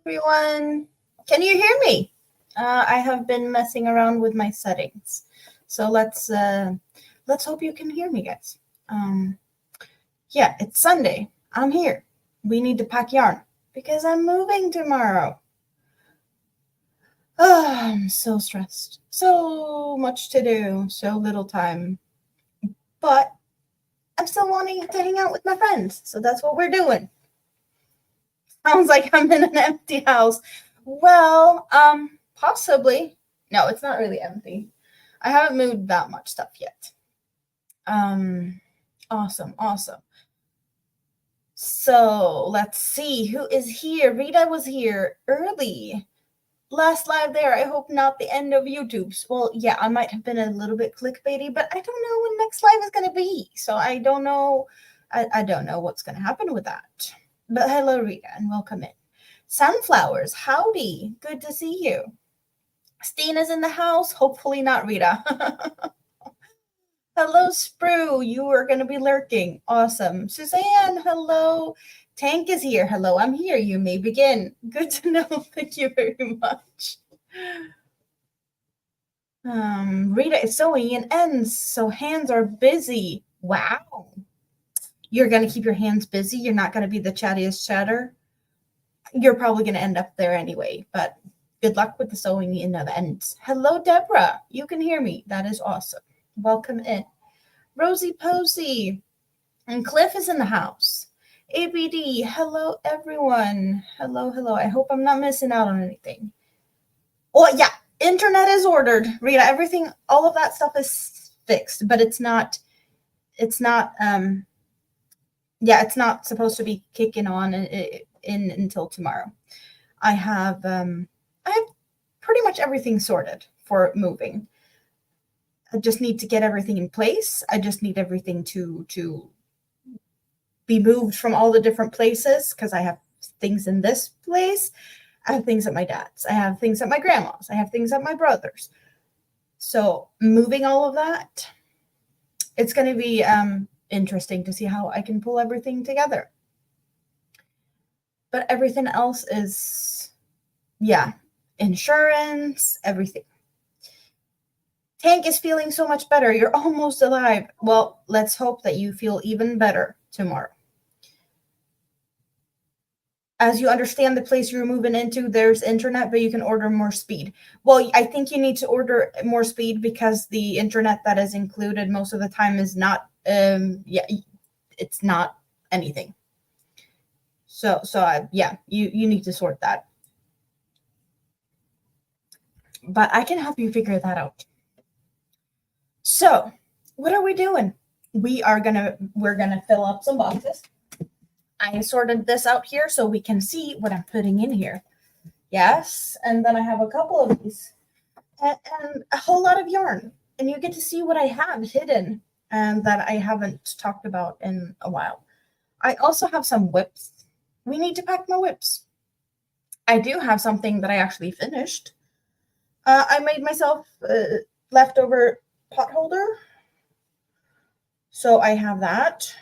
everyone. Can you hear me? I have been messing around with my settings, so let's hope you can hear me, guys. Yeah, it's Sunday. I'm here. We need to pack yarn because I'm moving tomorrow. Oh, I'm so stressed. So much to do, so little time. But I'm still wanting to hang out with my friends, so that's what we're doing. Sounds like I'm in an empty house. Well, possibly. No, it's not really empty. I haven't moved that much stuff yet. Awesome. So let's see who is here. Rita was here early. Last live there. I hope not the end of YouTube's. Well, yeah, I might have been a little bit clickbaity, but I don't know when next live is gonna be. So I don't know. I don't know what's gonna happen with that. But hello, Rita, and welcome in. Sunflowers, howdy. Good to see you. Stina's in the house. Hopefully not Rita. Hello, Sprue. You are going to be lurking. Awesome. Suzanne, hello. Tank is here. Hello, I'm here. You may begin. Good to know. Thank you very much. Rita is sewing and ends, so hands are busy. Wow. You're going to keep your hands busy. You're not going to be the chattiest chatter. You're probably going to end up there anyway, but good luck with the sewing in of ends. Hello, Deborah. You can hear me. That is awesome. Welcome in. Rosie Posey. And Cliff is in the house. ABD. Hello, everyone. Hello. I hope I'm not missing out on anything. Oh, yeah. Internet is ordered. Rita, everything, all of that stuff is fixed, but it's not supposed to be kicking on in until tomorrow. I have pretty much everything sorted for moving. I just need to get everything in place. I just need everything to be moved from all the different places because I have things in this place. I have things at my dad's. I have things at my grandma's. I have things at my brother's. So moving all of that, it's going to be interesting to see how I can pull everything together. But everything else is, insurance, everything. Tank is feeling so much better. You're almost alive. Well, let's hope that you feel even better tomorrow. As you understand the place you're moving into, there's internet, but you can order more speed. Well, I think you need to order more speed because the internet that is included most of the time is not, it's not anything. So you need to sort that. But I can help you figure that out. So, what are we doing? We're gonna fill up some boxes. I sorted this out here so we can see what I'm putting in here. Yes, and then I have a couple of these and a whole lot of yarn, and you get to see what I have hidden and that I haven't talked about in a while. I also have some whips. We need to pack my whips. I do have something that I actually finished. I made myself a leftover pot holder. So I have that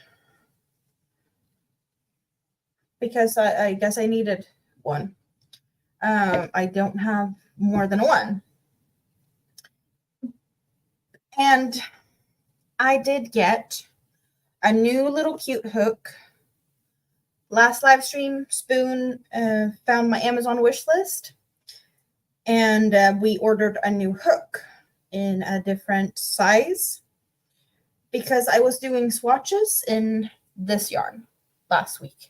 because I guess I needed one. I don't have more than one. And I did get a new little cute hook. Last live stream, Spoon found my Amazon wish list, and we ordered a new hook in a different size because I was doing swatches in this yarn last week.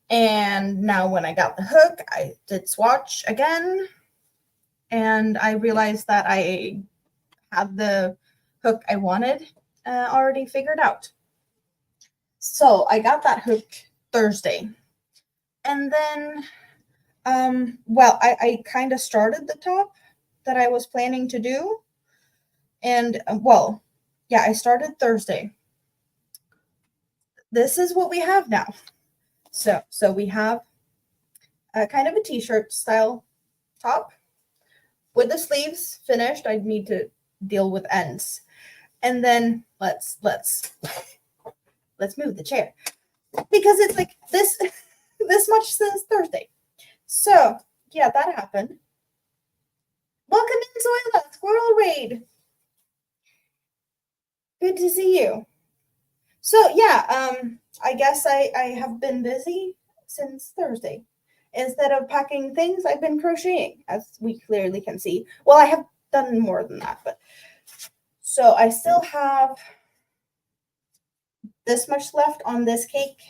And now when I got the hook, I did swatch again, and I realized that I had the hook I wanted already figured out. So I got that hook Thursday. And then, I kind of started the top that I was planning to do. And, I started Thursday. This is what we have now. So we have a kind of a t-shirt style top with the sleeves finished. I need to deal with ends. And then let's move the chair because it's like this much since Thursday. So, yeah, that happened. Welcome in, Zoila, Squirrel Raid. Good to see you. So, yeah, I guess I have been busy since Thursday. Instead of packing things, I've been crocheting, as we clearly can see. Well, I have done more than that, but so I still have this much left on this cake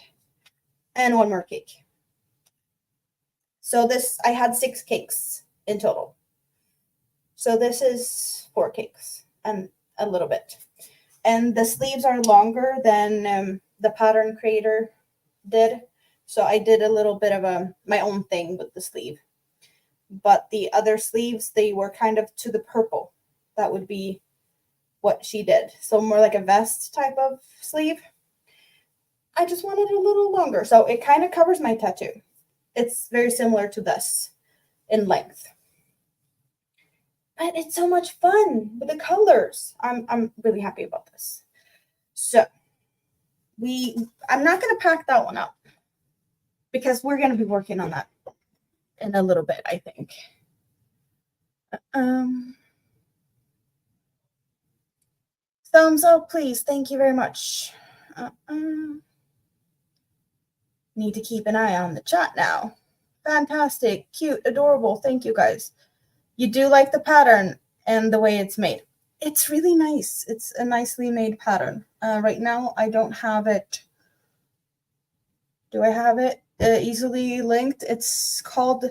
and one more cake. So this, I had 6 cakes in total. So this is 4 cakes and a little bit. And the sleeves are longer than the pattern creator did. So I did a little bit of my own thing with the sleeve. But the other sleeves, they were kind of to the purple. That would be what she did. So more like a vest type of sleeve. I just wanted a little longer. So it kind of covers my tattoo. It's very similar to this in length. But it's so much fun with the colors. I'm really happy about this. So I'm not going to pack that one up because we're going to be working on that in a little bit, I think. Thumbs up, please. Thank you very much. Need to keep an eye on the chat now. Fantastic, cute, adorable. Thank you, guys. You do like the pattern and the way it's made. It's really nice. It's a nicely made pattern. Right now, I don't have it. Do I have it easily linked? It's called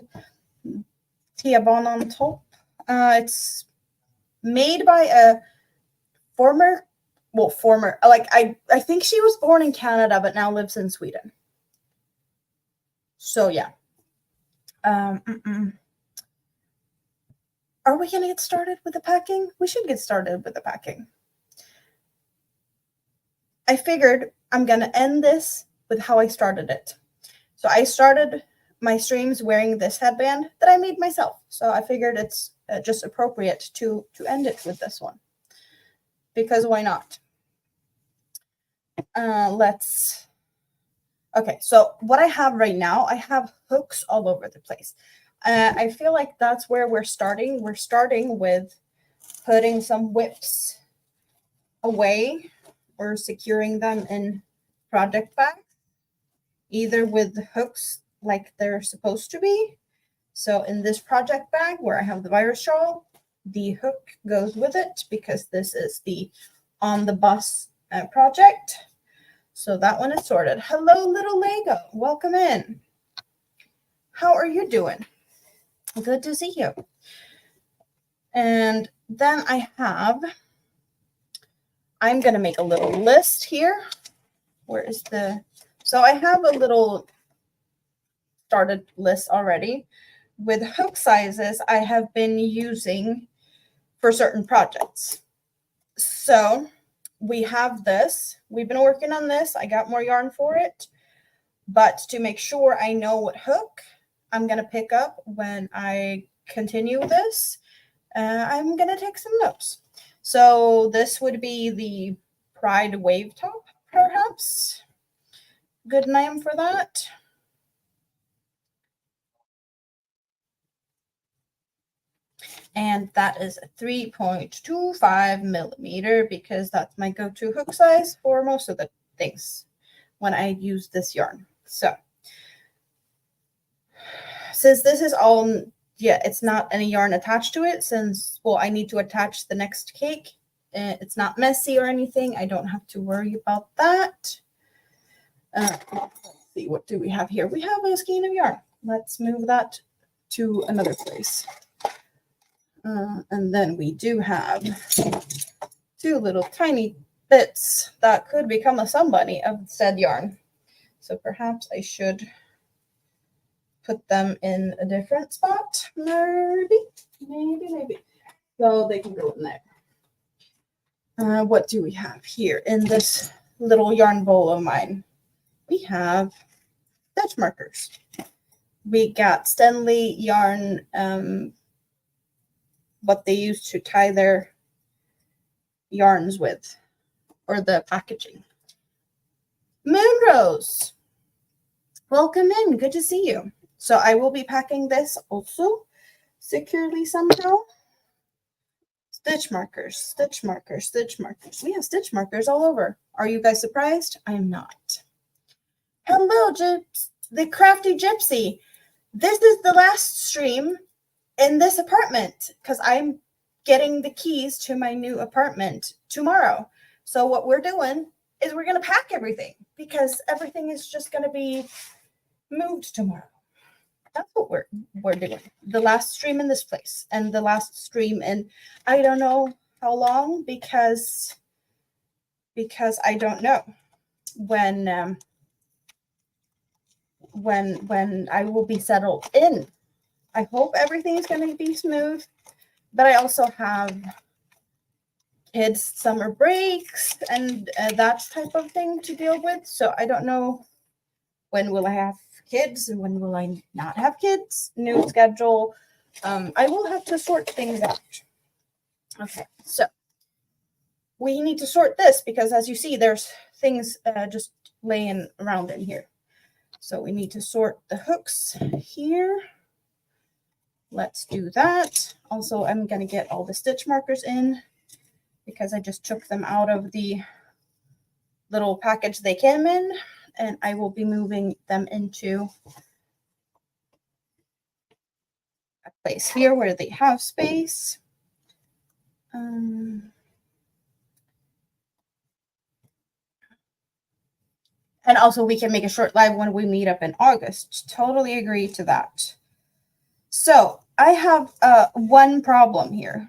Tiabon on Top. It's made by a former, like I think she was born in Canada, but now lives in Sweden. So yeah. Are we going to get started with the packing? We should get started with the packing. I figured I'm going to end this with how I started it. So I started my streams wearing this headband that I made myself. So I figured it's just appropriate to end it with this one. Because why not? Okay, so what I have right now, I have hooks all over the place. I feel like that's where we're starting. We're starting with putting some whips away or securing them in project bags, either with the hooks like they're supposed to be. So in this project bag where I have the virus shawl, the hook goes with it because this is the on the bus project. So that one is sorted. Hello, little Lego. Welcome in. How are you doing? Good to see you. And then I'm going to make a little list here. Where is so I have a little started list already with hook sizes I have been using for certain projects. So we have this. We've been working on this. I got more yarn for it. But to make sure I know what hook I'm going to pick up when I continue this, I'm going to take some notes. So this would be the Pride Wave Top, perhaps. Good name for that. And that is a 3.25 millimeter because that's my go-to hook size for most of the things when I use this yarn. So since this is all, it's not any yarn attached to it since, well, I need to attach the next cake. It's not messy or anything. I don't have to worry about that. Let's see, what do we have here? We have a skein of yarn. Let's move that to another place. And then we do have 2 little tiny bits that could become a somebody of said yarn. So perhaps I should put them in a different spot. Maybe. So they can go in there. What do we have here in this little yarn bowl of mine? We have Dutch markers. We got Stanley yarn, what they use to tie their yarns with, or the packaging. Moonrose, welcome in. Good to see you. So I will be packing this also securely somehow. Stitch markers, stitch markers, stitch markers. We have stitch markers all over. Are you guys surprised? I am not. Hello, the crafty gypsy. This is the last stream in this apartment because I'm getting the keys to my new apartment tomorrow. So what we're doing is we're going to pack everything because everything is just going to be moved tomorrow. That's what we're doing. The last stream in this place and the last stream in I don't know how long because I don't know when I will be settled in. I hope everything is going to be smooth, but I also have kids' summer breaks and that type of thing to deal with. So I don't know when will I have kids and when will I not have kids. New schedule. I will have to sort things out. Okay, so we need to sort this because as you see, there's things just laying around in here. So we need to sort the hooks here. Let's do that. Also, I'm going to get all the stitch markers in because I just took them out of the little package they came in, and I will be moving them into a place here where they have space. And also we can make a short live when we meet up in August. Totally agree to that. So I have one problem here.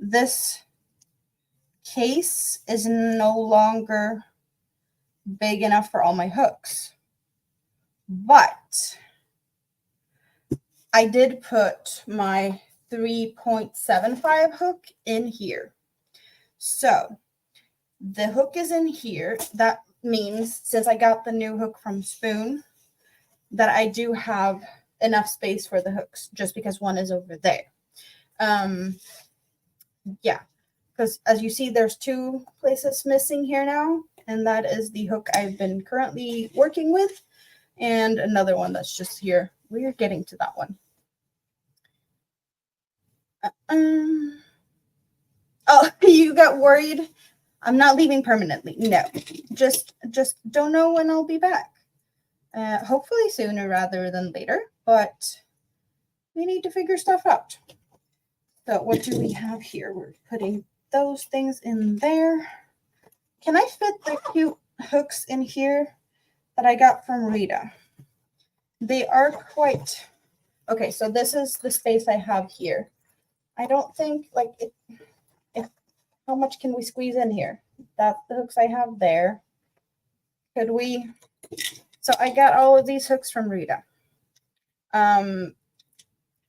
This case is no longer big enough for all my hooks, but I did put my 3.75 hook in here. So the hook is in here. That means since I got the new hook from Spoon that I do have enough space for the hooks just because one is over there. Yeah, because as you see, there's two places missing here now, and that is the hook I've been currently working with and another one that's just here. We're getting to that one. Oh, you got worried? I'm not leaving permanently. No, just don't know when I'll be back. Hopefully sooner rather than later, but we need to figure stuff out. So what do we have here? We're putting those things in there. Can I fit the cute hooks in here that I got from Rita? They are quite... Okay, so this is the space I have here. I don't think, like, how much can we squeeze in here? That's the hooks I have there. Could we... So I got all of these hooks from Rita. And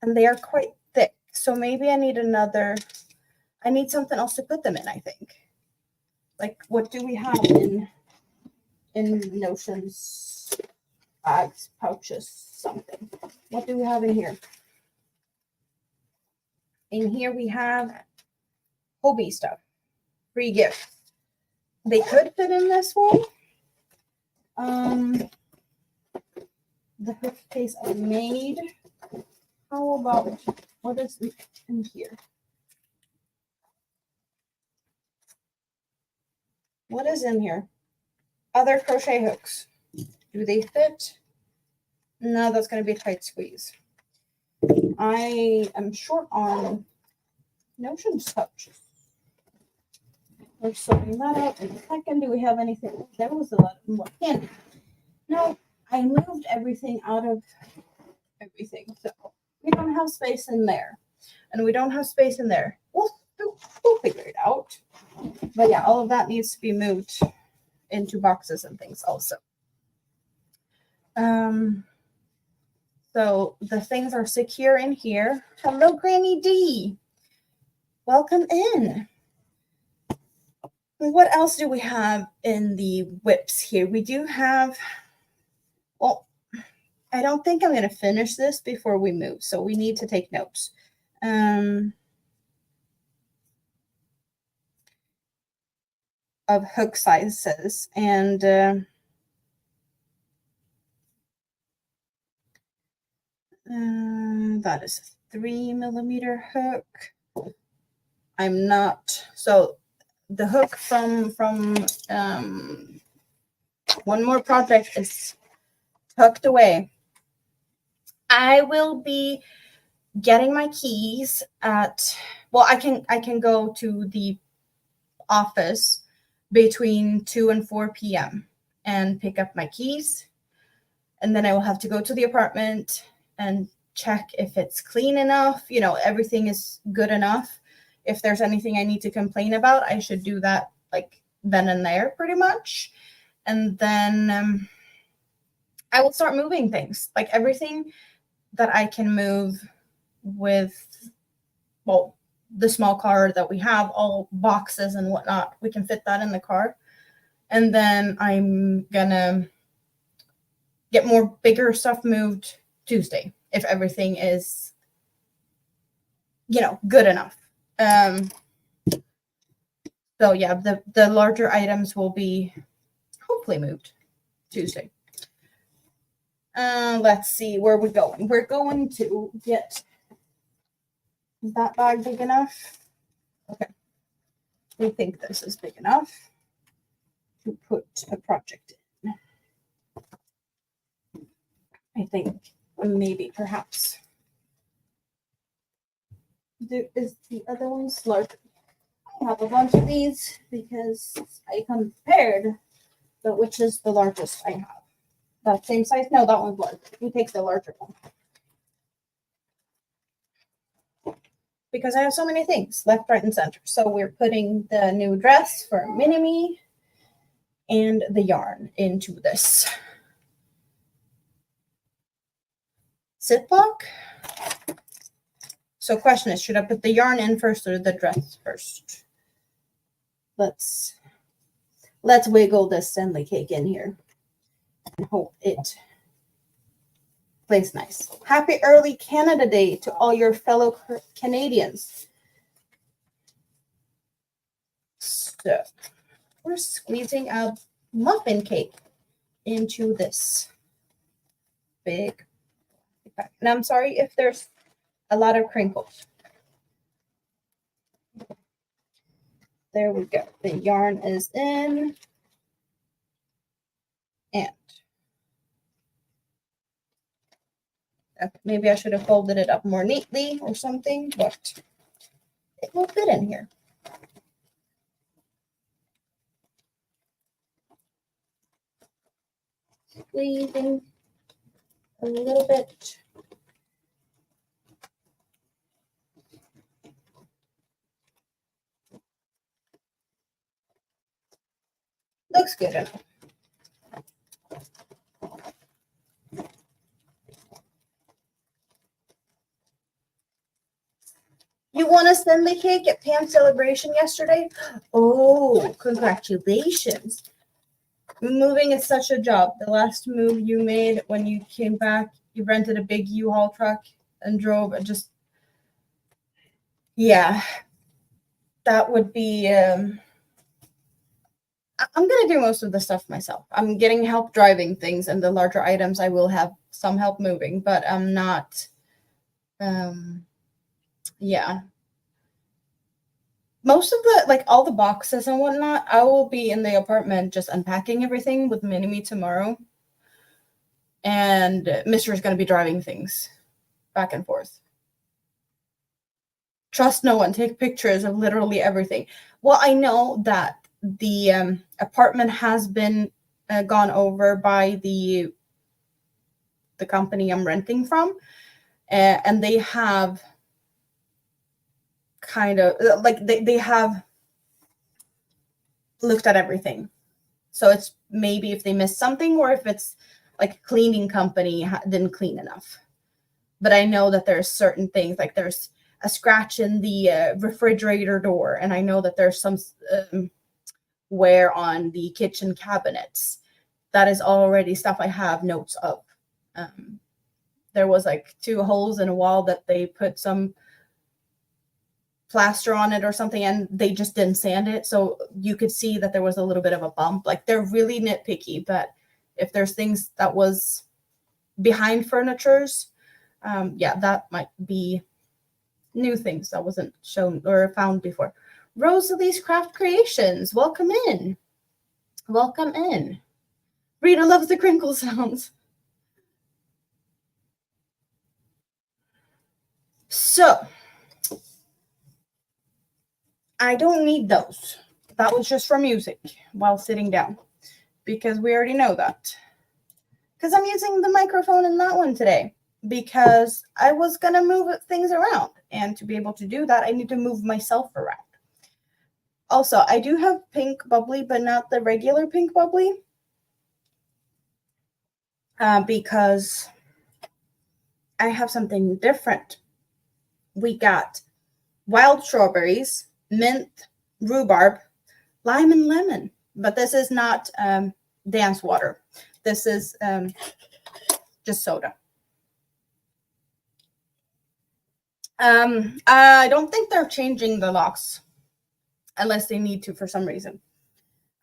they are quite thick. So maybe I need another... I need something else to put them in, I think. Like, what do we have in notions? Bags, pouches, something. What do we have in here? In here we have Hobie stuff. Free gift. They could fit in this one. The hook case I made. How about what is in here? What is in here? Other crochet hooks. Do they fit? No, that's going to be a tight squeeze. I am short on notions pouches. We're sorting that out in a second. Do we have anything? There was a lot more candy. No, I moved everything out of everything. So we don't have space in there. And we don't have space in there. We'll figure it out. But yeah, all of that needs to be moved into boxes and things also. So the things are secure in here. Hello, Granny D. Welcome in. What else do we have in the whips here? We do have, well, I don't think I'm going to finish this before we move, so we need to take notes. Of hook sizes, and That is a 3mm hook. I'm not, so the hook from one more project is tucked away. I will be getting my keys at, well, I can go to the office between 2 and 4 p.m. and pick up my keys. And then I will have to go to the apartment and check if it's clean enough, you know, everything is good enough. If there's anything I need to complain about, I should do that like then and there pretty much. And then I will start moving things, like everything that I can move with, well, the small car that we have, all boxes and whatnot, we can fit that in the car. And then I'm gonna get more bigger stuff moved Tuesday if everything is, you know, good enough. So yeah, the larger items will be hopefully moved Tuesday. Let's see where we're going. We're going to get, is that bag big enough? Okay. We think this is big enough to put a project in. I think maybe perhaps. Is the other ones larger? I have a bunch of these because I compared which is the largest I have. That same size? No, that one's larger. You take the larger one. Because I have so many things left, right, and center. So we're putting the new dress for Mini-Me and the yarn into this Ziploc. So question is, should I put the yarn in first or the dress first? Let's wiggle this Stanley cake in here and hope it plays nice. Happy early Canada Day to all your fellow Canadians. So we're squeezing a muffin cake into this big bag. And I'm sorry if there's a lot of crinkles. There we go. The yarn is in. And maybe I should have folded it up more neatly or something, but it will fit in here. Squeezing a little bit. Looks good enough. You won a Stanley cake at Pam's celebration yesterday? Oh, congratulations. Moving is such a job. The last move you made when you came back, you rented a big U-Haul truck and drove and just, yeah, that would be, I'm going to do most of the stuff myself. I'm getting help driving things, and the larger items I will have some help moving, but I'm not, yeah. Most of the, like all the boxes and whatnot, I will be in the apartment just unpacking everything with Mini-Me tomorrow. And Mr. is going to be driving things back and forth. Trust no one. Take pictures of literally everything. Well, I know that the apartment has been gone over by the company I'm renting from. And they have kind of like they have looked at everything. So it's maybe if they missed something, or if it's like a cleaning company didn't clean enough. But I know that there's certain things, like there's a scratch in the refrigerator door, and I know that there's some wear on the kitchen cabinets. That is already stuff I have notes of. There was like 2 holes in a wall that they put some plaster on it or something, and they just didn't sand it, so you could see that there was a little bit of a bump. Like, they're really nitpicky, but if there's things that was behind furnitures, Yeah, that might be new things that wasn't shown or found before. Rosalie's Craft Creations, welcome in. Welcome in. Rita loves the crinkle sounds. So, I don't need those. That was just for music while sitting down, because we already know that. Because I'm using the microphone in that one today, because I was going to move things around. And to be able to do that, I need to move myself around. Also, I do have pink bubbly, but not the regular pink bubbly. Because I have something different. We got wild strawberries, mint, rhubarb, lime, and lemon. But this is not dance water. This is just soda. I don't think they're changing the locks unless they need to for some reason.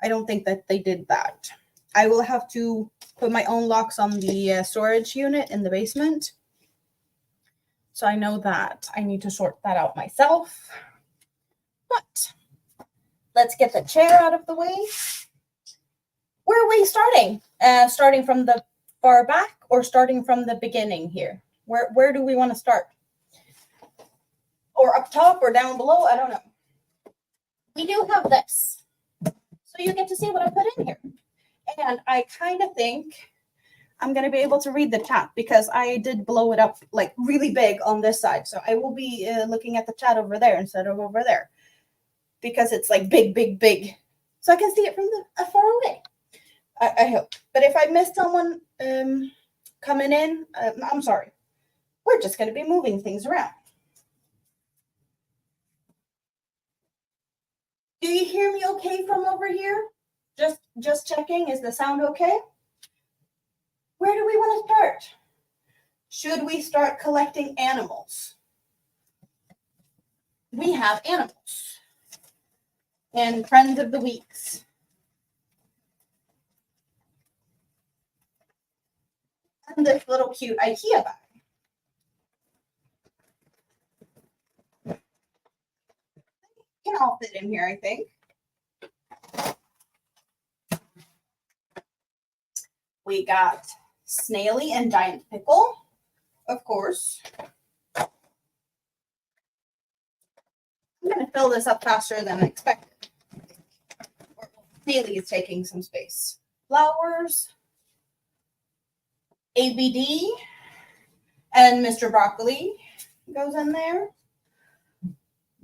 I don't think that they did that. I will have to put my own locks on the storage unit in the basement. So I know that I need to sort that out myself. But let's get the chair out of the way. Where are we starting? Starting from the far back or starting from the beginning here? Where do we want to start? Or up top or down below? I don't know. We do have this. So you get to see what I put in here. And I kind of think I'm going to be able to read the chat because I did blow it up like really big on this side. So I will be looking at the chat over there instead of over there because it's like big, big, big. So I can see it from the far away. I hope. But if I missed someone coming in, I'm sorry. We're just going to be moving things around. Do you hear me okay from over here? Just checking. Is the sound okay? Where do we want to start? Should we start collecting animals? We have animals. And friends of the weeks. And this little cute IKEA bag. Can all fit in here, I think. We got Snaily and Giant Pickle, of course. I'm going to fill this up faster than I expected. Snaily is taking some space. Flowers, ABD, and Mr. Broccoli goes in there.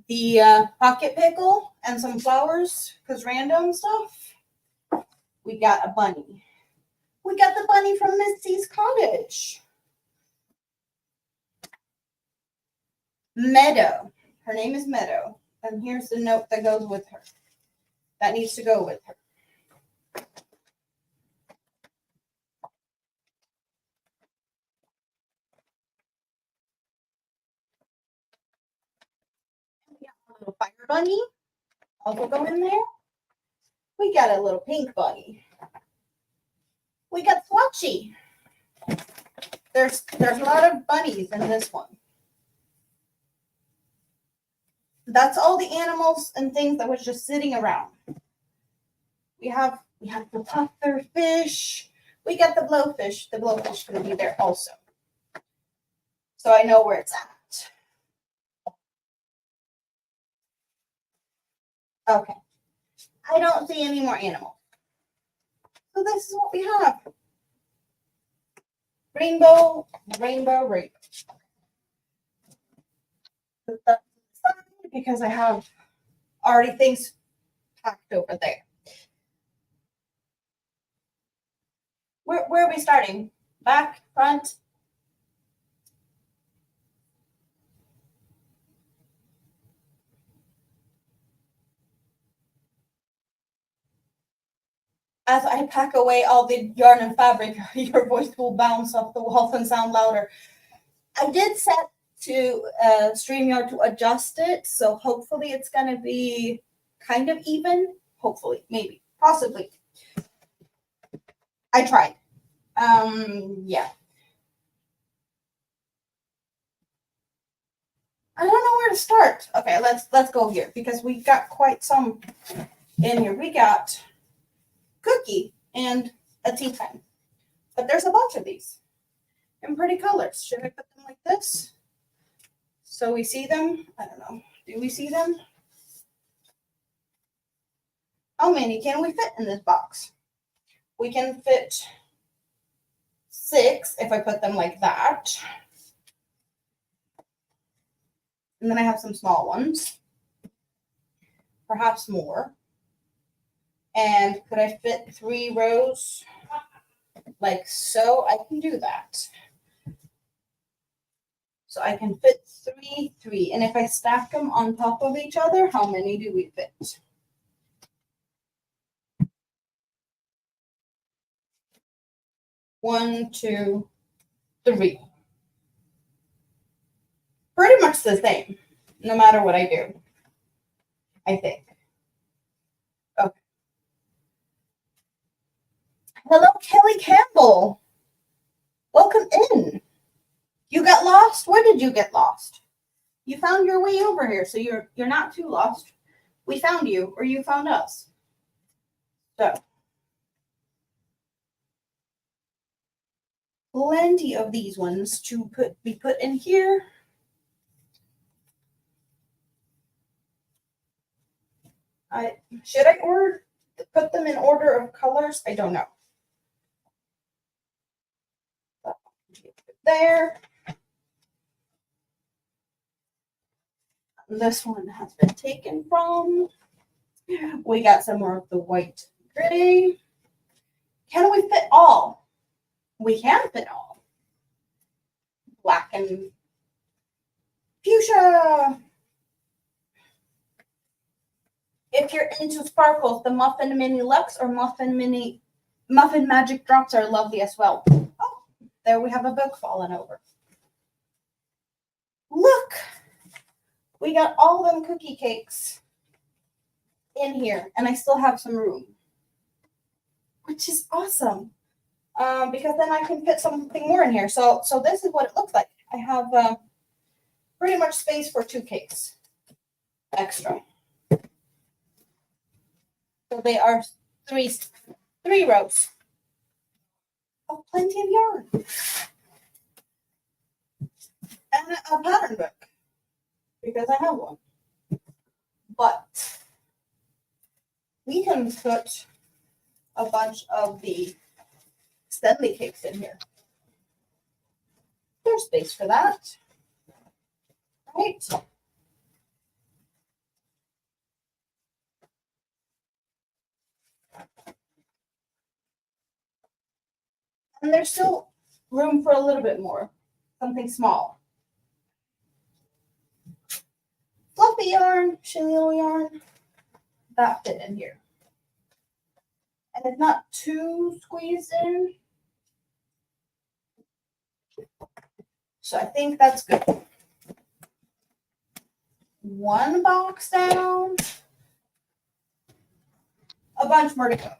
The pocket pickle and some flowers, because random stuff. We got a bunny. We got the bunny from Missy's cottage. Meadow. Her name is Meadow. And here's the note that goes with her. That needs to go with her. We got a little fire bunny. Also go in there. We got a little pink bunny. We got Swatchy. There's a lot of bunnies in this one. That's all the animals and things that was just sitting around. We have the pufferfish. We got the blowfish. The blowfish going to be there also. So I know where it's at. Okay. I don't see any more animals. So this is what we have. Rainbow, rainbow, rainbow. Because I have already things packed over there. Where are we starting? Back, front? As I pack away all the yarn and fabric, your voice will bounce off the walls and sound louder. I did set to StreamYard to adjust it, so hopefully it's going to be kind of even. Hopefully, maybe, possibly. I tried. Yeah. I don't know where to start. Okay, let's go here because we got quite some in here. We got cookie and a tea time, but there's a bunch of these in pretty colors. Should I put them like this so we see them? I don't know. Do we see them? How many can we fit in this box? We can fit 6 if I put them like that. And then I have some small ones, perhaps more. And could I fit 3 rows like so? I can do that. So I can fit 3, 3. And if I stack them on top of each other, how many do we fit? 1, 2, 3. Pretty much the same, no matter what I do, I think. Okay. Hello, Kelly Campbell. Welcome in. You got lost? Where did you get lost? You found your way over here, so you're not too lost. We found you, or you found us. So, plenty of these ones to be put in here. Should I put them in order of colors? I don't know. There. This one has been taken from. We got some more of the white gray. Can we fit all? We can fit all. Black and fuchsia. If you're into sparkles, the Muffin Mini Lux or Muffin Magic Drops are lovely as well. Oh, there we have a book falling over. Look, we got all them cookie cakes in here, and I still have some room, which is awesome. Because then I can fit something more in here. So this is what it looks like. I have pretty much space for 2 cakes extra. So they are 3 rows. Oh, plenty of yarn. And a pattern book, because I have one. But we can put a bunch of the Stanley cakes in here. There's space for that. Right? And there's still room for a little bit more. Something small. Fluffy yarn, chenille yarn. That fit in here. And it's not too squeezed in. So I think that's good. 1 box down. A bunch more to go.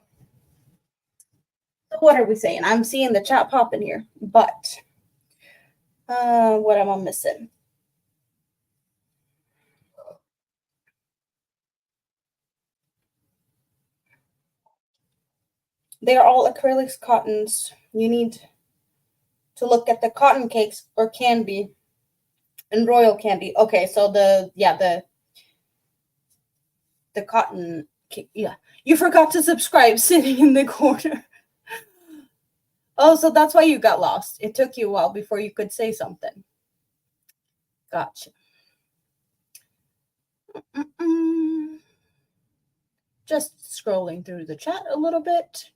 So what are we saying? I'm seeing the chat pop in here, but what am I missing? They are all acrylics cottons. You need to look at the cotton cakes or candy and royal candy. Okay, so the cotton cake. Yeah, you forgot to subscribe sitting in the corner. Oh, so that's why you got lost. It took you a while before you could say something. Gotcha. Just scrolling through the chat a little bit.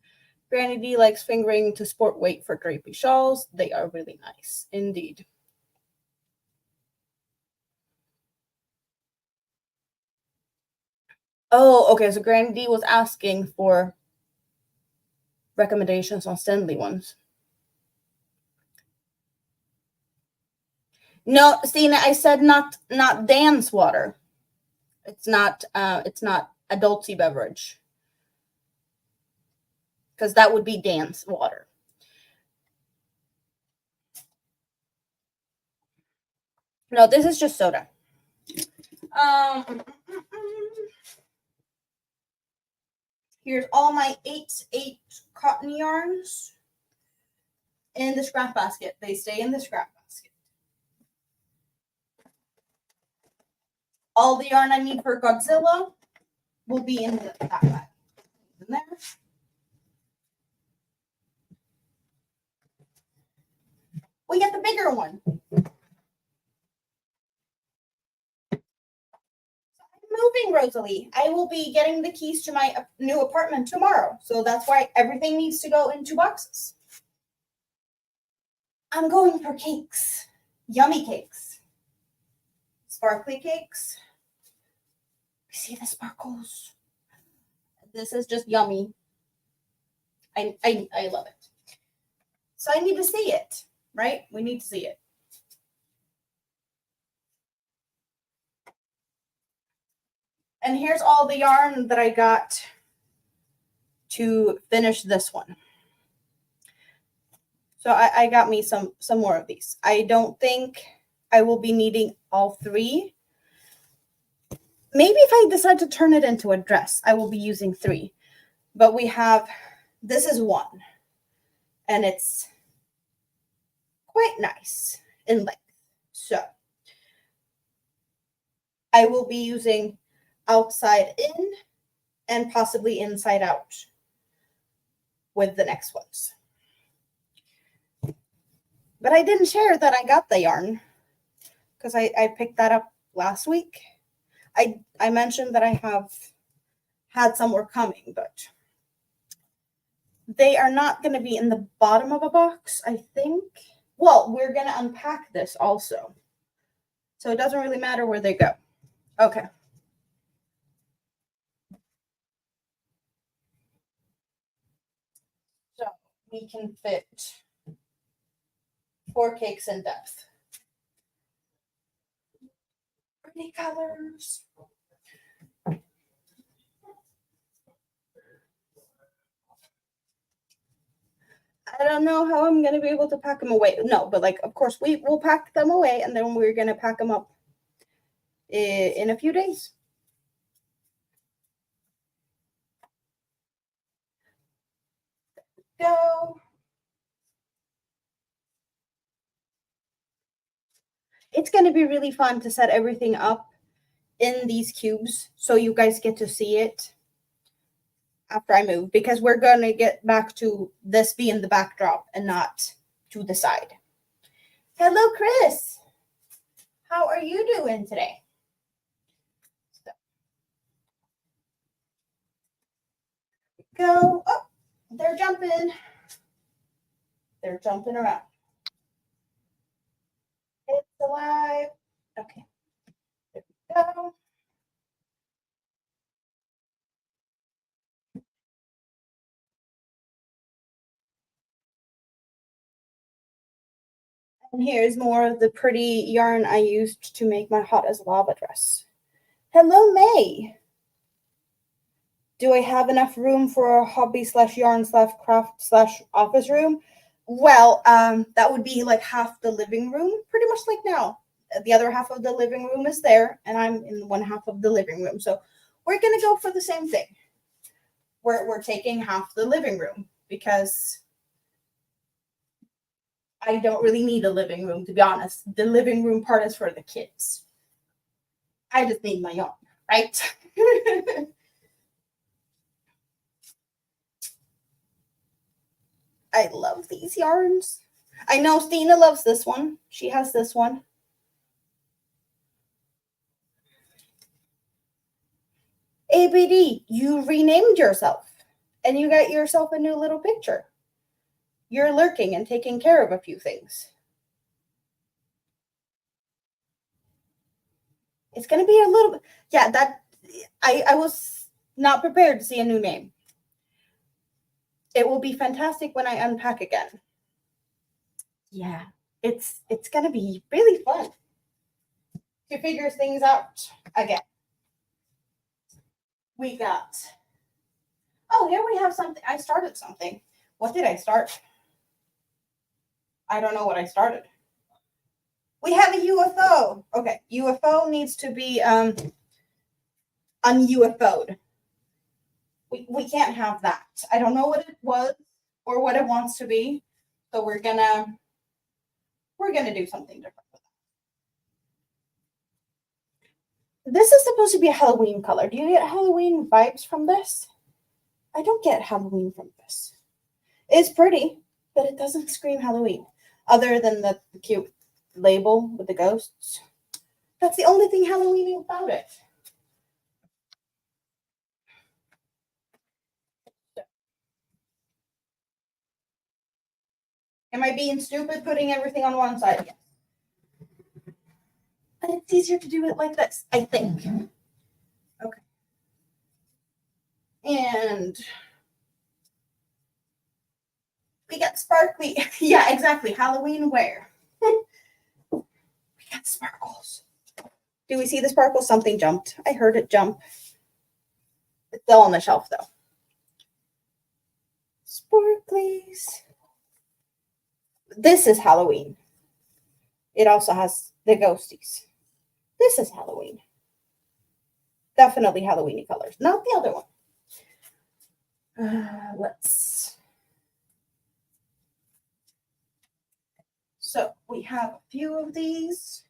Granny D likes fingering to sport weight for drapey shawls. They are really nice, indeed. Oh, okay. So Granny D was asking for recommendations on Stanley ones. No, Stina, I said not dance water. It's not adulty beverage. Because that would be dance water. No, this is just soda. Here's all my 8 cotton yarns in the scrap basket. They stay in the scrap basket. All the yarn I need for Godzilla will be in that bag. In there. We get the bigger one. Moving, Rosalie. I will be getting the keys to my new apartment tomorrow. So that's why everything needs to go in 2 boxes. I'm going for cakes. Yummy cakes. Sparkly cakes. See the sparkles. This is just yummy. I love it. So I need to see it, right? We need to see it. And here's all the yarn that I got to finish this one. So I got me some more of these. I don't think I will be needing all 3. Maybe if I decide to turn it into a dress, I will be using 3. But we have, this is 1. And it's quite nice in length. So I will be using outside in and possibly inside out with the next ones. But I didn't share that I got the yarn because I picked that up last week. I mentioned that I have had some more coming, but they are not going to be in the bottom of a box, I think. Well, we're going to unpack this also. So it doesn't really matter where they go. Okay. So we can fit 4 cakes in depth. Pretty colors. I don't know how I'm going to be able to pack them away. No, but like, of course, we will pack them away and then we're going to pack them up in a few days. Go. It's going to be really fun to set everything up in these cubes so you guys get to see it after I move, because we're going to get back to this being the backdrop and not to the side. Hello, Chris. How are you doing today? So, go. Oh, they're jumping. They're jumping around. It's alive. Okay. There we go. And here's more of the pretty yarn I used to make my hot as lava dress. Hello, May. Do I have enough room for a hobby / yarn / craft / office room? Well, that would be like half the living room, pretty much like now. The other half of the living room is there, and I'm in one half of the living room. So we're going to go for the same thing. We're taking half the living room because I don't really need a living room, to be honest. The living room part is for the kids. I just need my own, right? I love these yarns. I know Stina loves this one. She has this one. ABD, you renamed yourself and you got yourself a new little picture. You're lurking and taking care of a few things. It's going to be a little bit, yeah, that I was not prepared to see a new name. It will be fantastic when I unpack again. Yeah, it's going to be really fun to figure things out again. We got, oh, here we have something. I started something. What did I start? I don't know what I started. We have a UFO. Okay, UFO needs to be un-UFO'd. We can't have that. I don't know what it was or what it wants to be, so we're gonna do something different with that. This is supposed to be a Halloween color. Do you get Halloween vibes from this? I don't get Halloween from this. It's pretty, but it doesn't scream Halloween. Other than the cute label with the ghosts. That's the only thing Halloween about it. Am I being stupid putting everything on one side? Yes. But it's easier to do it like this, I think. Okay. And we got sparkly. Yeah, exactly. Halloween wear. We got sparkles. Do we see the sparkles? Something jumped. I heard it jump. It's still on the shelf, though. Sparklies. This is Halloween. It also has the ghosties. This is Halloween. Definitely Halloweeny colors, not the other one. Let's. So we have a few of these.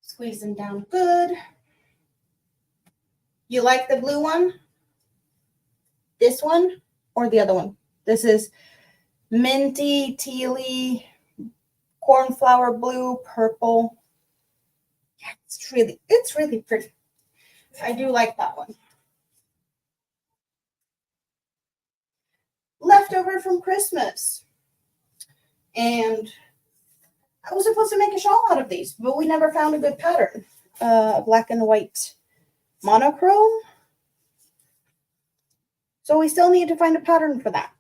Squeeze them down good. You like the blue one? This one or the other one? This is minty, tealy, cornflower blue, purple. Yeah, it's really pretty. I do like that one. Leftover from Christmas. And I was supposed to make a shawl out of these, but we never found a good pattern. Black and white monochrome. So we still need to find a pattern for that.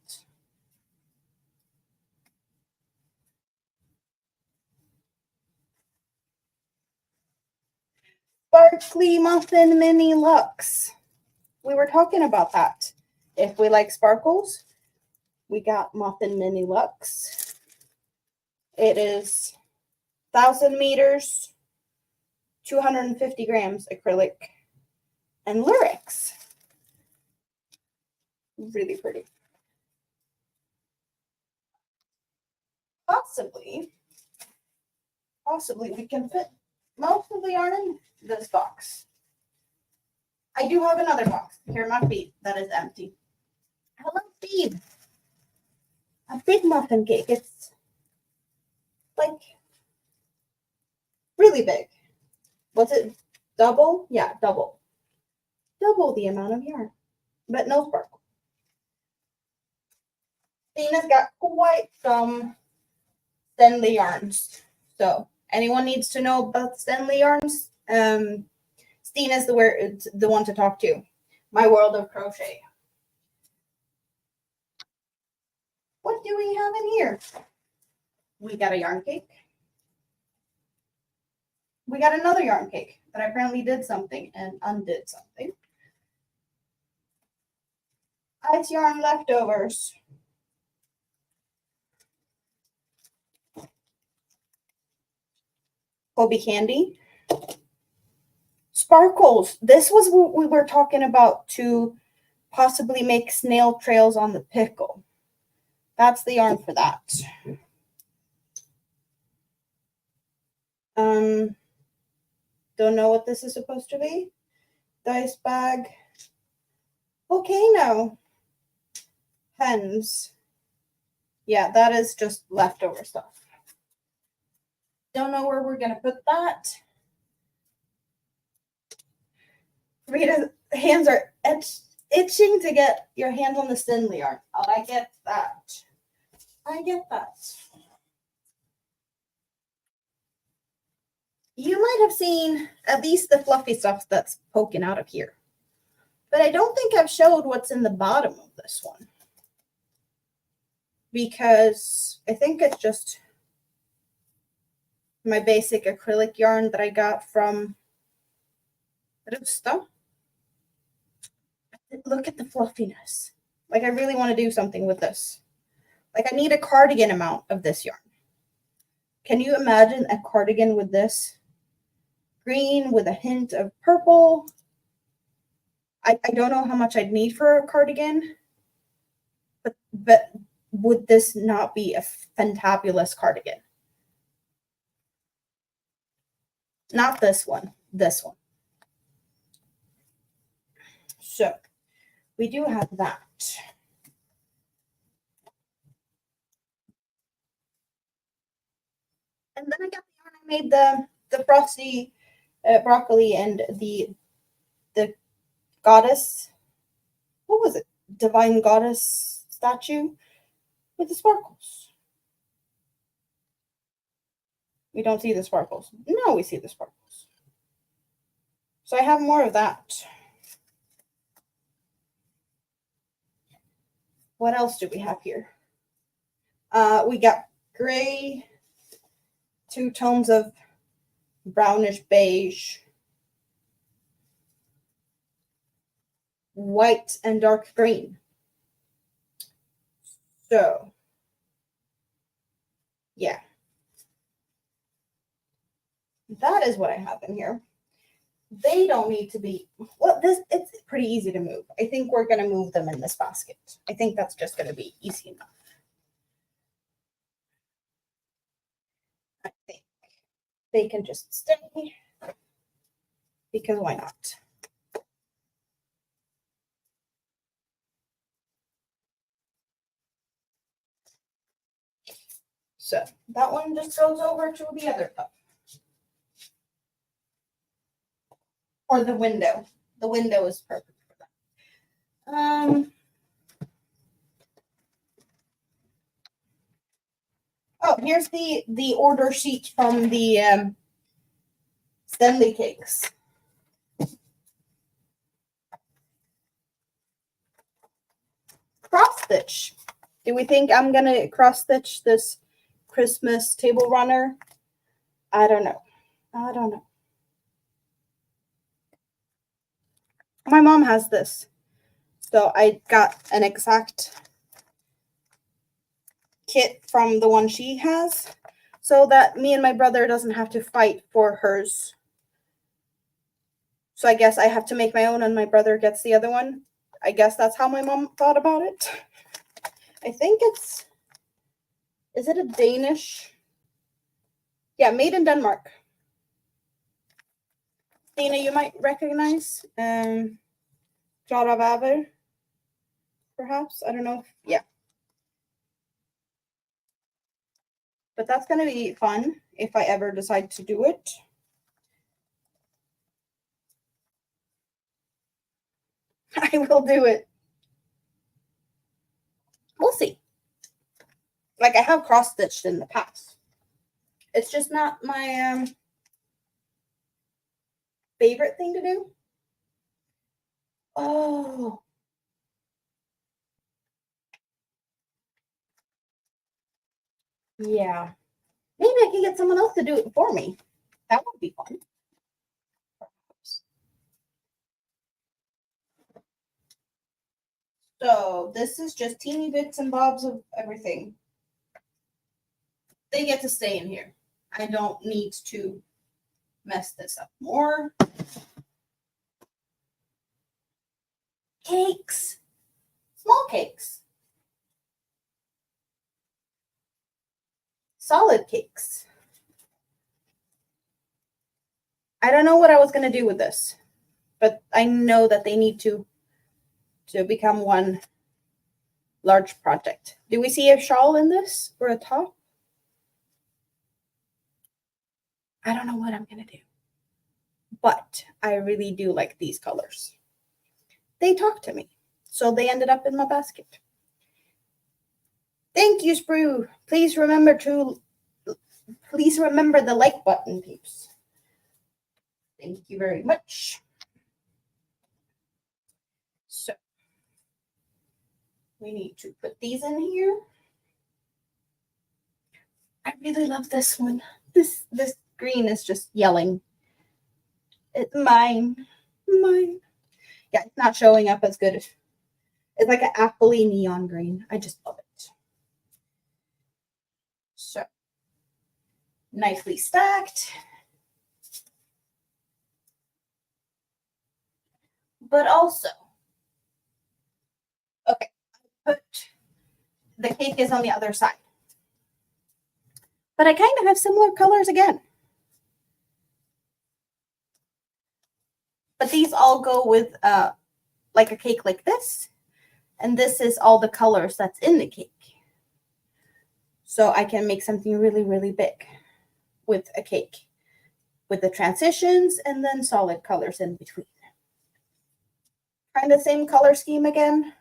Sparkly Muffin Mini Luxe. We were talking about that. If we like sparkles, we got Muffin Mini Luxe. It is 1,000 meters, 250 grams acrylic, and Lurex. Really pretty. Possibly we can fit most of the yarn in this box. I do have another box here, my feet, that is empty. Hello, Steve. A big muffin cake. It's like really big. Was it double? Yeah, double. Double the amount of yarn, but no sparkle. Tina's got quite some Stanley yarns. So anyone needs to know about Stanley yarns, Stina's the one to talk to. My world of crochet. What do we have in here? We got a yarn cake. We got another yarn cake that apparently did something and undid something. Ice yarn leftovers. Kobe candy. Sparkles. This was what we were talking about to possibly make snail trails on the pickle. That's the yarn for that. Don't know what this is supposed to be. Dice bag. Volcano. Hens. Yeah, that is just leftover stuff. Don't know where we're going to put that. Rita's hands are itching to get your hands on the Stanley yarn. Oh, I get that. I get that. You might have seen at least the fluffy stuff that's poking out of here. But I don't think I've showed what's in the bottom of this one. Because I think it's just my basic acrylic yarn that I got from Rusta. look at the fluffiness. Like I really want to do something with this. Like I need a cardigan amount of this yarn. Can you imagine a cardigan with this? Green with a hint of purple. I don't know how much I'd need for a cardigan, but would this not be a fantabulous cardigan? Not this one, this one. So we do have that. And then I got the yarn. I made the frosty broccoli and the goddess. What was it? Divine goddess statue with the sparkles. We don't see the sparkles. No, we see the sparkles. So I have more of that. What else do we have here? We got gray, 2 tones of brownish beige, white, and dark green. So, yeah. That is what I have in here. They don't need to be, well, it's pretty easy to move. I think we're going to move them in this basket. I think that's just going to be easy enough. I think they can just stay because why not? So that one just goes over to the other cup. Or the window. The window is perfect for that. Oh, here's the order sheet from the Stanley cakes. Cross stitch. Do we think I'm gonna cross stitch this Christmas table runner? I don't know. I don't know. My mom has this. So I got an exact kit from the one she has so that me and my brother doesn't have to fight for hers. So I guess I have to make my own and my brother gets the other one. I guess that's how my mom thought about it. I think it's, is it a Danish? Yeah, made in Denmark. Dana, you might recognize. Jara Vaver, perhaps. I don't know. Yeah. But that's going to be fun if I ever decide to do it. I will do it. We'll see. Like I have cross-stitched in the past. It's just not my favorite thing to do. Oh. Yeah. Maybe I can get someone else to do it for me. That would be fun. So this is just teeny bits and bobs of everything. They get to stay in here. I don't need to mess this up more. Cakes. Small cakes. Solid cakes. I don't know what I was going to do with this, but I know that they need to become one large project. Do we see a shawl in this or a top? I don't know what I'm going to do, but I really do like these colors. They talk to me, so they ended up in my basket. Thank you, Sprue. Please remember the like button, peeps. Thank you very much. So we need to put these in here. I really love this one. This green is just yelling. It's mine. Mine. Yeah, it's not showing up as good It's like an appley neon green. I just love it. So nicely stacked. But also, okay, put the cake is on the other side. But I kind of have similar colors again. But these all go with like a cake like this. And this is all the colors that's in the cake. So I can make something really, really big with a cake. With the transitions and then solid colors in between. Kind of same color scheme again.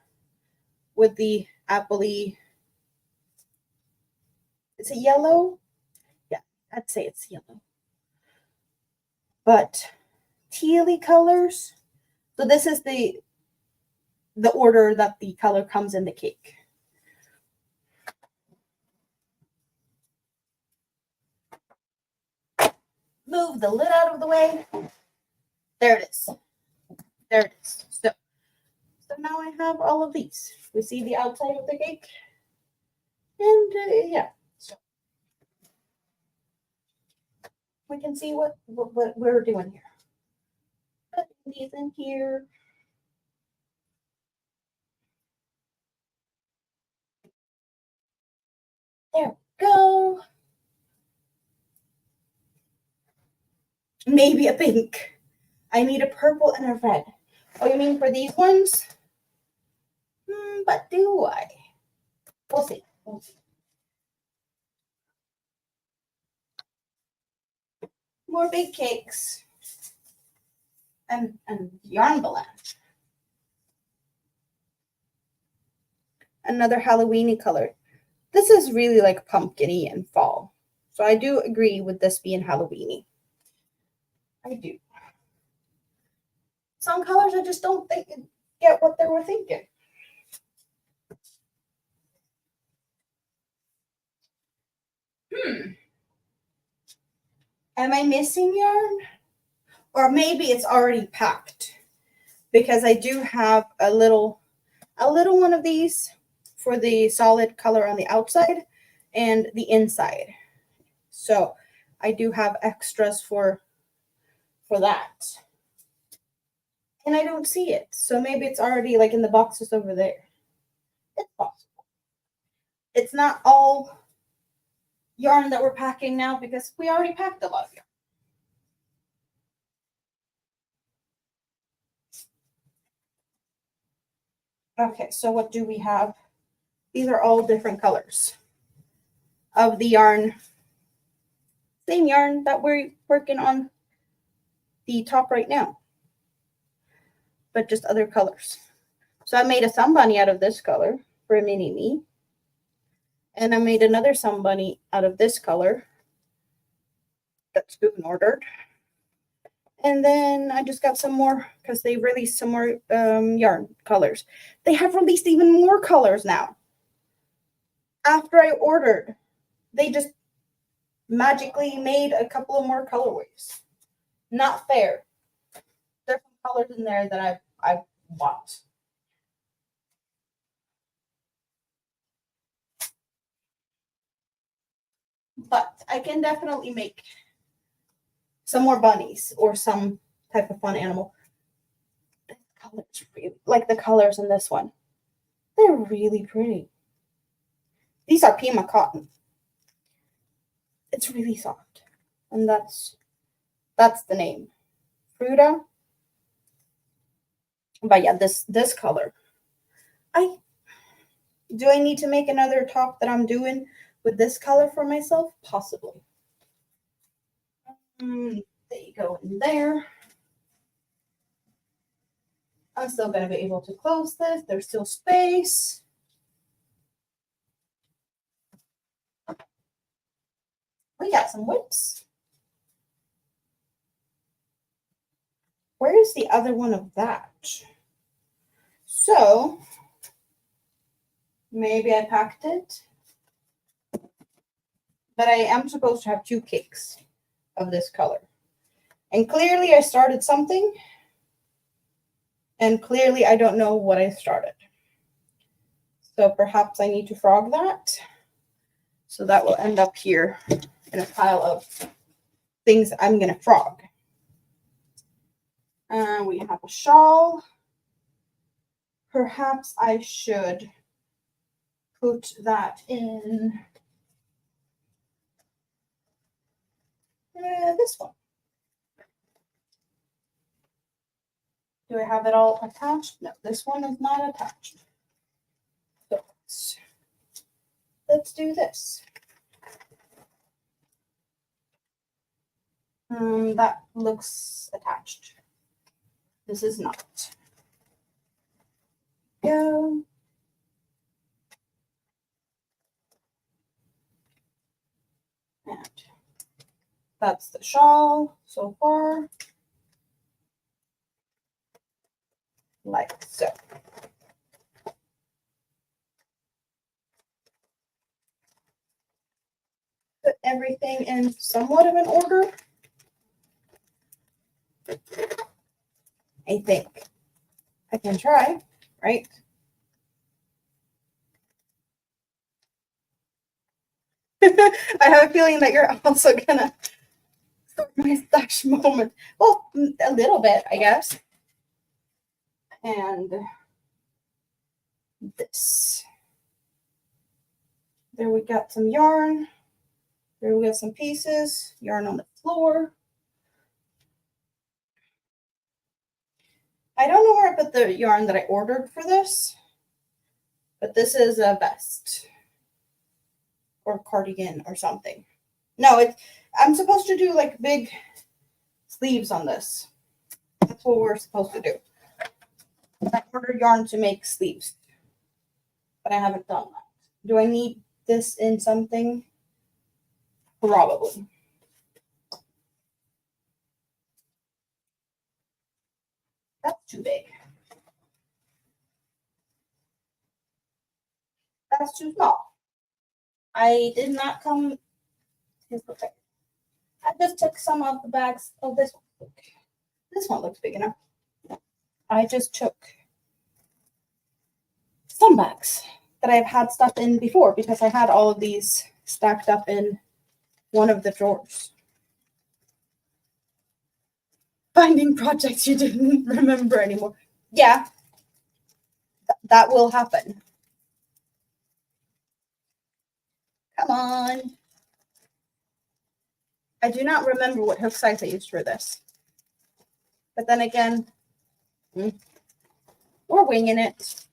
With the appley. Is it yellow? Yeah, I'd say it's yellow. But tealy colors. So this is the order that the color comes in the cake. Move the lid out of the way. There it is. There it is. So now I have all of these. We see the outside of the cake. And yeah. So we can see what we're doing here. Putting these in here. There we go. Maybe a pink. I need a purple and a red. Oh, you mean for these ones? But do I? We'll see. We'll see. More big cakes. And yarn balance. Another Halloweeny color. This is really like pumpkin-y and fall. So I do agree with this being Halloweeny. I do. Some colors I just don't think get what they were thinking. Am I missing yarn? Or maybe it's already packed. Because I do have a little one of these for the solid color on the outside and the inside. So I do have extras for that. And I don't see it. So maybe it's already like in the boxes over there. It's possible. It's not all yarn that we're packing now because we already packed a lot of yarn. Okay, so what do we have? These are all different colors of the yarn. Same yarn that we're working on the top right now, but just other colors. So I made a sunbunny out of this color for a mini me. And I made another sunbunny out of this color that Spoon ordered. And then I just got some more because they released some more yarn colors. They have released even more colors now. After I ordered, they just magically made a couple of more colorways. Not fair. There's some colors in there that I want. But I can definitely make some more bunnies or some type of fun animal. This color's really, like the colors in this one. They're really pretty. These are Pima cotton. It's really soft. And that's the name. Fruta. But yeah, this color. Do I need to make another top that I'm doing with this color for myself? Possibly. There you go in there. I'm still going to be able to close this. There's still space. We got some whips. Where is the other one of that? So maybe I packed it. But I am supposed to have 2 cakes of this color. And clearly I started something. And clearly I don't know what I started. So perhaps I need to frog that. So that will end up here in a pile of things I'm going to frog. We have a shawl. Perhaps I should put that in this one. Do I have it all attached? No, this one is not attached. So let's do this. That looks attached. This is not. Go. And that's the shawl so far. Like so. Put everything in somewhat of an order. I think I can try, right? I have a feeling that you're also gonna my stash moment. Well, a little bit, I guess. And this. There we got some yarn. There we got some pieces. Yarn on the floor. I don't know where I put the yarn that I ordered for this, but this is a vest or cardigan or something. No, I'm supposed to do like big sleeves on this. That's what we're supposed to do. I ordered yarn to make sleeves, but I haven't done that. Do I need this in something? Probably. That's too big. That's too small. I did not come. I just took some of the bags. Oh, this one. This one looks big enough. I just took some bags that I've had stuff in before because I had all of these stacked up in one of the drawers. Finding projects you didn't remember anymore. Yeah, that will happen. Come on. I do not remember what hook size I used for this. But then again, we're winging it.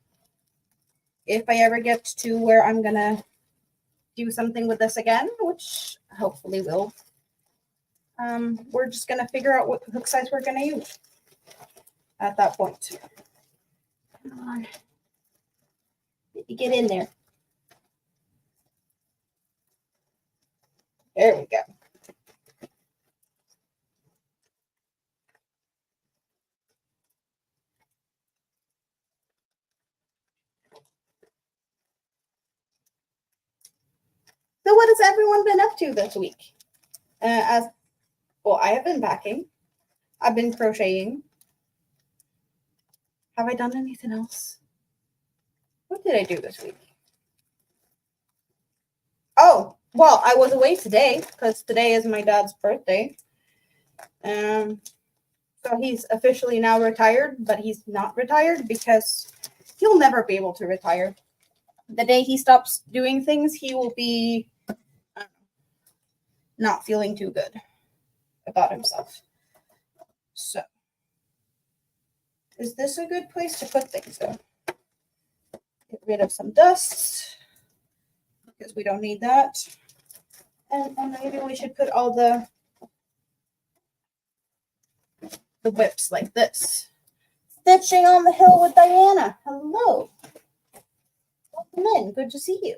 If I ever get to where I'm going to do something with this again, which hopefully will, we're just going to figure out what hook size we're going to use at that point. Come on. Get in there. There we go. So what has everyone been up to this week? I have been packing. I've been crocheting. Have I done anything else? What did I do this week? Oh, well, I was away today because today is my dad's birthday. So he's officially now retired, but he's not retired because he'll never be able to retire. The day he stops doing things, he will be not feeling too good about himself. So, is this a good place to put things though? Get rid of some dust because we don't need that. And maybe we should put all the whips like this. Stitching on the hill with Diana. Hello. Welcome in. Good to see you.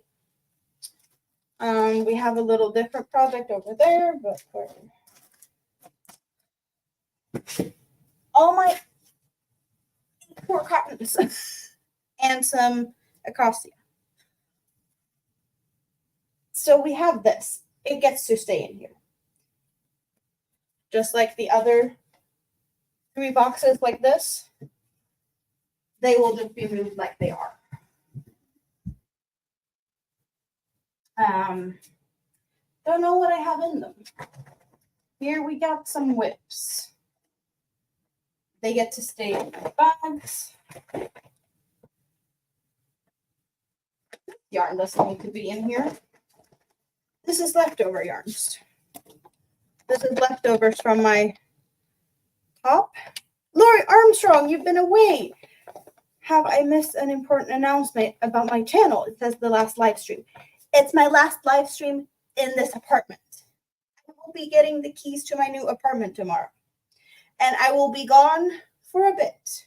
We have a little different project over there, but all my poor cottons and some acacia. So we have this. It gets to stay in here. Just like the other 3 boxes like this, they will just be moved like they are. Don't know what I have in them. Here we got some whips. They get to stay in my bags. Yarn doesn't need to be in here. This is leftover yarns. This is leftovers from my top. Lori Armstrong, you've been away. Have I missed an important announcement about my channel? It says the last live stream. It's my last live stream in this apartment. I will be getting the keys to my new apartment tomorrow. And I will be gone for a bit.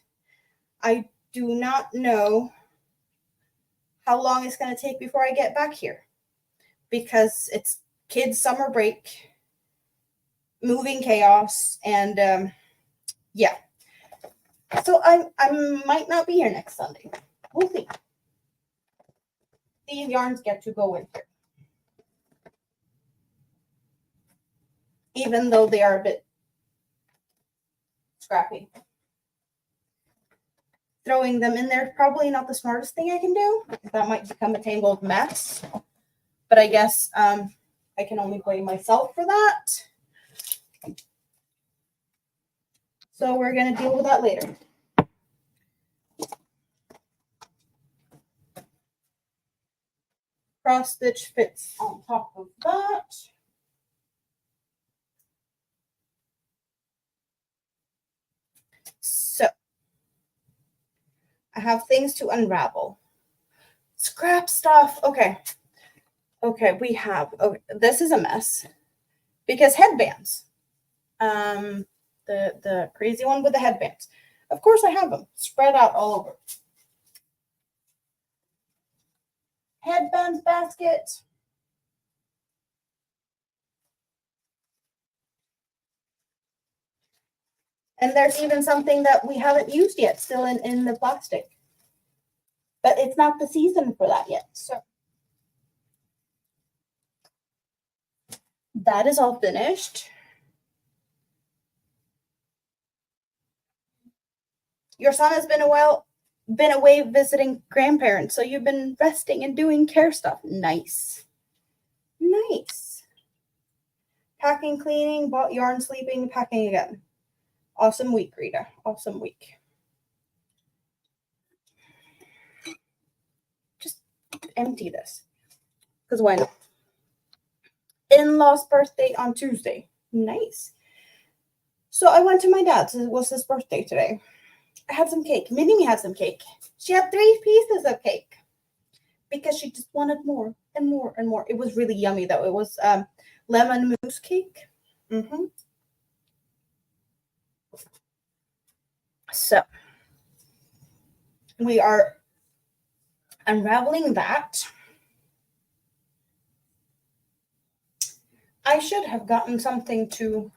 I do not know how long it's going to take before I get back here. Because it's kids' summer break, moving chaos, and yeah. So I might not be here next Sunday. We'll see. These yarns get to go in here. Even though they are a bit scrappy. Throwing them in there is probably not the smartest thing I can do. That might become a tangled mess. But I guess I can only blame myself for that. So we're going to deal with that later. Cross stitch fits on top of that. So I have things to unravel. Scrap stuff. Okay. Okay, we have, this is a mess because headbands, the crazy one with the headbands. Of course I have them spread out all over. Headbands basket. And there's even something that we haven't used yet, still in the plastic. But it's not the season for that yet, so. That is all finished. Your son has been away visiting grandparents, so you've been resting and doing care stuff. Nice. Nice. Packing, cleaning, bought yarn, sleeping, packing again. Awesome week, Rita. Awesome week. Just empty this. Because why not? In-law's birthday on Tuesday. Nice. So I went to my dad's. It was his birthday today. I had some cake. Minnie had some cake. She had 3 pieces of cake because she just wanted more and more and more. It was really yummy, though. It was lemon mousse cake. So we are unraveling that. I should have gotten something to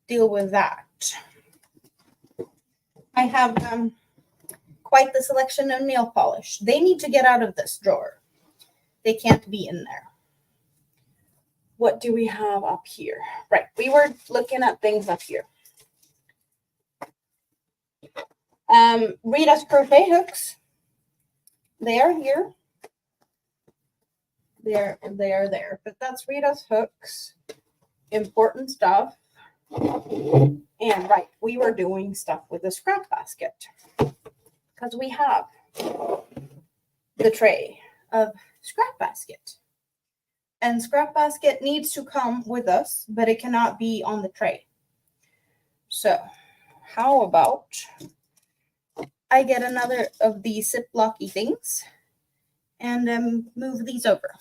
deal with that. I have quite the selection of nail polish. They need to get out of this drawer. They can't be in there. What do we have up here? Right, we were looking at things up here. Rita's crochet hooks. They are here. They are there. But that's Rita's hooks. Important stuff. And right, we were doing stuff with the scrap basket. Because we have the tray of scrap basket. And scrap basket needs to come with us, but it cannot be on the tray. So how about I get another of these Ziploc-y things and move these over.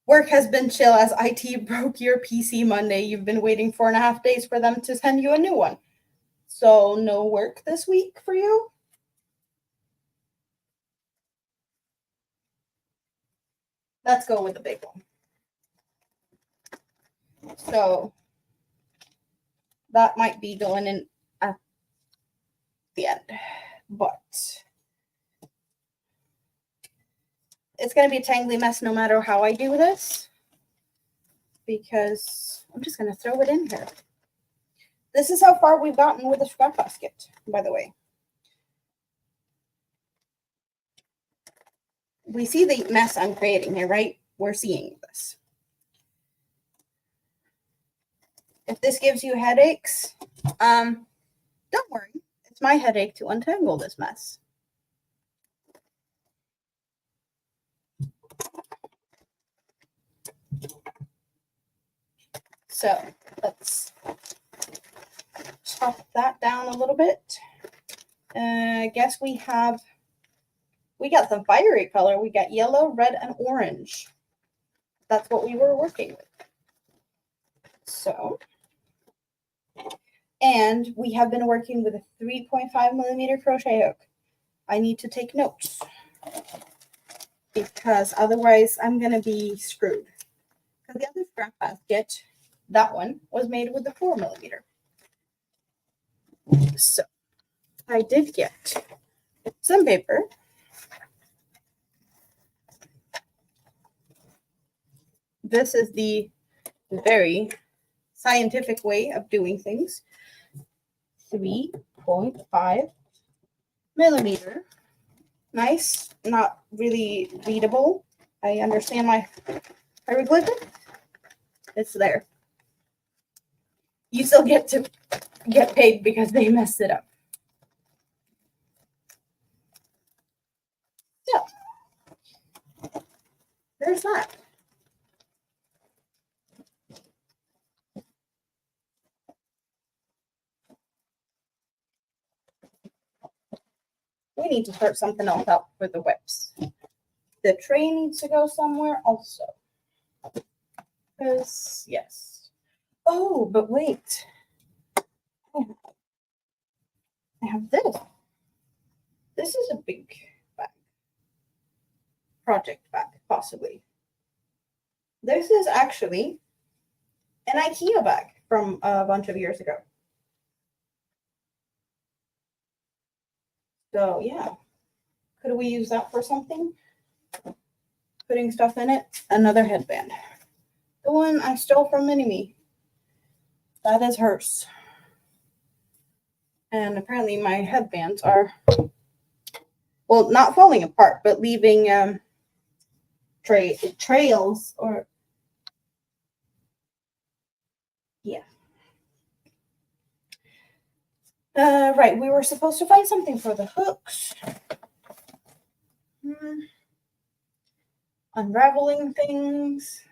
Work has been chill as IT broke your PC Monday. You've been waiting 4.5 days for them to send you a new one. So no work this week for you? Let's go with the big one. So that might be going in at the end, but it's going to be a tangly mess no matter how I do this, because I'm just going to throw it in here. This is how far we've gotten with the scrap basket, by the way. we see the mess I'm creating here, right? We're seeing this. If this gives you headaches, don't worry. It's my headache to untangle this mess. So let's chop that down a little bit. I guess we got the fiery color. We got yellow, red, and orange. That's what we were working with. So, and we have been working with a 3.5 millimeter crochet hook. I need to take notes because otherwise I'm going to be screwed. Because the other scrap basket, that one, was made with the 4 millimeter. So I did get some paper. This is the very scientific way of doing things. 3.5 millimeter. Nice, not really readable. I understand my hieroglyphic. It's there. You still get to get paid because they messed it up. So, there's that. We need to start something else out for the whips. The tray needs to go somewhere also. Because, yes. Oh, but wait. I have this. This is a big bag. Project bag, possibly. This is actually an IKEA bag from a bunch of years ago. So, yeah. Could we use that for something? Putting stuff in it. Another headband. The one I stole from Mini-Me. That is hers. And apparently my headbands are, well, not falling apart, but leaving trails or, yeah. Right, we were supposed to find something for the hooks. Unraveling things.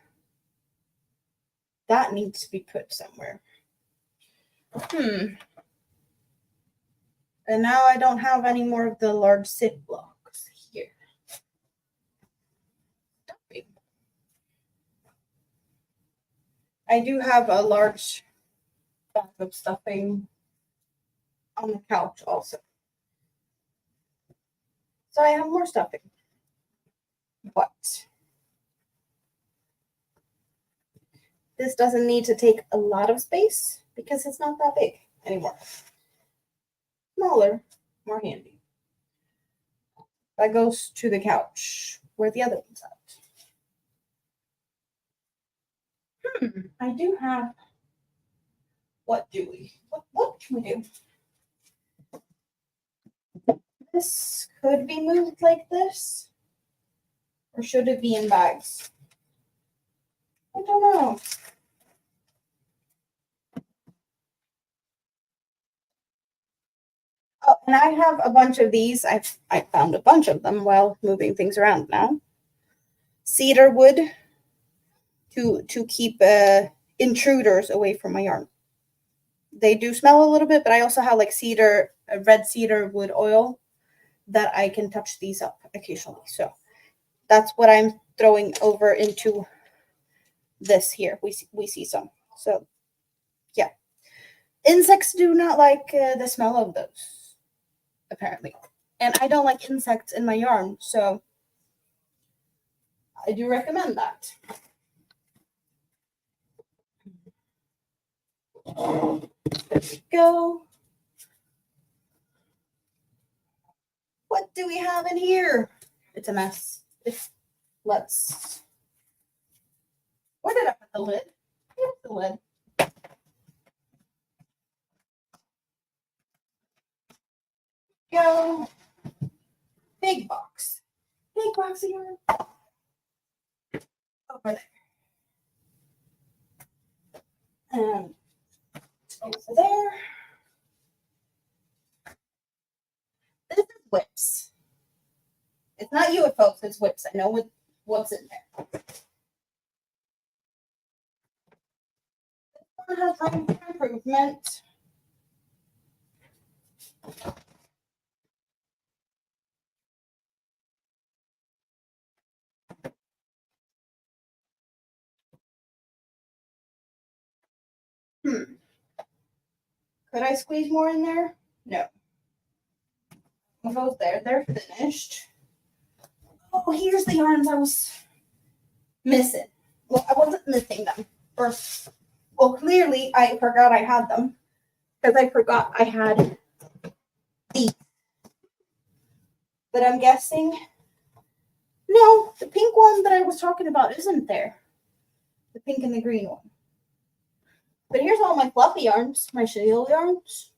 That needs to be put somewhere. And now I don't have any more of the large zip blocks here. I do have a large bag of stuffing on the couch also. So I have more stuffing. But this doesn't need to take a lot of space because it's not that big anymore. Smaller, more handy. That goes to the couch where the other one's at. I do have, what can we do? This could be moved like this, or should it be in bags? I don't know. Oh, and I have a bunch of these. I found a bunch of them while moving things around now. Cedar wood to keep intruders away from my yarn. They do smell a little bit, but I also have like red cedar wood oil that I can touch these up occasionally. So that's what I'm throwing over into this here. We see some. So yeah, insects do not like the smell of those, apparently, and I don't like insects in my yarn, so I do recommend that. There we go. What do we have in here? It's a mess. Let's. Where did I put the lid? Here's the lid. Go. Big box. Big box of yarn over there. And over there. This is whips. It's not UFOs, it's whips. I know what's in there. This one has room for improvement. Could I squeeze more in there? No. Those there, they're finished. Oh, here's the yarns I was missing. Well, I wasn't missing them. Well, clearly I forgot I had them because I forgot I had these. But I'm guessing, no, the pink one that I was talking about isn't there. The pink and the green one. But here's all my fluffy yarns, my chenille yarns,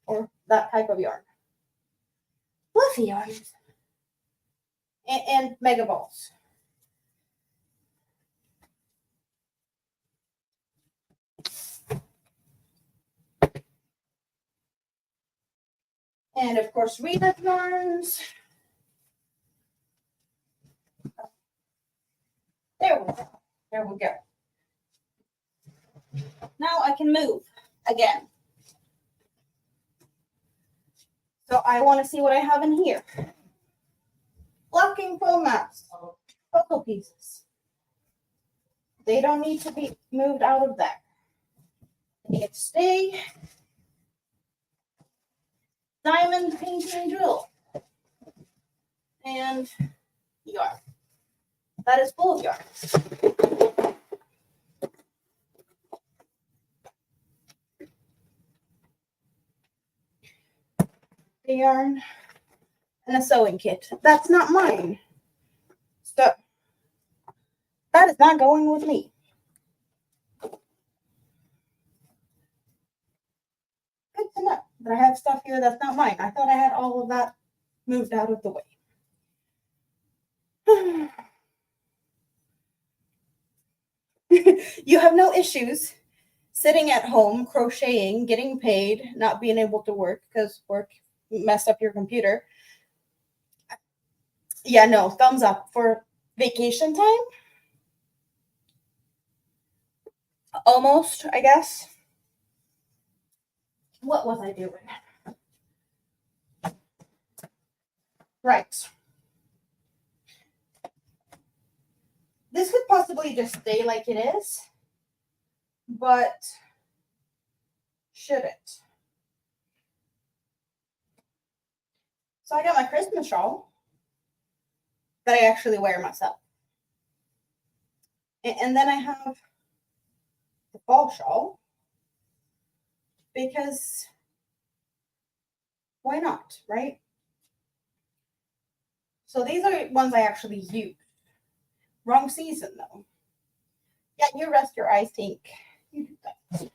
or that type of yarn. Fluffy yarns. And mega balls. And of course, Rita yarns. There we go. There we go. Now I can move again. So I want to see what I have in here. Blocking foam mats. Puzzle pieces. They don't need to be moved out of there. They need to stay. Diamond painting drill. And yarn. That is full of yarn. The yarn and a sewing kit. That's not mine. So that is not going with me. Good to know that I have stuff here that's not mine. I thought I had all of that moved out of the way. You have no issues sitting at home, crocheting, getting paid, not being able to work because work messed up your computer. Yeah, no, thumbs up for vacation time. Almost, I guess. What was I doing? Right. This could possibly just stay like it is, but should it? So I got my Christmas shawl that I actually wear myself. And then I have the fall shawl because why not, right? So these are ones I actually use. Wrong season though. Yeah, you rest your eyes, Tink. You do that.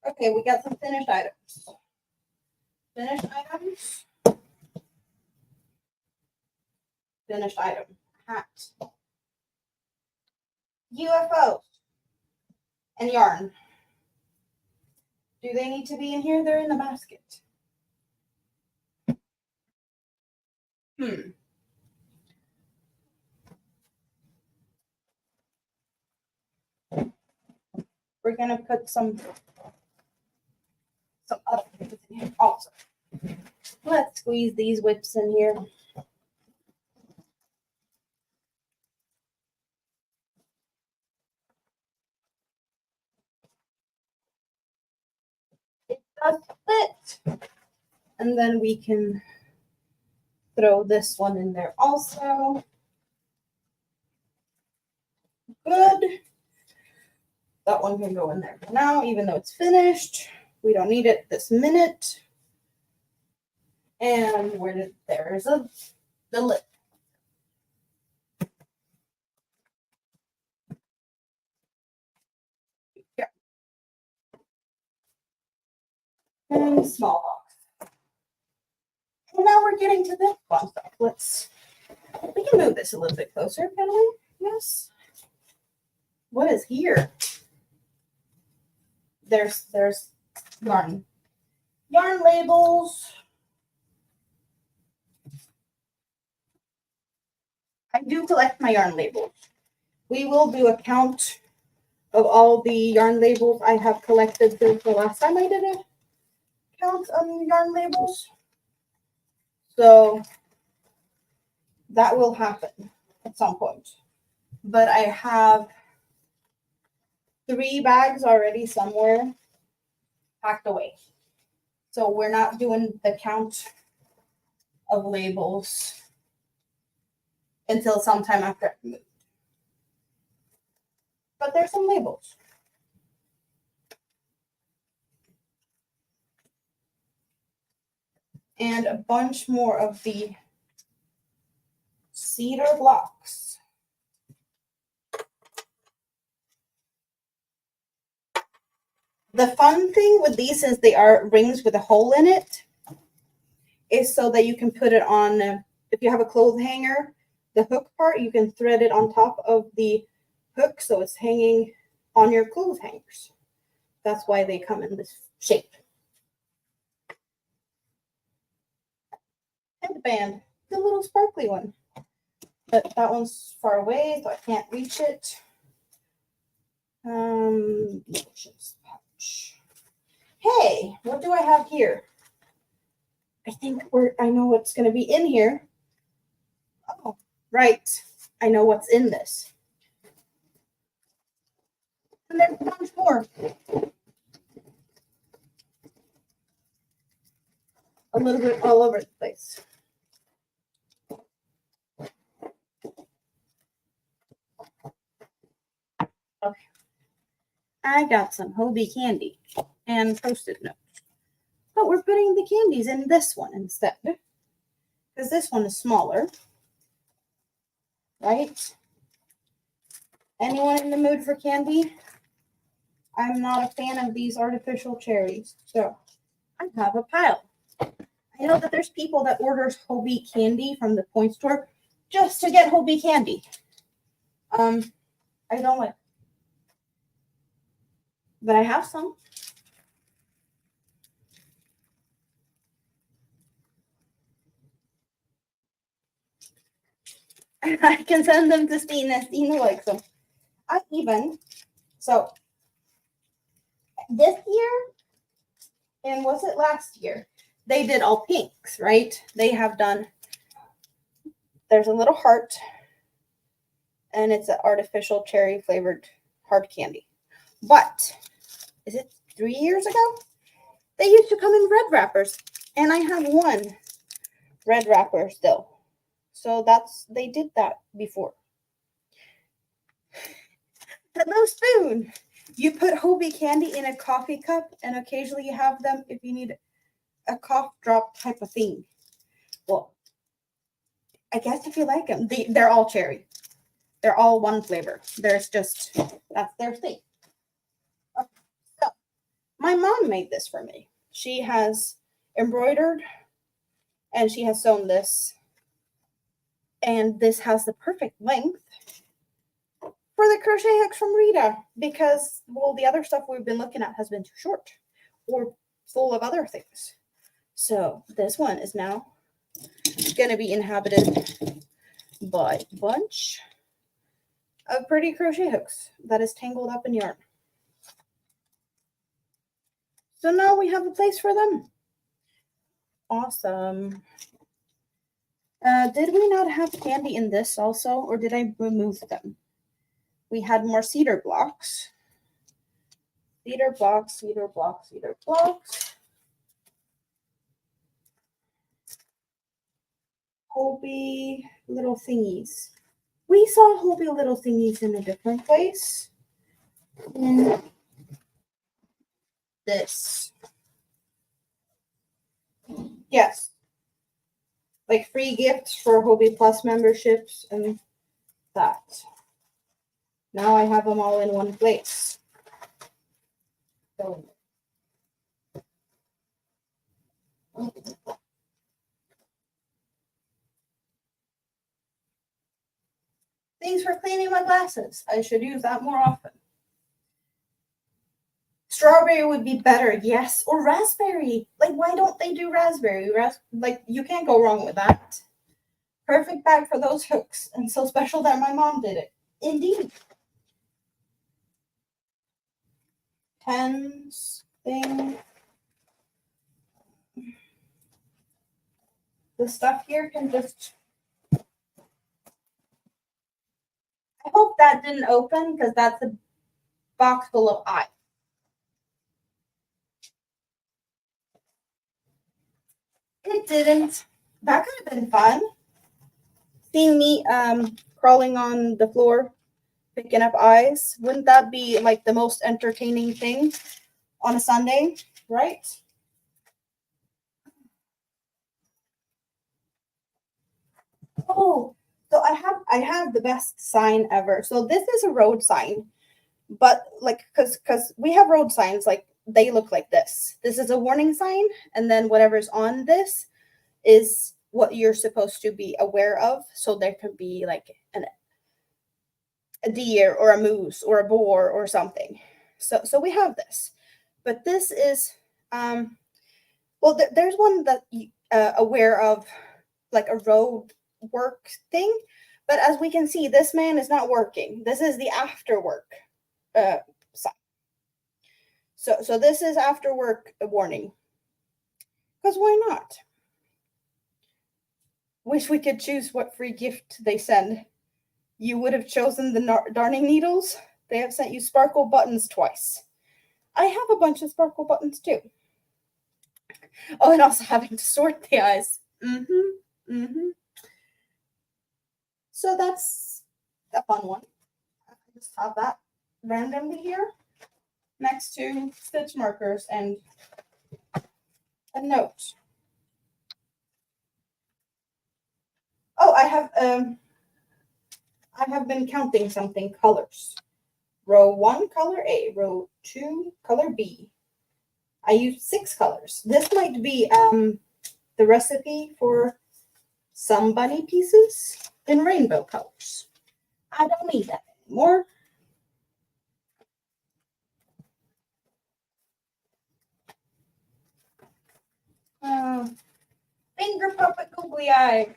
Okay, we got some finished items. Finished items. Finished item. Hat. UFOs. And yarn. Do they need to be in here? They're in the basket. We're gonna put some other things in here also. Let's squeeze these whips in here. It does fit. And then we can throw this one in there also. Good. That one can go in there for now, even though it's finished. We don't need it this minute. And there's the lid. Yeah. And small box. And now we're we're getting to this fun stuff, we can move this a little bit closer, can we? Yes. What is here? There's yarn. Yarn labels. I do collect my yarn labels. We will do a count of all the yarn labels I have collected since the last time I did a count on yarn labels. So that will happen at some point. But I have 3 bags already somewhere packed away. So we're not doing the count of labels until sometime after I move. But there's some labels. And a bunch more of the cedar blocks. The fun thing with these, since they are rings with a hole in it, is so that you can put it on, if you have a clothes hanger, the hook part, you can thread it on top of the hook so it's hanging on your clothes hangers. That's why they come in this shape. Headband, the little sparkly one. But that one's far away, so I can't reach it. Pouch. Hey, what do I have here? I know what's going to be in here. Oh, right. I know what's in this. And there's a bunch more. A little bit all over the place. Okay. I got some Hobie candy and Post-it notes. But we're putting the candies in this one instead. Because this one is smaller. Right? Anyone in the mood for candy? I'm not a fan of these artificial cherries. So I have a pile. I know that there's people that orders Hobie candy from the point store just to get Hobie candy. I don't like, but I have some. I can send them to Stina. Stina likes them. So this year, and was it last year? They did all pinks, right? They have done, there's a little heart, and it's an artificial cherry flavored hard candy. But, is it 3 years ago? They used to come in red wrappers, and I have one red wrapper still. So they did that before. Hello, spoon. You put Hobie candy in a coffee cup, and occasionally you have them if you need a cough drop type of thing. Well, I guess if you like them, they're all cherry. They're all one flavor. That's their thing. Okay. So, my mom made this for me. She has embroidered, and she has sewn this. And this has the perfect length for the crochet hooks from Rita because, well, the other stuff we've been looking at has been too short or full of other things. So this one is now going to be inhabited by a bunch of pretty crochet hooks that is tangled up in yarn. So now we have a place for them. Awesome. Did we not have candy in this also, or did I remove them? We had more cedar blocks. Cedar blocks, cedar blocks, cedar blocks. Hobie little thingies. We saw Hobie little thingies in a different place. In this. Yes. Like free gifts for Hobie Plus memberships and that. Now I have them all in one place. So, used for cleaning my glasses. I should use that more often. Strawberry would be better, yes. Or raspberry. Like, why don't they do raspberry? Like, you can't go wrong with that. Perfect bag for those hooks. And so special that my mom did it. Indeed. Pens thing. The stuff here can just... I hope that didn't open because that's a box full of eyes. It didn't. That could have been fun. Seeing me crawling on the floor, picking up eyes. Wouldn't that be like the most entertaining thing on a Sunday, right? Oh, so I have the best sign ever. So this is a road sign, but like because we have road signs, like they look like this. This is a warning sign, and then whatever's on this is what you're supposed to be aware of. So there could be like a deer or a moose or a boar or something. So we have this, but this is well, there's one that aware of like a road work thing, but as we can see, this man is not working. This is the after work sign. So this is after work warning, because why not? Wish we could choose what free gift they send. You would have chosen the darning needles. They have sent you sparkle buttons twice. I have a bunch of sparkle buttons too. Oh, and also having to sort the eyes. So that's a fun one. I just have that randomly here next to stitch markers and a note. Oh, I have been counting something colors. Row 1, color A. Row 2, color B. I used 6 colors. This might be the recipe for some bunny pieces in rainbow colors. I don't need that anymore. Finger puppet googly eye.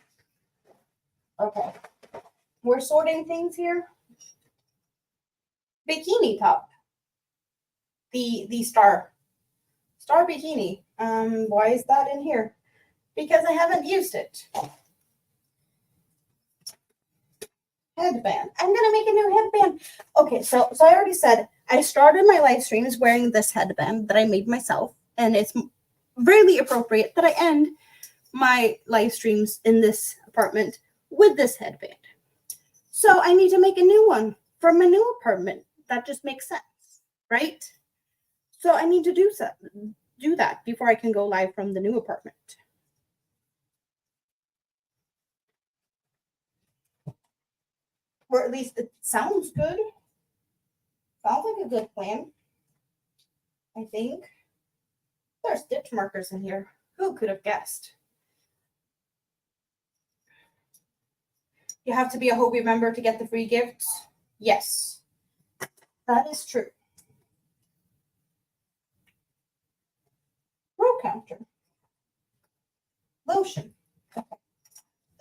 Okay. We're sorting things here. Bikini top. The star bikini. Why is that in here? Because I haven't used it. Headband. I'm gonna make a new headband. Okay, so I already said I started my live streams wearing this headband that I made myself, and it's really appropriate that I end my live streams in this apartment with this headband. So I need to make a new one for my new apartment. That just makes sense, right? So I need to do that before I can go live from the new apartment. Or at least it sounds good. Sounds like a good plan. I think. There are stitch markers in here. Who could have guessed? You have to be a Hobie member to get the free gifts? Yes. That is true. Row counter. Lotion. Okay.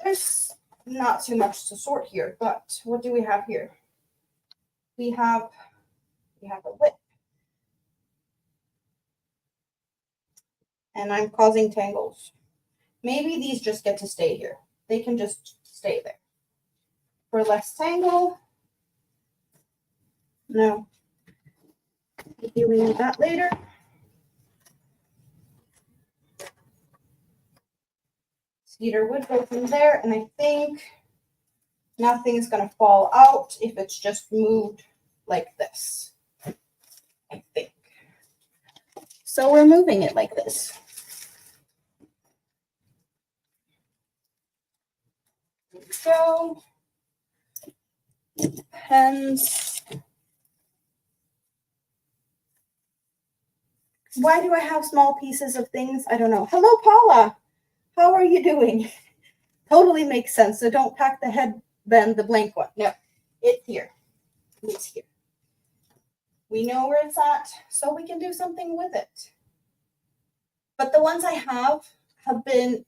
There's not too much to sort here, but what do we have here? We have a whip. And I'm causing tangles. Maybe these just get to stay here. They can just stay there. For less tangle. No. Maybe we need that later. Cedar wood go from there, and I think nothing is going to fall out if it's just moved like this. I think. So we're moving it like this. There we go. Pens. Why do I have small pieces of things? I don't know. Hello, Paula. How are you doing? Totally makes sense. So don't pack the headband, the blank one. No, It's here. It's here. We know where it's at, so we can do something with it. But the ones I have been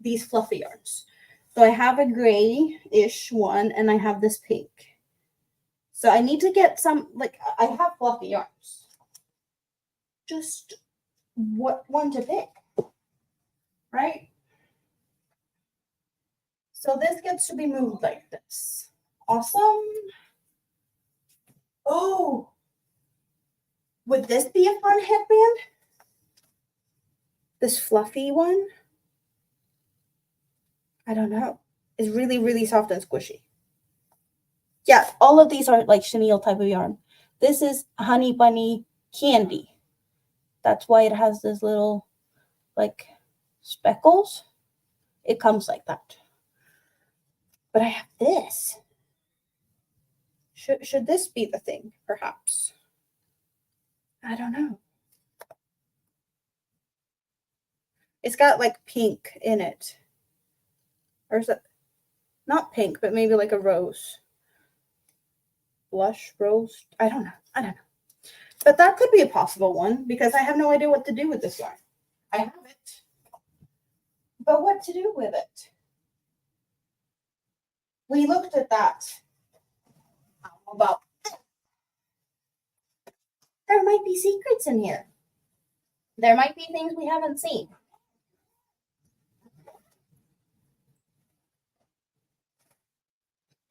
these fluffy yarns. So I have a gray-ish one, and I have this pink. So I need to get some, like, I have fluffy yarns. Just what one to pick, right? So this gets to be moved like this. Awesome. Oh, would this be a fun headband? This fluffy one? I don't know. It's really, really soft and squishy. Yeah, all of these are like chenille type of yarn. This is Honey Bunny Candy. That's why it has this little like speckles. It comes like that. But I have this. Should this be the thing, perhaps? I don't know. It's got like pink in it. Or is it not pink, but maybe like a rose? Blush rose? I don't know. But that could be a possible one because I have no idea what to do with this yarn. I have it. But what to do with it? We looked at that. How about there might be secrets in here. There might be things we haven't seen.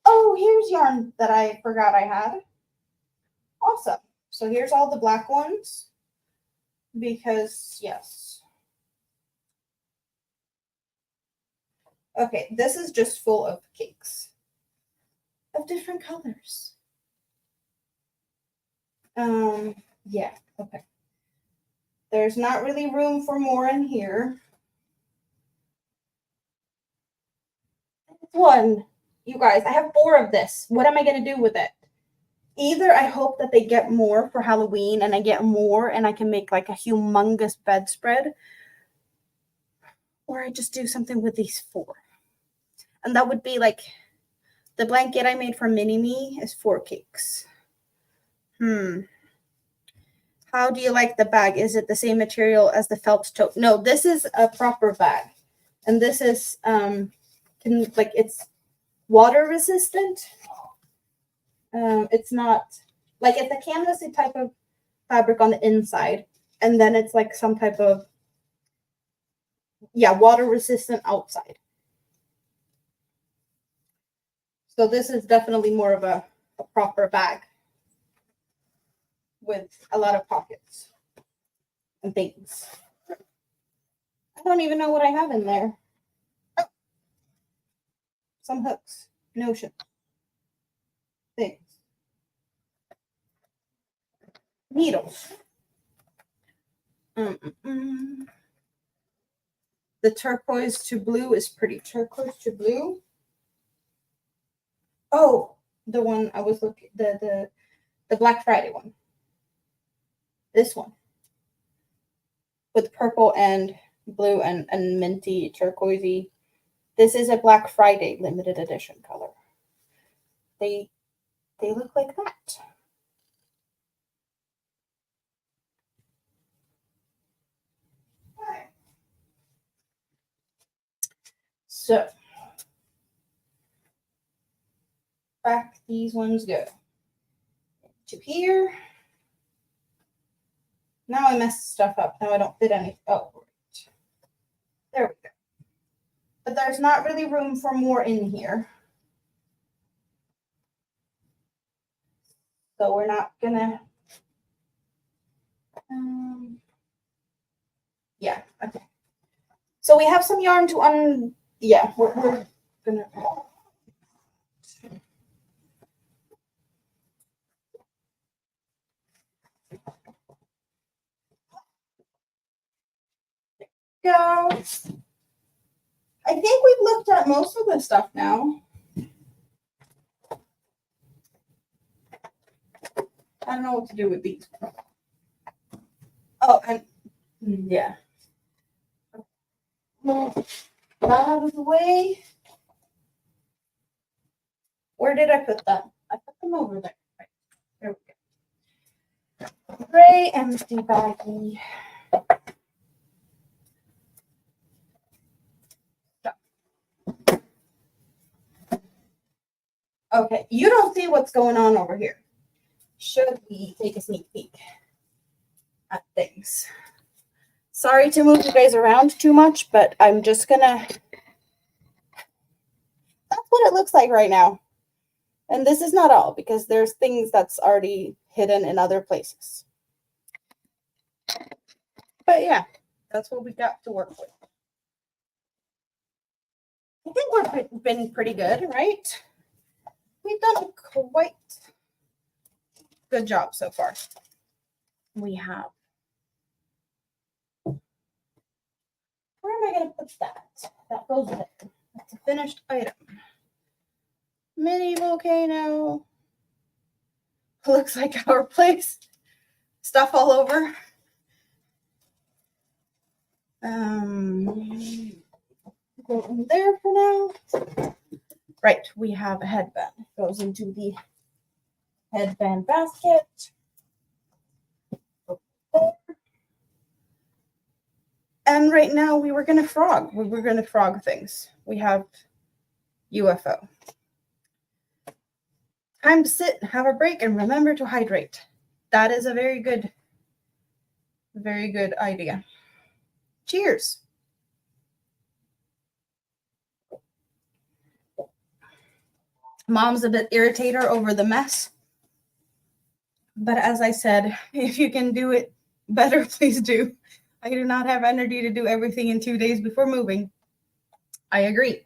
Oh, here's yarn that I forgot I had. Awesome. So here's all the black ones. Because, yes. Okay, this is just full of cakes. Of different colors. Yeah, okay. There's not really room for more in here. One, you guys, I have 4 of this. What am I going to do with it? Either I hope that they get more for Halloween and I get more and I can make like a humongous bedspread, or I just do something with these 4. And that would be like the blanket I made for Mini-Me is 4 cakes. How do you like the bag? Is it the same material as the felt tote? No, this is a proper bag. And this is it's water resistant. It's not like it's a canvasy type of fabric on the inside, and then it's like some type of water resistant outside. So this is definitely more of a proper bag with a lot of pockets and things. I don't even know what I have in there. Oh, some hooks, notion, things, needles. The turquoise to blue is pretty. Turquoise to blue. Oh, the one I was looking, the Black Friday one. This one with purple and blue and minty turquoisey. This is a Black Friday limited edition color. They look like that. Okay. So back these ones go to here. Now I messed stuff up. Now I don't fit any. Oh, right. There we go. But there's not really room for more in here. So we're not gonna. Yeah, okay. So we have some yarn to yeah, we're gonna. Go. I think we've looked at most of the stuff now. I don't know what to do with these. Oh, and yeah. Move that out of the way. Where did I put them? I put them over there. Right. There we go. Gray empty baggie. Okay, you don't see what's going on over here. Should we take a sneak peek at things? Sorry to move you guys around too much, but I'm just gonna. That's what it looks like right now. And this is not all, because there's things that's already hidden in other places. But yeah, that's what we got to work with. I think we've been pretty good, right? We've done a quite good job so far. We have. Where am I going to put that? That goes there. That's a finished item. Mini volcano. Looks like our place. Stuff all over. Go in there for now. Right, we have a headband. Goes into the headband basket. And right now we were going to frog. We were going to frog things. We have UFO. Time to sit, have a break, and remember to hydrate. That is a very good idea. Cheers. Mom's a bit irritated over the mess. But as I said, if you can do it better, please do. I do not have energy to do everything in 2 days before moving. I agree.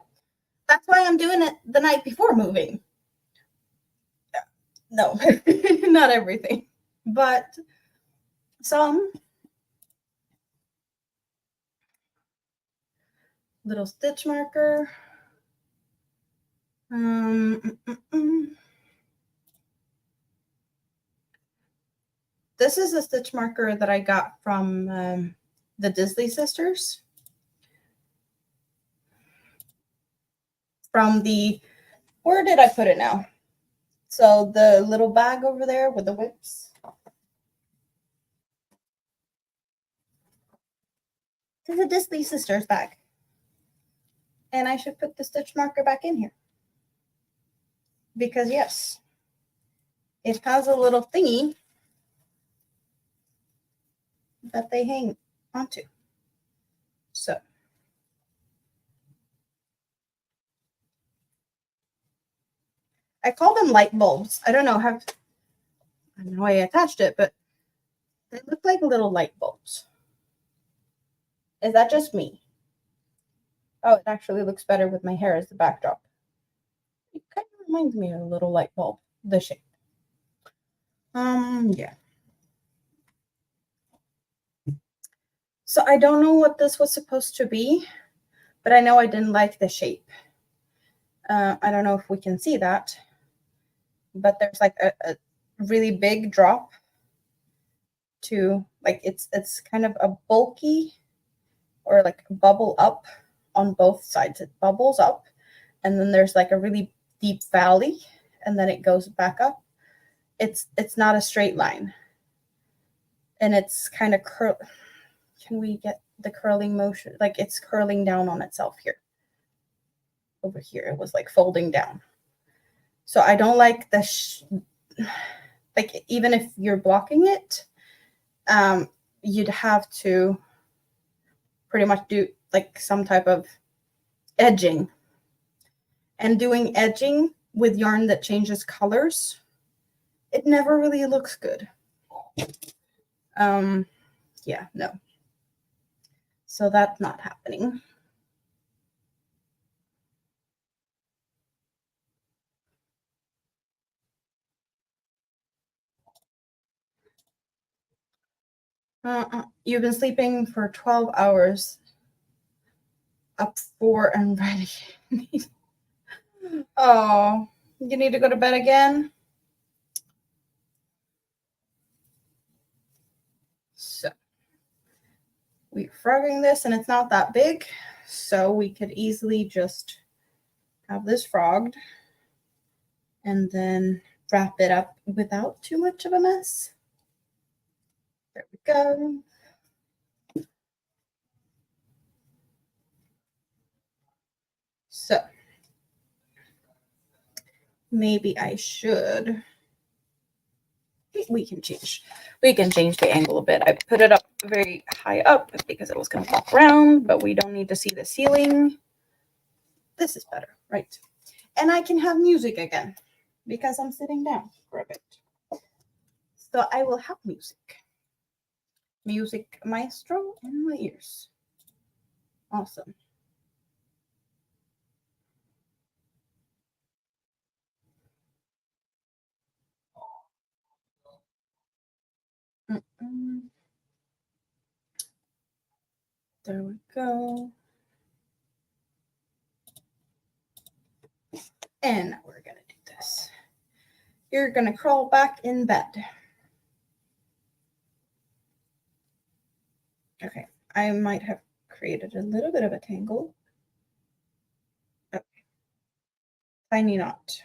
That's why I'm doing it the night before moving. No, not everything, but some. Little stitch marker. This is a stitch marker that I got from the Disley sisters. From the, where did I put it now? So the little bag over there with the whips. This is a Disley sisters bag. And I should put the stitch marker back in here. Because yes, it has a little thingy that they hang onto. So. I call them light bulbs. I don't know how I attached it, but they look like little light bulbs. Is that just me? Oh, it actually looks better with my hair as the backdrop. It kind of reminds me of a little light bulb, the shape. Yeah. So I don't know what this was supposed to be, but I know I didn't like the shape. I don't know if we can see that, but there's like a really big drop to, like, it's kind of a bulky or like bubble up on both sides. It bubbles up, and then there's like a really deep valley, and then it goes back up. It's not a straight line, and it's kind of curl. Can we get the curling motion? Like, it's curling down on itself here. Over here, it was like folding down. So I don't like the like, even if you're blocking it, you'd have to pretty much do like some type of edging. And doing edging with yarn that changes colors, it never really looks good. Yeah, no. So that's not happening. You've been sleeping for 12 hours. Up 4 and ready. Oh, you need to go to bed again? So we're frogging this, and it's not that big, so we could easily just have this frogged. and then wrap it up without too much of a mess. There we go. So maybe I should. We can change the angle a bit. I put it up very high up because it was going to walk around, but we don't need to see the ceiling. This is better, right? And I can have music again because I'm sitting down for a bit. So I will have music. Music maestro in my ears. Awesome. There we go. And we're going to do this. You're going to crawl back in bed. Okay, I might have created a little bit of a tangle. Okay. Tiny knot.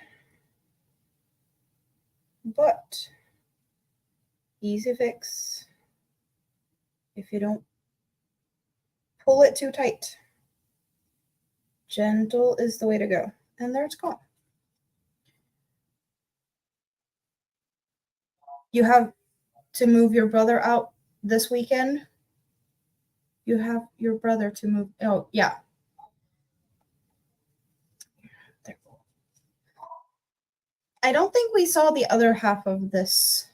But easy fix if you don't pull it too tight. Gentle is the way to go. And there it's gone. You have to move your brother out this weekend. You have your brother to move. Oh, yeah. There. I don't think we saw the other half of this.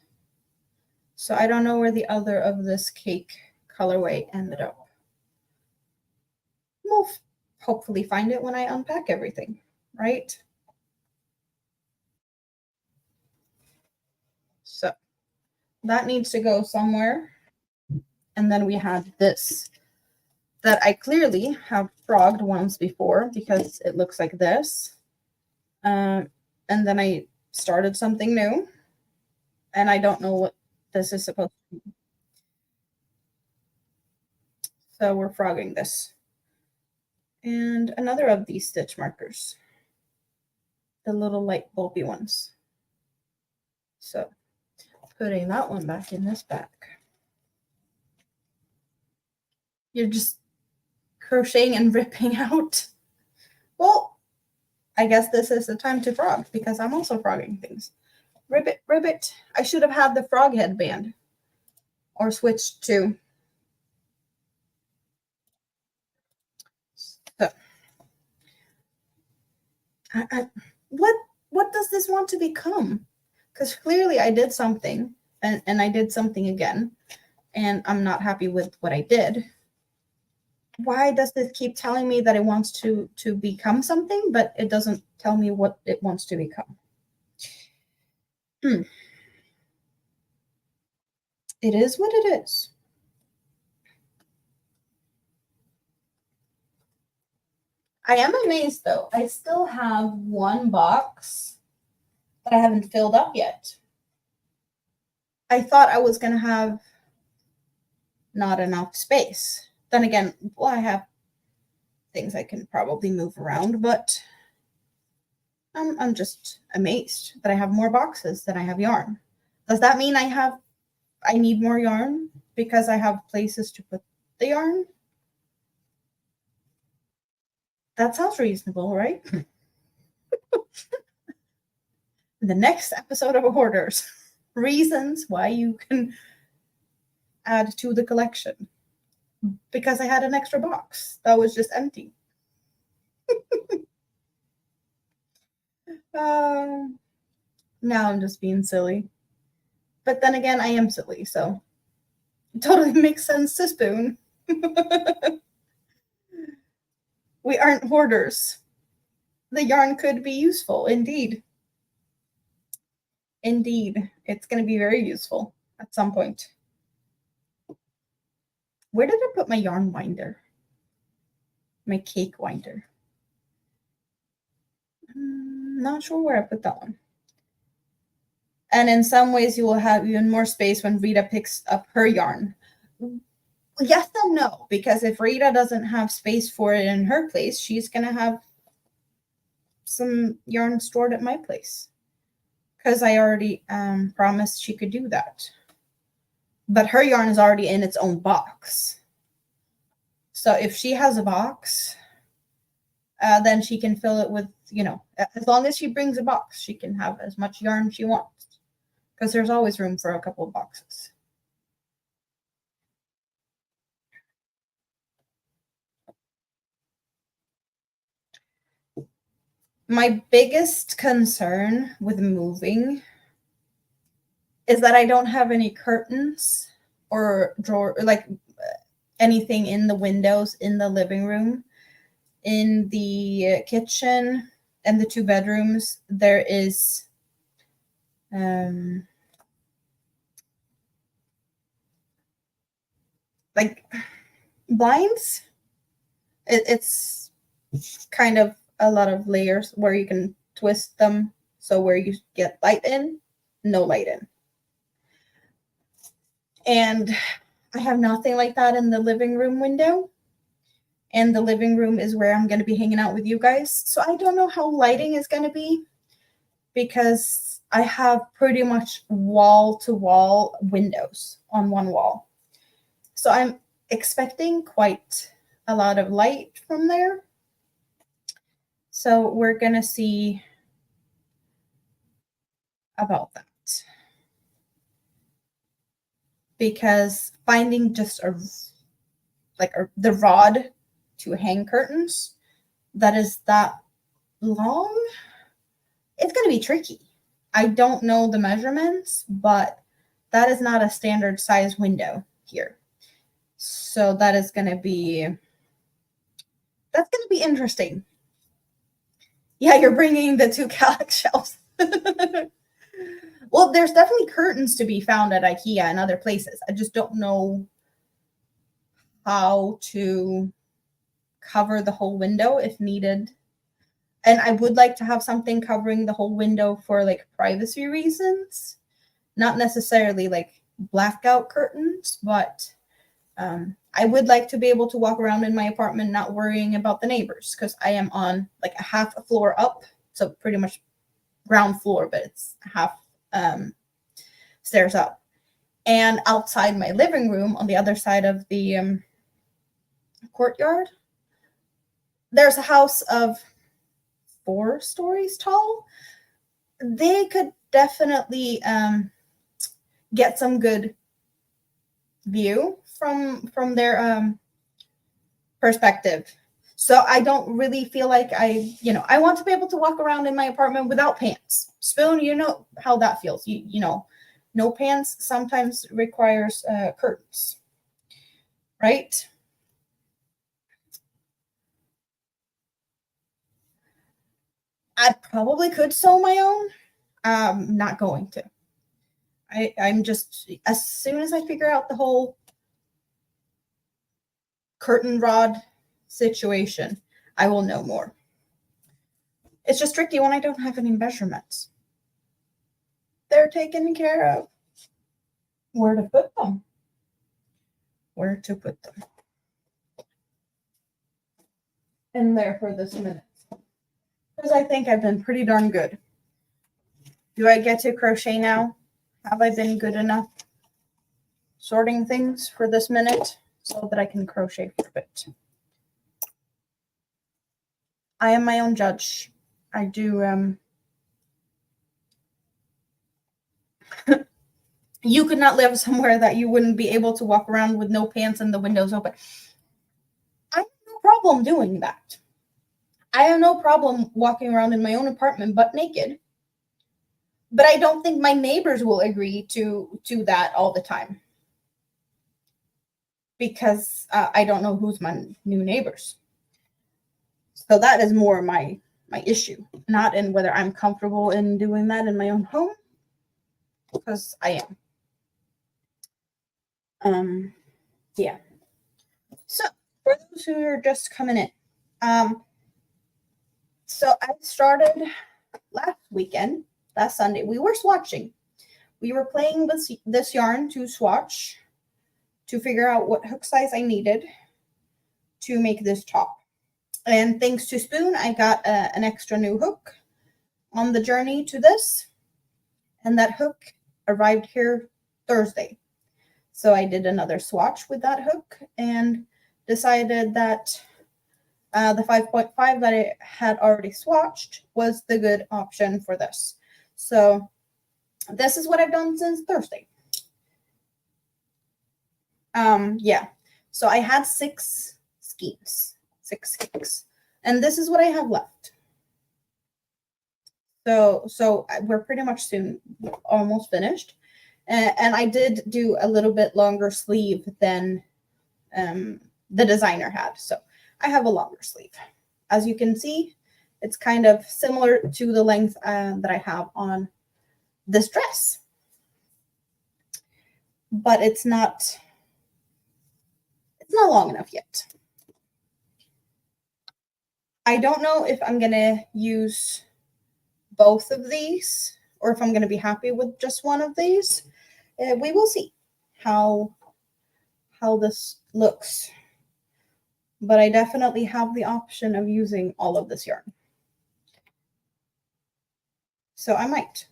So I don't know where the other of this cake colorway ended up. We'll hopefully find it when I unpack everything, right? So that needs to go somewhere. And then we had this that I clearly have frogged once before because it looks like this. And then I started something new. And I don't know what this is supposed to be. So we're frogging this. And another of these stitch markers. The little light bulby ones. So putting that one back in this bag. You're just crocheting and ripping out. Well, I guess this is the time to frog because I'm also frogging things. Ribbit, ribbit. I should have had the frog headband or switched to. So, what does this want to become? Because clearly I did something and I did something again and I'm not happy with what I did. Why does this keep telling me that it wants to become something, but it doesn't tell me what it wants to become? It is what it is. I am amazed though. I still have one box that I haven't filled up yet. I thought I was going to have not enough space. Then again, well, I have things I can probably move around, but I'm just amazed that I have more boxes than I have yarn. Does that mean I need more yarn because I have places to put the yarn? That sounds reasonable, right? The next episode of Hoarders, reasons why you can add to the collection. Because I had an extra box that was just empty. Now I'm just being silly. But then again, I am silly, so it totally makes sense to spoon. We aren't hoarders. The yarn could be useful, indeed. Indeed, it's going to be very useful at some point. Where did I put my yarn winder? My cake winder. Not sure where I put that one. And in some ways, you will have even more space when Rita picks up her yarn. Yes and no, because if Rita doesn't have space for it in her place, she's going to have some yarn stored at my place. because I already promised she could do that. But her yarn is already in its own box. So if she has a box, then she can fill it with, as long as she brings a box, she can have as much yarn she wants. Because there's always room for a couple of boxes. My biggest concern with moving is that I don't have any curtains or drawer, like anything in the windows in the living room. In the kitchen and the 2 bedrooms, there is like blinds. It's kind of a lot of layers where you can twist them, so where you get light in, no light in. And I have nothing like that in the living room window. And the living room is where I'm going to be hanging out with you guys. So I don't know how lighting is going to be, because I have pretty much wall-to-wall windows on one wall. So I'm expecting quite a lot of light from there. So we're going to see about that. Because finding just the rod to hang curtains that is that long, it's going to be tricky. I don't know the measurements, but that is not a standard size window here. So that's going to be interesting. Yeah, you're bringing the 2 calic shelves. Well, there's definitely curtains to be found at IKEA and other places. I just don't know how to cover the whole window if needed. And I would like to have something covering the whole window for like privacy reasons. Not necessarily like blackout curtains, but I would like to be able to walk around in my apartment not worrying about the neighbors, because I am on like a half a floor up. So pretty much ground floor, but it's half stairs up. And outside my living room on the other side of the courtyard, there's a house of 4 stories tall. They could definitely get some good view from their perspective. So I don't really feel like I want to be able to walk around in my apartment without pants. Spoon, you know how that feels. You know, no pants sometimes requires curtains, right? I probably could sew my own. Not going to. I'm just, as soon as I figure out the whole curtain rod situation, I will know more. It's just tricky when I don't have any measurements. They're taken care of. Where to put them? Where to put them? In there for this minute. Because I think I've been pretty darn good. Do I get to crochet now? Have I been good enough sorting things for this minute so that I can crochet for a bit? I am my own judge. I do you could not live somewhere that you wouldn't be able to walk around with no pants and the windows open. I have no problem doing that. I have no problem walking around in my own apartment butt naked. But I don't think my neighbors will agree to that all the time. Because I don't know who's my new neighbors. So that is more my issue, not in whether I'm comfortable in doing that in my own home, because I am. Yeah. So for those who are just coming in, so I started last Sunday. We were swatching. We were playing with this yarn to swatch to figure out what hook size I needed to make this top. And thanks to Spoon, I got an extra new hook on the journey to this. And that hook arrived here Thursday. So I did another swatch with that hook and decided that the 5.5 that I had already swatched was the good option for this. So this is what I've done since Thursday. Yeah. So I had 6 skeins, 6 cakes, and this is what I have left. So we're pretty much soon almost finished. And I did do a little bit longer sleeve than the designer had. So I have a longer sleeve. As you can see, it's kind of similar to the length that I have on this dress. But it's not long enough yet. I don't know if I'm going to use both of these or if I'm going to be happy with just one of these. We will see how this looks. But I definitely have the option of using all of this yarn. So I might.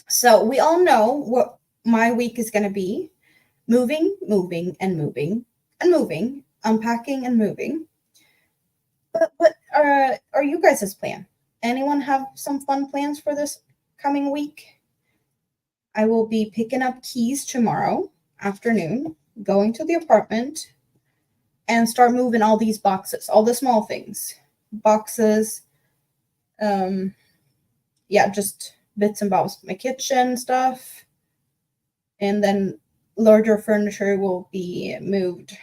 So we all know what my week is going to be. Moving, moving, and moving, and moving, unpacking and moving. But what are you guys' plan? Anyone have some fun plans for this coming week? I will be picking up keys tomorrow afternoon, going to the apartment, and start moving all these boxes, all the small things. Boxes, yeah, just bits and bobs, my kitchen stuff. And then larger furniture will be moved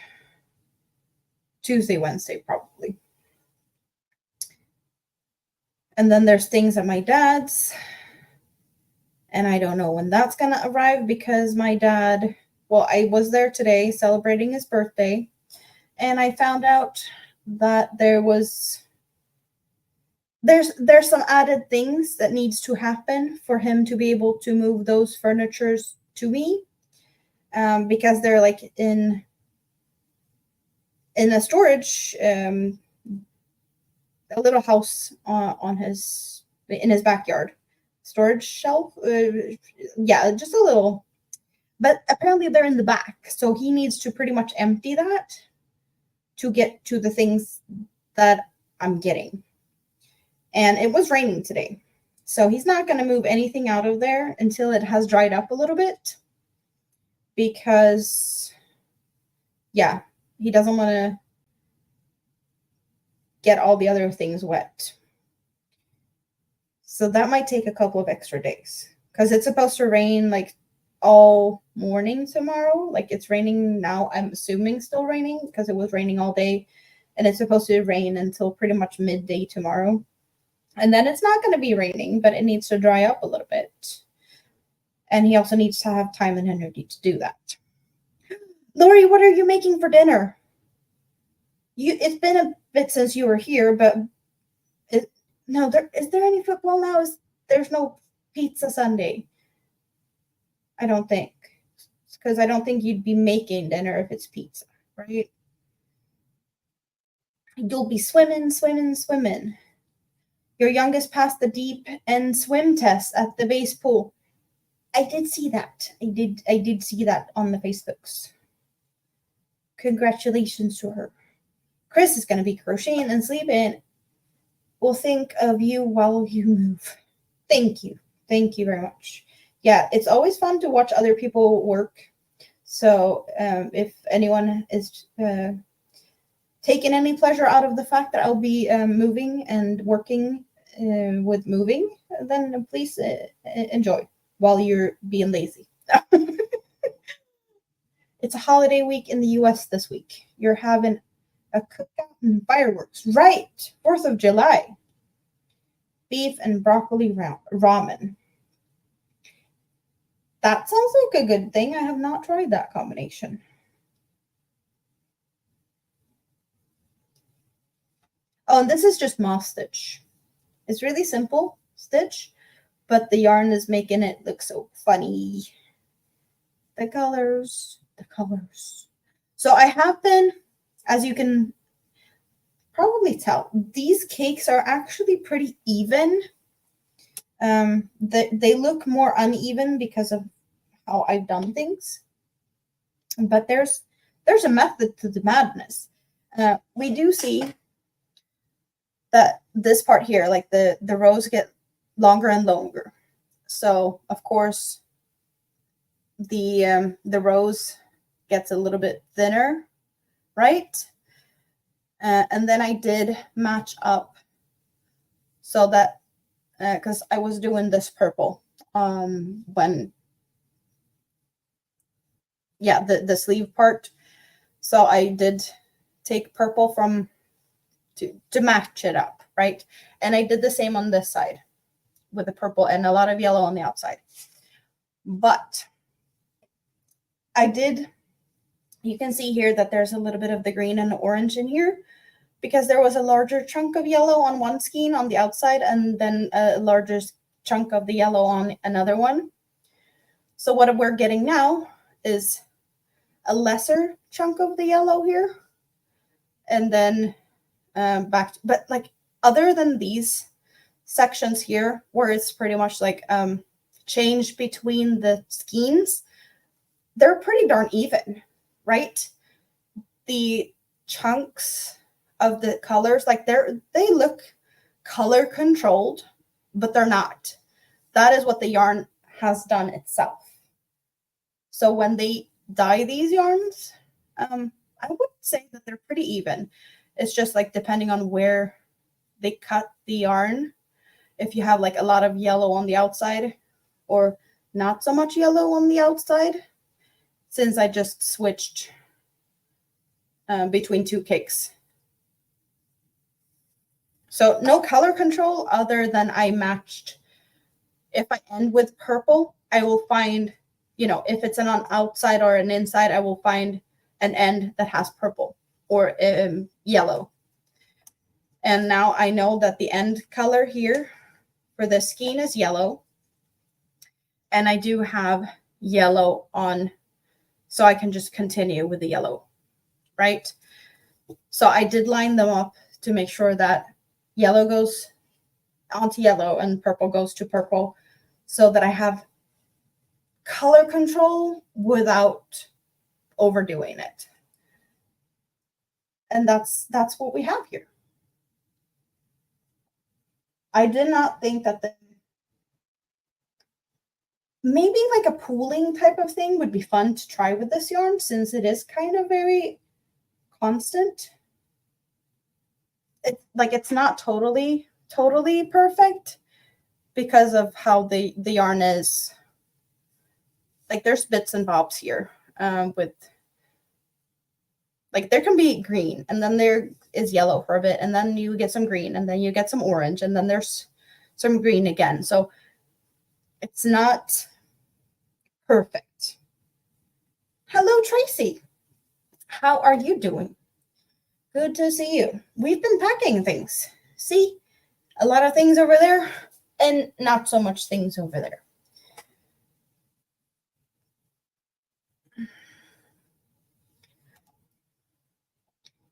Tuesday, Wednesday, probably. And then there's things at my dad's. And I don't know when that's going to arrive because my dad, well, I was there today celebrating his birthday. And I found out that there's some added things that needs to happen for him to be able to move those furnitures to me. Because they're like in a storage, a little house in his backyard, storage shelf. Yeah, just a little. But apparently they're in the back, so he needs to pretty much empty that to get to the things that I'm getting. And it was raining today, so he's not going to move anything out of there until it has dried up a little bit. Because, yeah, he doesn't want to get all the other things wet. So that might take a couple of extra days because it's supposed to rain like all morning tomorrow. Like it's raining now. I'm assuming still raining because it was raining all day, and it's supposed to rain until pretty much midday tomorrow. And then it's not going to be raining, but it needs to dry up a little bit. And he also needs to have time and energy to do that. Lori, what are you making for dinner? It's been a bit since you were here, but is there any football now? There's no pizza Sunday? I don't think. Because I don't think you'd be making dinner if it's pizza, right? You'll be swimming, swimming, swimming. Your youngest passed the deep end swim test at the base pool. I did see that. I did see that on the Facebooks. Congratulations to her. Chris is going to be crocheting and sleeping. We'll think of you while you move. Thank you. Thank you very much. Yeah, it's always fun to watch other people work. So if anyone is taking any pleasure out of the fact that I'll be moving and working with moving, then please enjoy while you're being lazy. It's a holiday week in the US this week. You're having a cookout and fireworks. Right. 4th of July. Beef and broccoli ramen. That sounds like a good thing. I have not tried that combination. Oh, and this is just moss stitch. It's really simple stitch, but the yarn is making it look so funny. The colors. So I have been, as you can probably tell, these cakes are actually pretty even. They look more uneven because of how I've done things. But there's a method to the madness. We do see that this part here, like the rows get longer and longer. So of course the rows gets a little bit thinner, right? And then I did match up so that because I was doing this purple when the sleeve part. So I did take purple from to match it up, right? And I did the same on this side with the purple and a lot of yellow on the outside. But I did, you can see here that there's a little bit of the green and the orange in here because there was a larger chunk of yellow on one skein on the outside and then a larger chunk of the yellow on another one. So what we're getting now is a lesser chunk of the yellow here and then back, but like other than these sections here where it's pretty much like change between the skeins, they're pretty darn even, right? The chunks of the colors, like they look color controlled, but they're not. That is what the yarn has done itself. So when they dye these yarns, I would say that they're pretty even. It's just like depending on where they cut the yarn, if you have like a lot of yellow on the outside or not so much yellow on the outside, since I just switched between two cakes. So no color control other than I matched. If I end with purple, I will find, if it's an outside or an inside, I will find an end that has purple or yellow. And now I know that the end color here for the skein is yellow. And I do have yellow on, so I can just continue with the yellow, right? So I did line them up to make sure that yellow goes onto yellow and purple goes to purple so that I have color control without overdoing it. And that's what we have here. I did not think that maybe like a pooling type of thing would be fun to try with this yarn since it is kind of very constant. It's not totally perfect because of how the yarn is. Like there's bits and bobs here with like there can be green and then there is yellow for a bit and then you get some green and then you get some orange and then there's some green again. So it's not perfect. Hello, Tracy. How are you doing? Good to see you. We've been packing things. See, a lot of things over there and not so much things over there.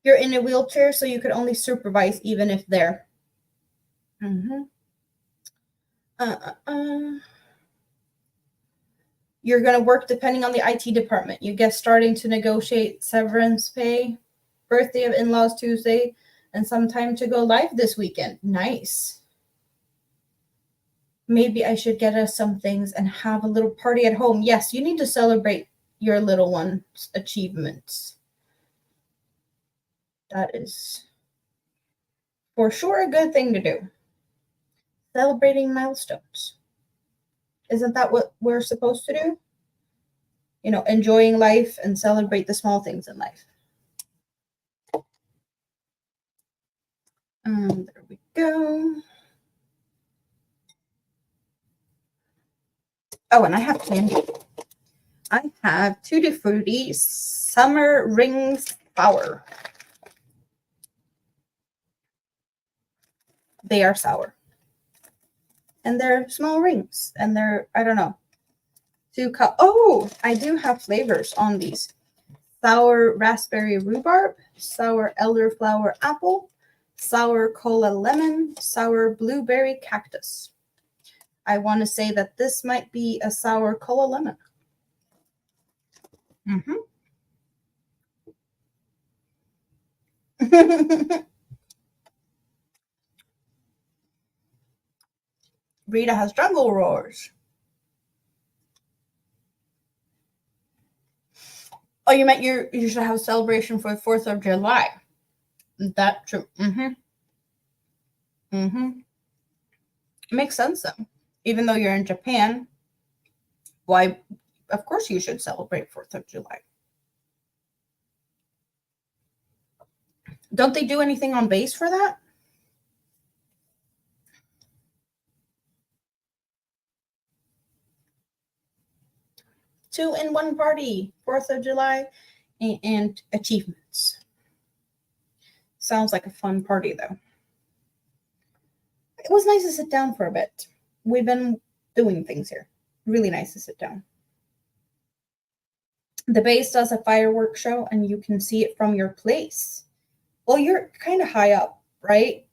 You're in a wheelchair, so you could only supervise even if they're. You're going to work depending on the IT department. You get starting to negotiate severance pay, birthday of in-laws Tuesday, and some time to go live this weekend. Nice. Maybe I should get us some things and have a little party at home. Yes, you need to celebrate your little one's achievements. That is for sure a good thing to do. Celebrating milestones. Isn't that what we're supposed to do? Enjoying life and celebrate the small things in life. There we go. Oh, and I have candy. I have Tutti Frutti Summer Rings Sour. They are sour. And they're small rings. And they're, I don't know, 2 cups. Oh, I do have flavors on these. Sour raspberry rhubarb, sour elderflower apple, sour cola lemon, sour blueberry cactus. I want to say that this might be a sour cola lemon. Mm-hmm. Rita has jungle roars. Oh, you meant you should have a celebration for the 4th of July. That's true. Mm-hmm. Mm-hmm. It makes sense though. Even though you're in Japan, why of course you should celebrate 4th of July. Don't they do anything on base for that? 2-in-1 party, 4th of July, and achievements. Sounds like a fun party though. It was nice to sit down for a bit. We've been doing things here. Really nice to sit down. The base does a fireworks show and you can see it from your place. Well, you're kind of high up, right?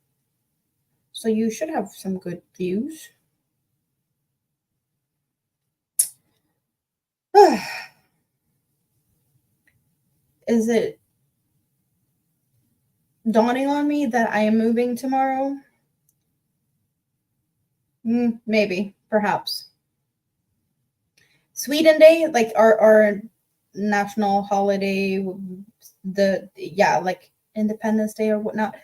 So you should have some good views. Is it dawning on me that I am moving tomorrow? Maybe, perhaps. Sweden Day, like our national holiday, like Independence Day or whatnot.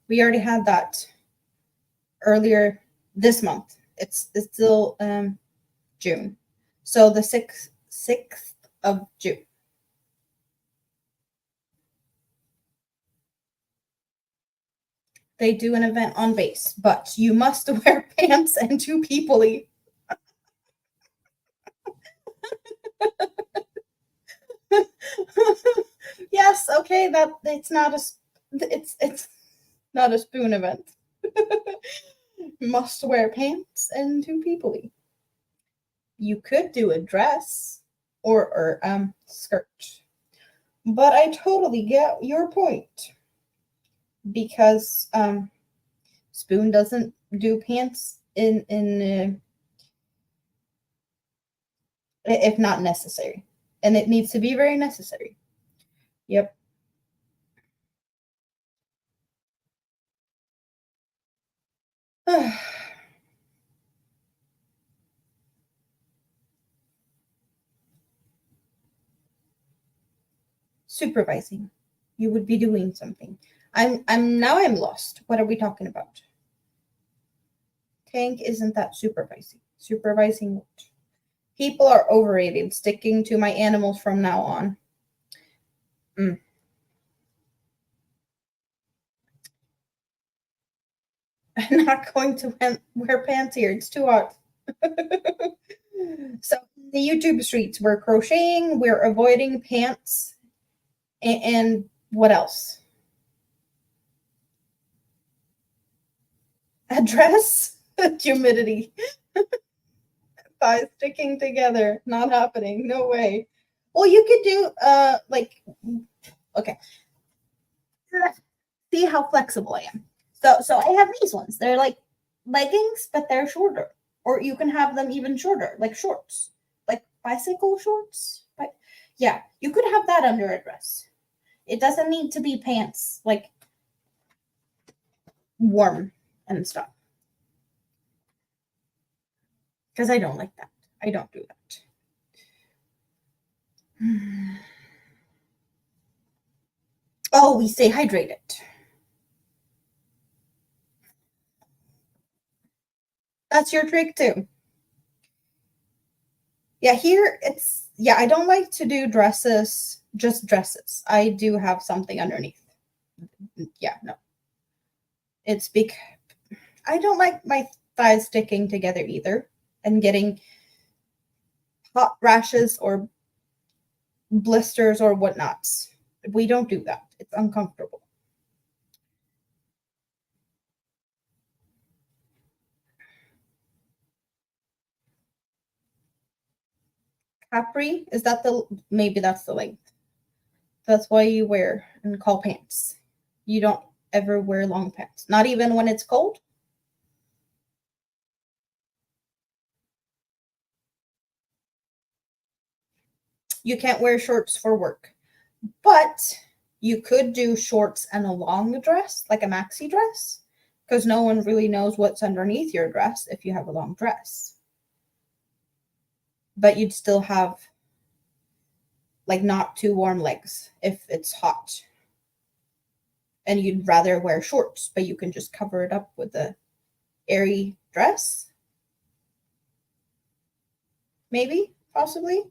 We already had that earlier this month. It's still June, so the 6th of June. They do an event on base, but you must wear pants and 2 people. Yes, okay, that it's not not a spoon event. Must wear pants and 2 people. You could do a dress or skirt. But I totally get your point. Because Spoon doesn't do pants in if not necessary. And it needs to be very necessary. Yep. Supervising. You would be doing something. I'm lost. What are we talking about? Tank isn't that supervising. Supervising what? People are overrated. Sticking to my animals from now on. I'm not going to wear pants here. It's too hot. So the YouTube streets, we're crocheting, we're avoiding pants, and what else? A dress? Humidity. Thighs sticking together. Not happening. No way. Well, you could do like okay. See how flexible I am. So I have these ones. They're like leggings, but they're shorter. Or you can have them even shorter, like shorts. Like bicycle shorts. But yeah, you could have that under a dress. It doesn't need to be pants, like warm and stuff. Because I don't like that. I don't do that. Oh, we stay hydrated. That's your trick too. Yeah, here I don't like to do dresses, just dresses. I do have something underneath. Yeah, no. It's because I don't like my thighs sticking together either and getting hot rashes or blisters or whatnots. We don't do that. It's uncomfortable. Capri, is that maybe that's the length. That's why you wear and call pants. You don't ever wear long pants, not even when it's cold? You can't wear shorts for work, but you could do shorts and a long dress, like a maxi dress, because no one really knows what's underneath your dress if you have a long dress. But you'd still have like not too warm legs if it's hot. And you'd rather wear shorts, but you can just cover it up with a airy dress. Maybe, possibly.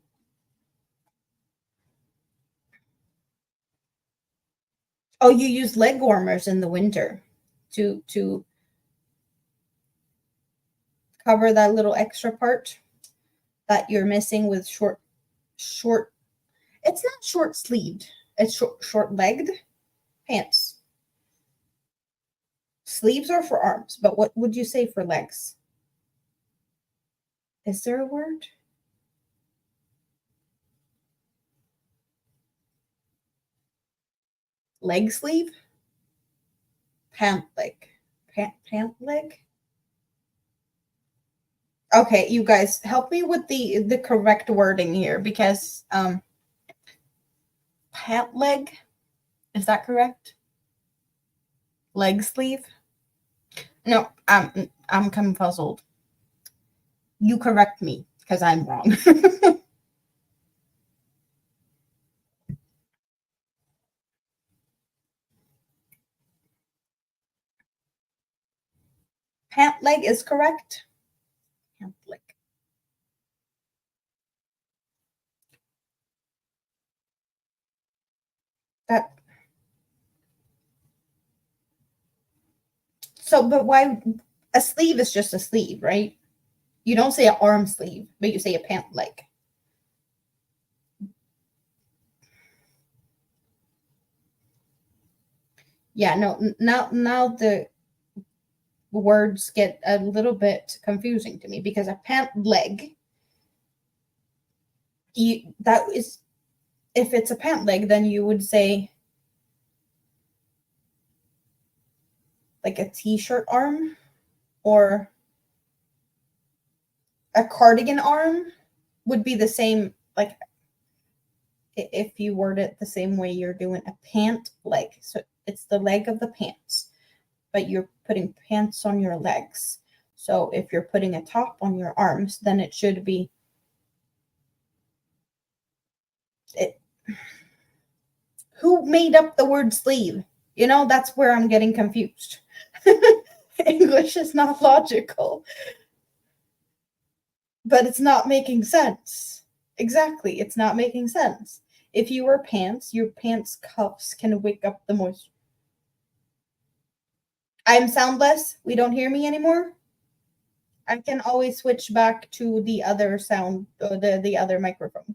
Oh, you use leg warmers in the winter to cover that little extra part that you're missing with short. It's not short sleeved. It's short legged pants. Sleeves are for arms, but what would you say for legs? Is there a word? Leg sleeve? Pant leg. Pant leg? Okay, you guys help me with the correct wording here because pant leg, is that correct? Leg sleeve? No, I'm confuzzled. You correct me because I'm wrong. Pant leg is correct. Pant leg. That. So, but why? A sleeve is just a sleeve, right? You don't say an arm sleeve, but you say a pant leg. Yeah, no, now the words get a little bit confusing to me because a pant leg, that is, if it's a pant leg, then you would say like a t-shirt arm or a cardigan arm would be the same, like if you word it the same way you're doing a pant leg. So it's the leg of the pants, but you're putting pants on your legs. So if you're putting a top on your arms, then it should be it. Who made up the word sleeve? You know, that's where I'm getting confused. English is not logical, but it's not making sense. Exactly, it's not making sense. If you wear pants, your pants cuffs can wake up the moisture. I'm soundless. We don't hear me anymore. I can always switch back to the other sound, the other microphone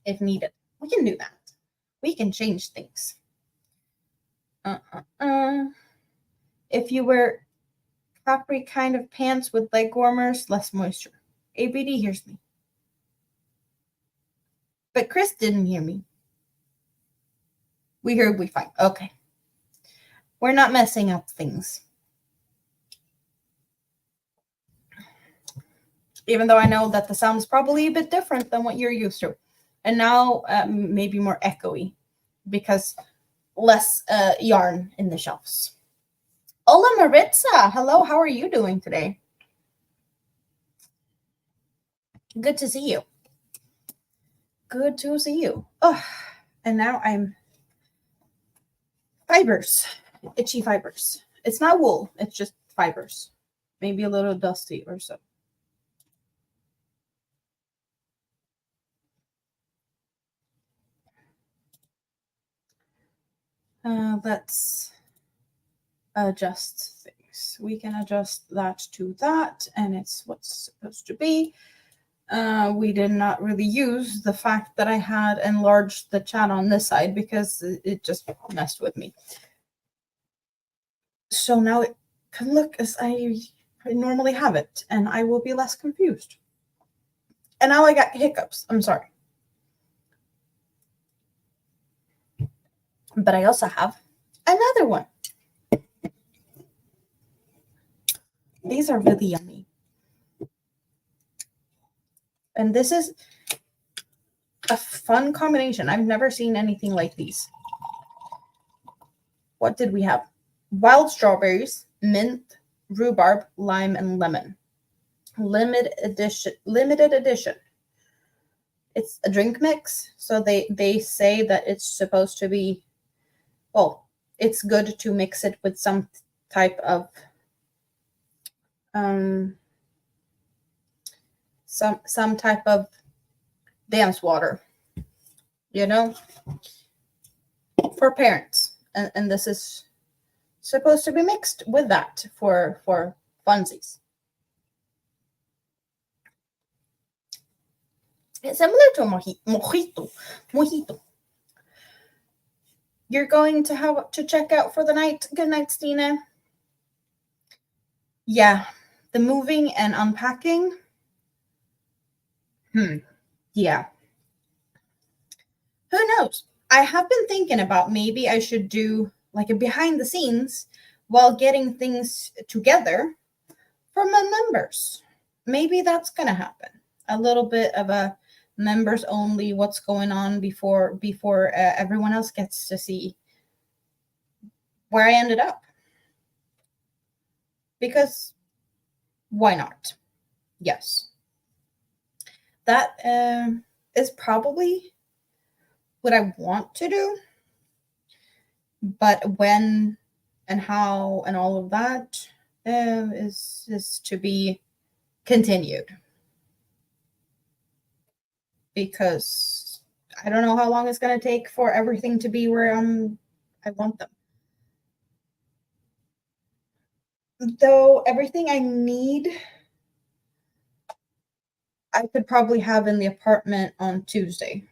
if needed. We can do that. We can change things. If you wear capri kind of pants with leg warmers, less moisture. ABD hears me. But Chris didn't hear me. We heard we fine. Okay. We're not messing up things. Even though I know that the sound is probably a bit different than what you're used to. And now maybe more echoey because less yarn in the shelves. Hola Maritza. Hello, how are you doing today? Good to see you. Good to see you. Oh, and now I'm fibers, itchy fibers. It's not wool, it's just fibers. Maybe a little dusty or so. Let's adjust things. We can adjust that to that, and it's what's supposed to be. We did not really use the fact that I had enlarged the chat on this side because it just messed with me. So now it can look as I normally have it, and I will be less confused. And now I got hiccups. I'm sorry. But I also have Another one. These are really yummy. And this is a fun combination. I've never seen anything like these. What did we have? Wild strawberries, mint, rhubarb, lime, and lemon. Limited edition. It's a drink mix, so they say that it's supposed to be, well, it's good to mix it with some type of some type of dance water, you know, for parents. And this is supposed to be mixed with that for funsies. It's similar to a mojito. You're going to have to check out for the night. Good night, Stina. Yeah, the moving and unpacking. Yeah. Who knows? I have been thinking about maybe I should do like a behind the scenes while getting things together for my members. Maybe that's going to happen. A little bit of a members only, what's going on before everyone else gets to see where I ended up. Because why not? Yes. That is probably what I want to do. But when and how and all of that is to be continued. Because I don't know how long it's going to take for everything to be where I want them. Though everything I need, I could probably have in the apartment on Tuesday.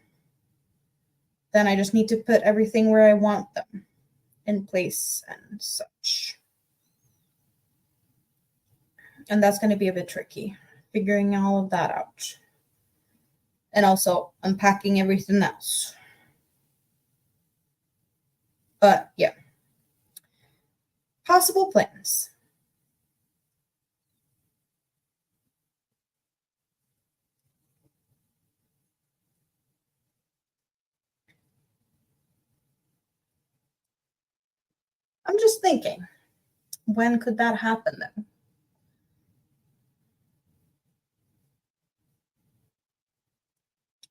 Then I just need to put everything where I want them in place and such. And that's going to be a bit tricky, figuring all of that out. And also unpacking everything else. But yeah. Possible plans. I'm just thinking, when could that happen then?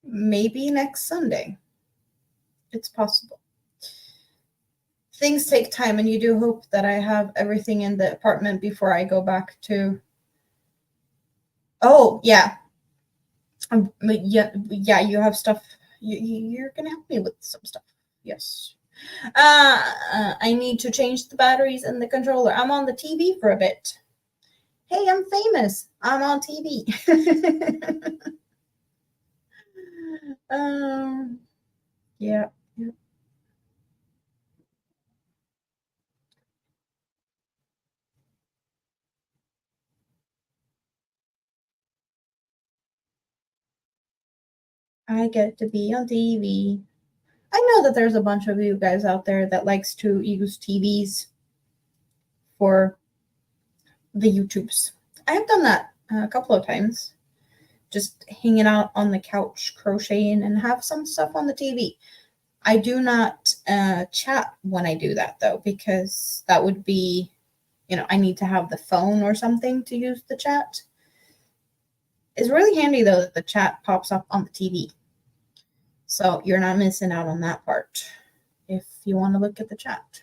Maybe next Sunday. It's possible. Things take time, and you do hope that I have everything in the apartment before I go back to. Oh, yeah. Yeah, you have stuff. You're going to help me with some stuff. Yes. I need to change the batteries in the controller. I'm on the TV for a bit. Hey, I'm famous. I'm on TV. Yeah. I get to be on TV. I know that there's a bunch of you guys out there that likes to use TVs for the YouTubes. I have done that a couple of times. Just hanging out on the couch, crocheting, and have some stuff on the TV. I do not chat when I do that, though, because that would be, I need to have the phone or something to use the chat. It's really handy, though, that the chat pops up on the TV. So you're not missing out on that part if you want to look at the chat.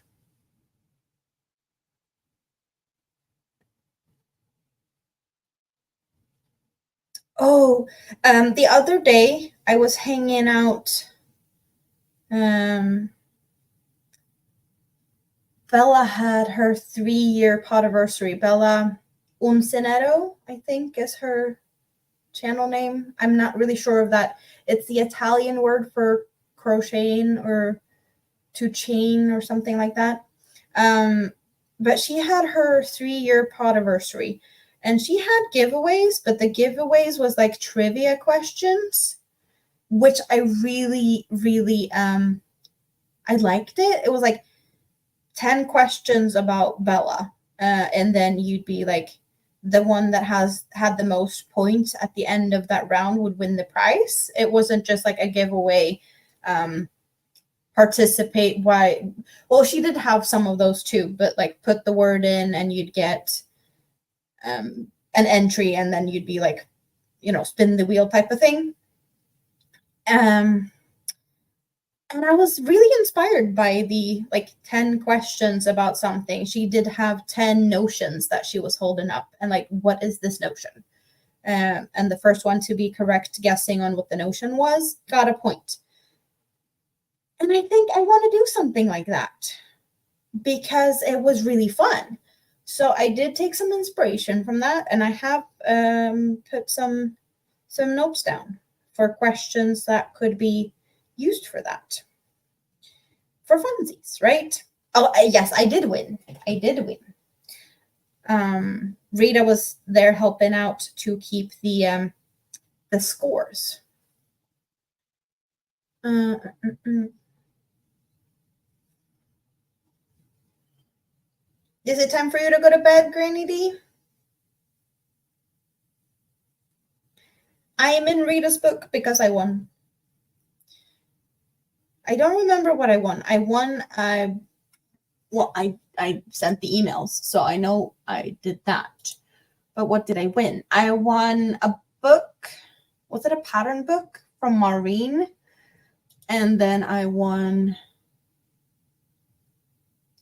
Oh, the other day I was hanging out. Bella had her 3-year podiversary. Bella Uncinero, I think, is her channel name. I'm not really sure of that. It's the Italian word for crocheting or to chain or something like that. But she had her 3-year podiversary. And she had giveaways, but the giveaways was like trivia questions, which I really, really, I liked it. It was like 10 questions about Bella. And then you'd be like, the one that has had the most points at the end of that round would win the prize. It wasn't just like a giveaway. Participate. Why? Well, she did have some of those too, but like put the word in and you'd get an entry, and then you'd be like, spin the wheel type of thing. And I was really inspired by the 10 questions about something. She did have 10 notions that she was holding up, and like, what is this notion? And the first one to be correct guessing on what the notion was got a point. And I think I want to do something like that because it was really fun. So I did take some inspiration from that, and I have put some notes down for questions that could be used for that. For funsies, right? Oh, yes, I did win. Rita was there helping out to keep the scores. Is it time for you to go to bed, Granny D? I am in Rita's book because I won. I don't remember what I won. I sent the emails, so I know I did that. But what did I win? I won a book. Was it a pattern book from Maureen? And then I won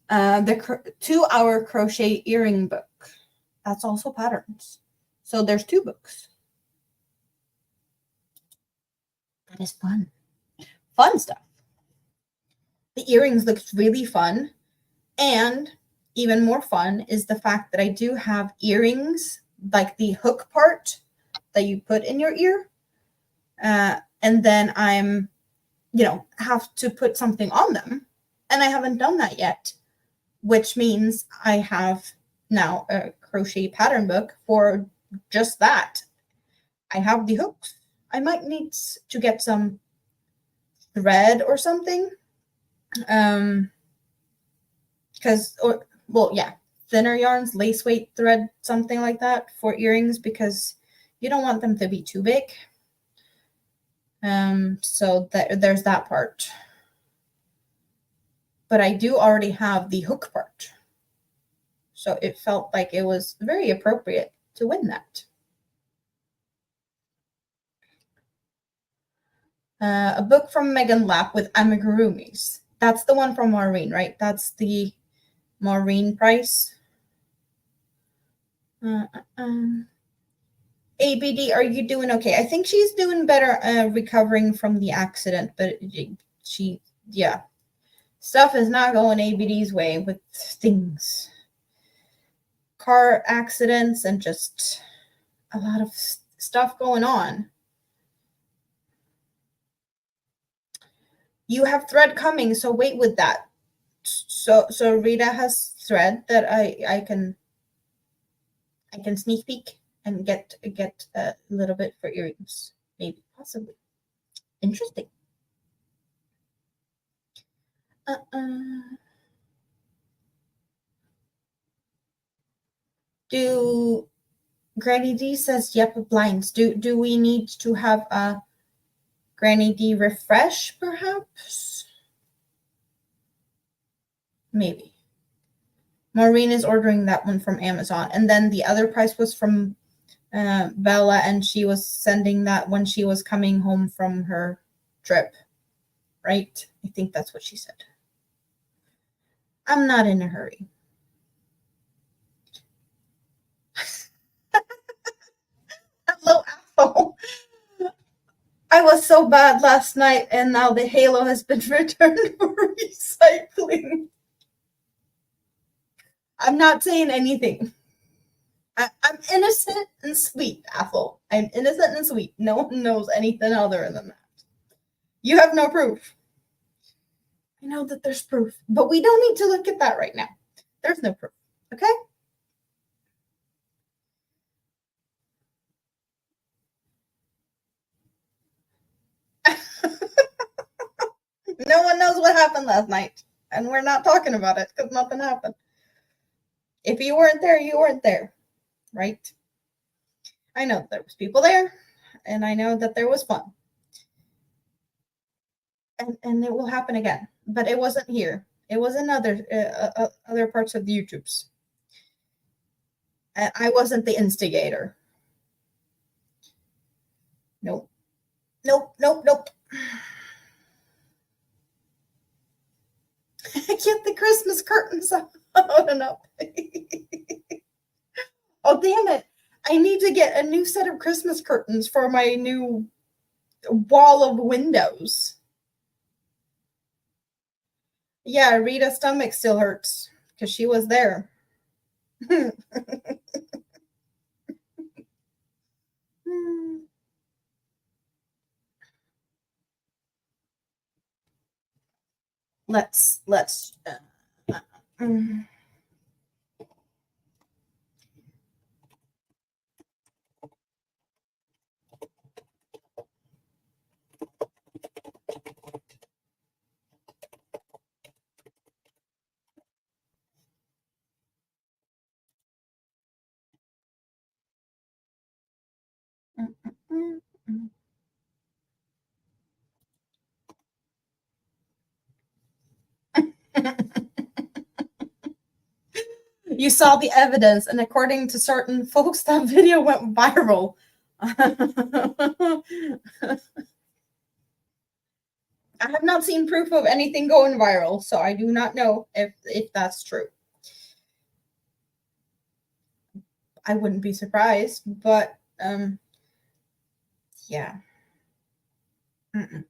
the 2-hour crochet earring book. That's also patterns. So there's 2 books. That is fun. Fun stuff. The earrings looked really fun. And even more fun is the fact that I do have earrings, like the hook part that you put in your ear. And then I'm, have to put something on them. And I haven't done that yet, which means I have now a crochet pattern book for just that. I have the hooks. I might need to get some thread or something. Thinner yarns, lace weight thread, something like that for earrings, because you don't want them to be too big. So there's that part. But I do already have the hook part. So it felt like it was very appropriate to win that. A book from Megan Lapp with amigurumis. That's the one from Maureen, right? That's the Maureen price. ABD, are you doing okay? I think she's doing better recovering from the accident, but stuff is not going ABD's way with things. Car accidents and just a lot of stuff going on. You have thread coming, so wait with that. So Rita has thread that I can sneak peek and get a little bit for earrings, maybe, possibly. Interesting. Do Granny D says, yep, blinds. Do we need to have a Granny D refresh, perhaps? Maybe. Maureen is ordering that one from Amazon. And then the other price was from Bella, and she was sending that when she was coming home from her trip. Right? I think that's what she said. I'm not in a hurry. Hello, Apple. I was so bad last night, and now the halo has been returned for recycling. I'm not saying anything. I'm innocent and sweet, Apple. I'm innocent and sweet. No one knows anything other than that. You have no proof. I know that there's proof, but we don't need to look at that right now. There's no proof, okay? No one knows what happened last night. and we're not talking about it because nothing happened. If you weren't there, you weren't there, right? I know there was people there, and I know that there was fun, and it will happen again. But it wasn't here. It was in other parts of the YouTubes. And I wasn't the instigator. Nope. Nope. Nope. Nope. Get the Christmas curtains out and up. Oh, damn it. I need to get a new set of Christmas curtains for my new wall of windows. Yeah, Rita's stomach still hurts because she was there. let's you saw the evidence, and according to certain folks, that video went viral. I have not seen proof of anything going viral, so I do not know if that's true. I wouldn't be surprised, but yeah. Mm-mm.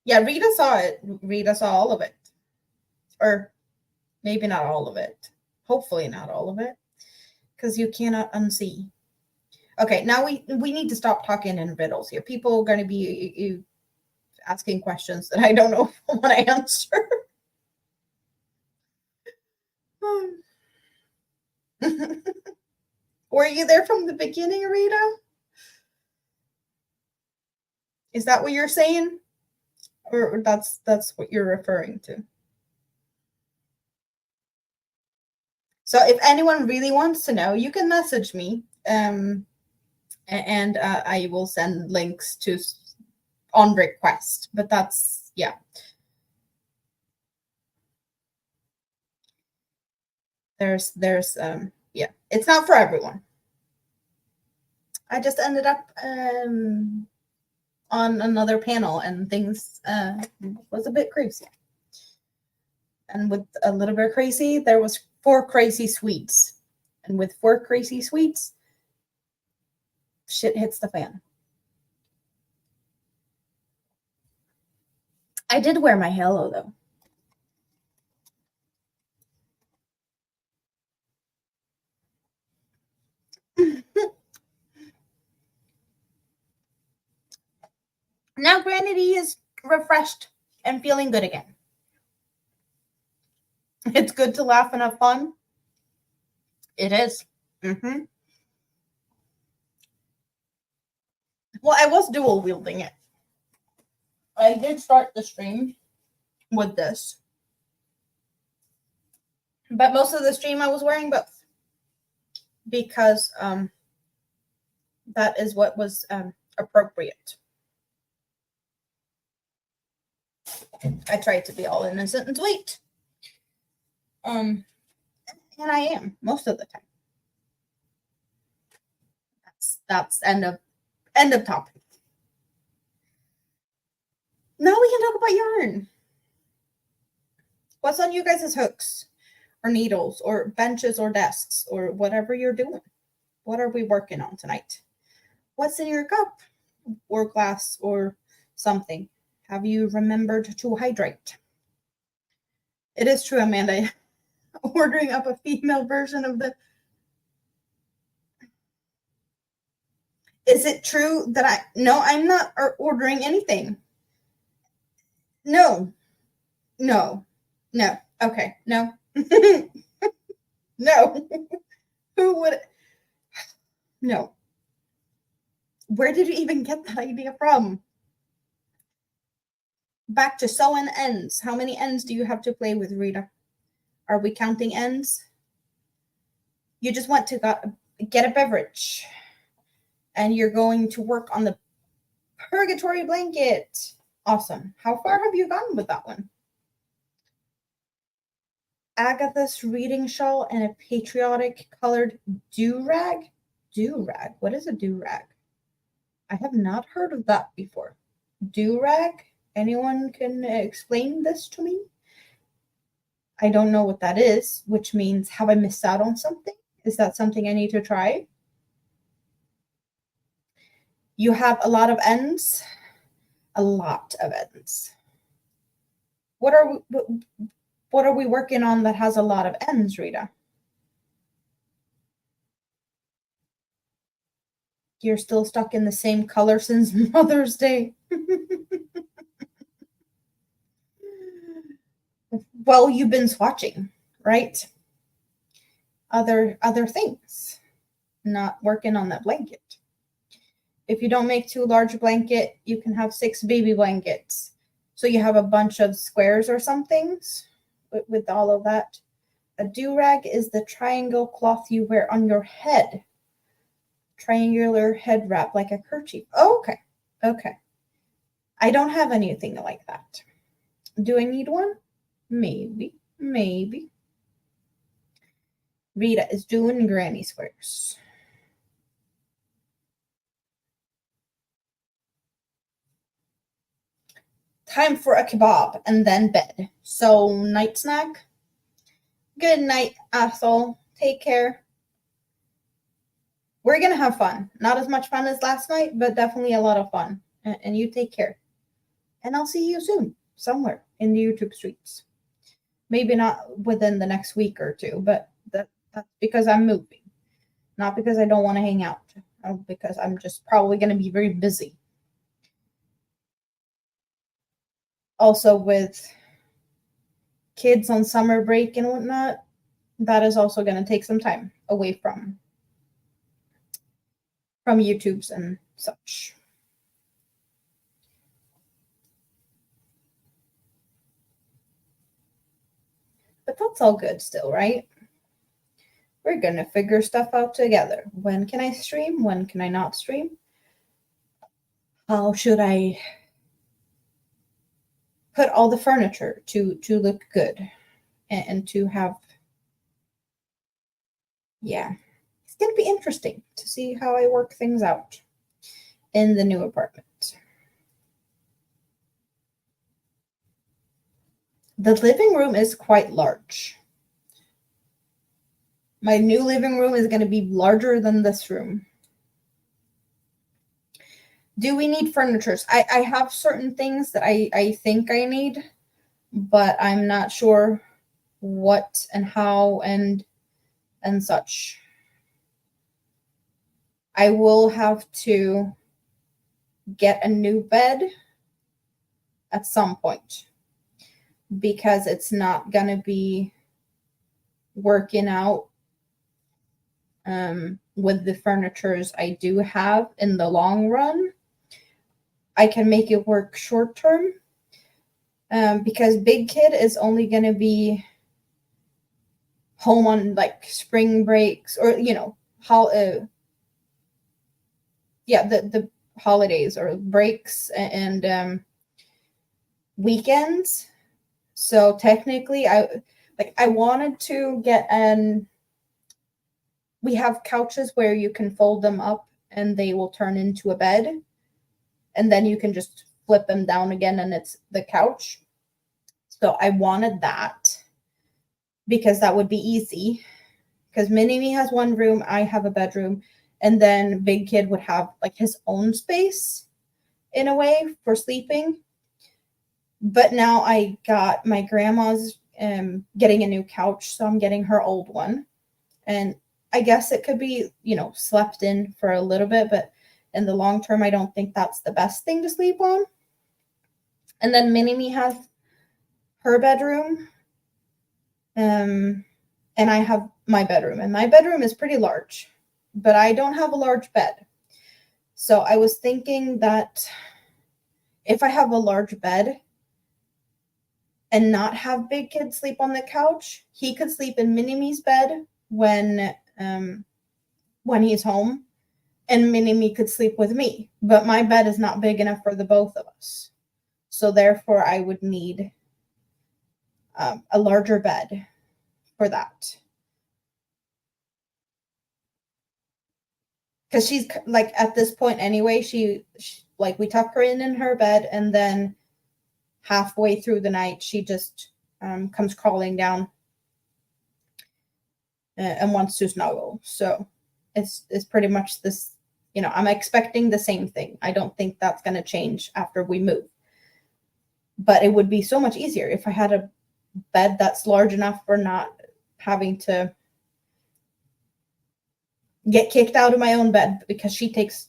Yeah, Rita saw it. Rita saw all of it. Or maybe not all of it. Hopefully not all of it. Because you cannot unsee. Okay, now we need to stop talking in riddles here. People are going to be asking questions that I don't know if I want to answer. Were you there from the beginning, Rita? Is that what you're saying? Or that's what you're referring to? So if anyone really wants to know, you can message me, and I will send links to on request. But that's, yeah. There's yeah, it's not for everyone. I just ended up on another panel, and things was a bit crazy. And with a little bit crazy, there was 4 crazy sweets. And with 4 crazy sweets, shit hits the fan. I did wear my halo, though. Now Granny is refreshed and feeling good again. It's good to laugh and have fun. It is. Mm-hmm. Well, I was dual wielding it. I did start the stream with this. But most of the stream I was wearing both. Because that is what was appropriate. I tried to be all innocent and sweet. And I am most of the time. That's end of topic. Now we can talk about yarn. What's on you guys' hooks or needles or benches or desks or whatever you're doing? What are we working on tonight? What's in your cup or glass or something? Have you remembered to hydrate? It is true, Amanda. Ordering up a female version of the... Is it true that No, I'm not ordering anything. No. Okay, no. No. Who would... No. Where did you even get that idea from? back to sewing ends. How many ends do you have to play with, Rita? Are we counting ends? You just want to get a beverage and you're going to work on the purgatory blanket. Awesome. How far have you gotten with that one? Agatha's reading shawl and a patriotic colored do-rag. Do-rag? What is a do-rag? I have not heard of that before. Do-rag? Anyone can explain this to me? I don't know what that is, which means have I missed out on something? Is that something I need to try? You have a lot of ends. A lot of ends. What are we working on that has a lot of ends, Rita? You're still stuck in the same color since Mother's Day. Well, you've been swatching, right? Other things, not working on that blanket. If you don't make too large a blanket, you can have 6 baby blankets. So you have a bunch of squares or something with all of that. A do-rag is the triangle cloth you wear on your head. Triangular head wrap like a kerchief. Oh, okay. I don't have anything like that. Do I need one? Maybe. Rita is doing granny squares. Time for a kebab and then bed. So, night snack. Good night, Ethel. Take care. We're going to have fun. Not as much fun as last night, but definitely a lot of fun. And you take care. And I'll see you soon, somewhere in the YouTube streets. Maybe not within the next week or two, but that's because I'm moving. Not because I don't want to hang out. Because I'm just probably going to be very busy. Also, with kids on summer break and whatnot, that is also going to take some time away from YouTubes and such. But that's all good still, right? We're going to figure stuff out together. When can I stream? When can I not stream? How should I put all the furniture to look good and to have, yeah. It's going to be interesting to see how I work things out in the new apartment. The living room is quite large. My new living room is going to be larger than this room. Do we need furniture? I have certain things that I think I need, but I'm not sure what and how and such. I will have to get a new bed at some point because it's not going to be working out with the furnitures I do have in the long run. I can make it work short term because Big Kid is only going to be home on like spring breaks or, the holidays or breaks and weekends. So technically I wanted to get we have couches where you can fold them up and they will turn into a bed. And then you can just flip them down again and it's the couch. So I wanted that because that would be easy. Because Mini-Me has one room, I have a bedroom, and then Big Kid would have like his own space in a way for sleeping. But now I got my grandma's getting a new couch, so I'm getting her old one. And I guess it could be, slept in for a little bit, but in the long term, I don't think that's the best thing to sleep on. And then Mini-Me has her bedroom. And I have my bedroom. And my bedroom is pretty large, but I don't have a large bed. So I was thinking that if I have a large bed, and not have big kids sleep on the couch. He could sleep in Mini-Me's bed when he's home, and Mini-Me could sleep with me. But my bed is not big enough for the both of us. So therefore, I would need a larger bed for that. Because she's like at this point anyway, she like we tuck her in her bed, and then halfway through the night, she just comes crawling down and wants to snuggle. So it's pretty much this, I'm expecting the same thing. I don't think that's going to change after we move. But it would be so much easier if I had a bed that's large enough for not having to get kicked out of my own bed, because she takes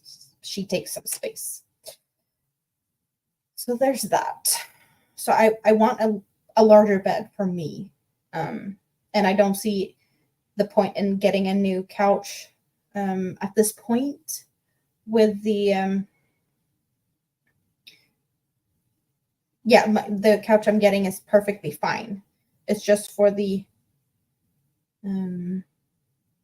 some space. So there's that. So I want a larger bed for me. And I don't see the point in getting a new couch at this point with the the couch I'm getting is perfectly fine. It's just for the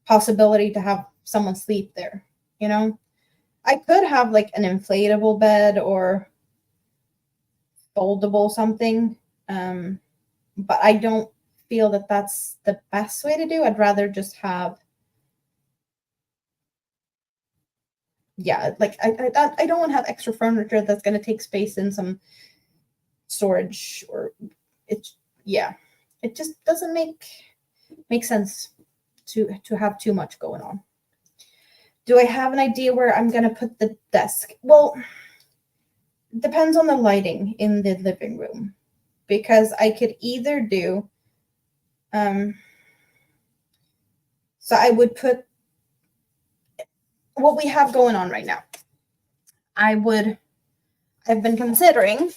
possibility to have someone sleep there, I could have like an inflatable bed or foldable something, but I don't feel that that's the best way to do. I'd rather just have like I don't want to have extra furniture that's going to take space in some storage, or it just doesn't make sense to have too much going on. Do I have an idea where I'm going to put the desk? Well, depends on the lighting in the living room, because I could either do so I would put what we have going on right now. I've been considering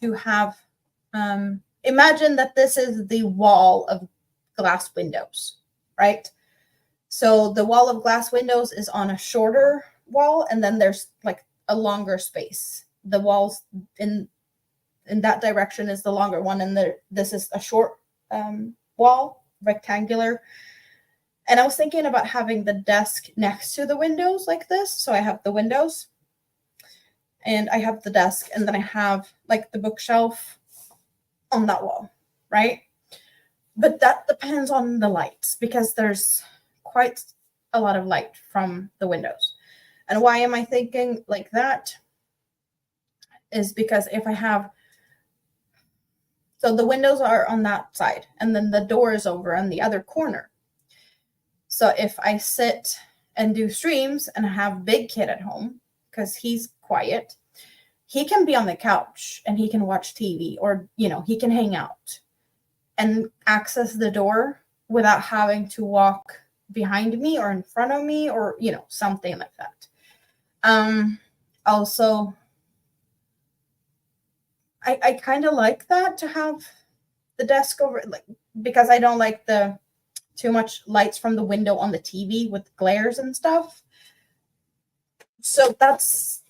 to have imagine that this is the wall of glass windows, right? So the wall of glass windows is on a shorter wall, and then there's like a longer space. The walls in that direction is the longer one, and this is a short wall, rectangular. And I was thinking about having the desk next to the windows like this. So I have the windows, and I have the desk, and then I have like the bookshelf on that wall, right? But that depends on the lights, because there's quite a lot of light from the windows. And why am I thinking like that? Is because if I have, so the windows are on that side, and then the door is over on the other corner. So if I sit and do streams and I have big kid at home, because he's quiet, he can be on the couch and he can watch TV, or, he can hang out and access the door without having to walk behind me or in front of me, or, something like that. Also, I kind of like that, to have the desk over, like, because I don't like the too much lights from the window on the TV with glares and stuff. So that's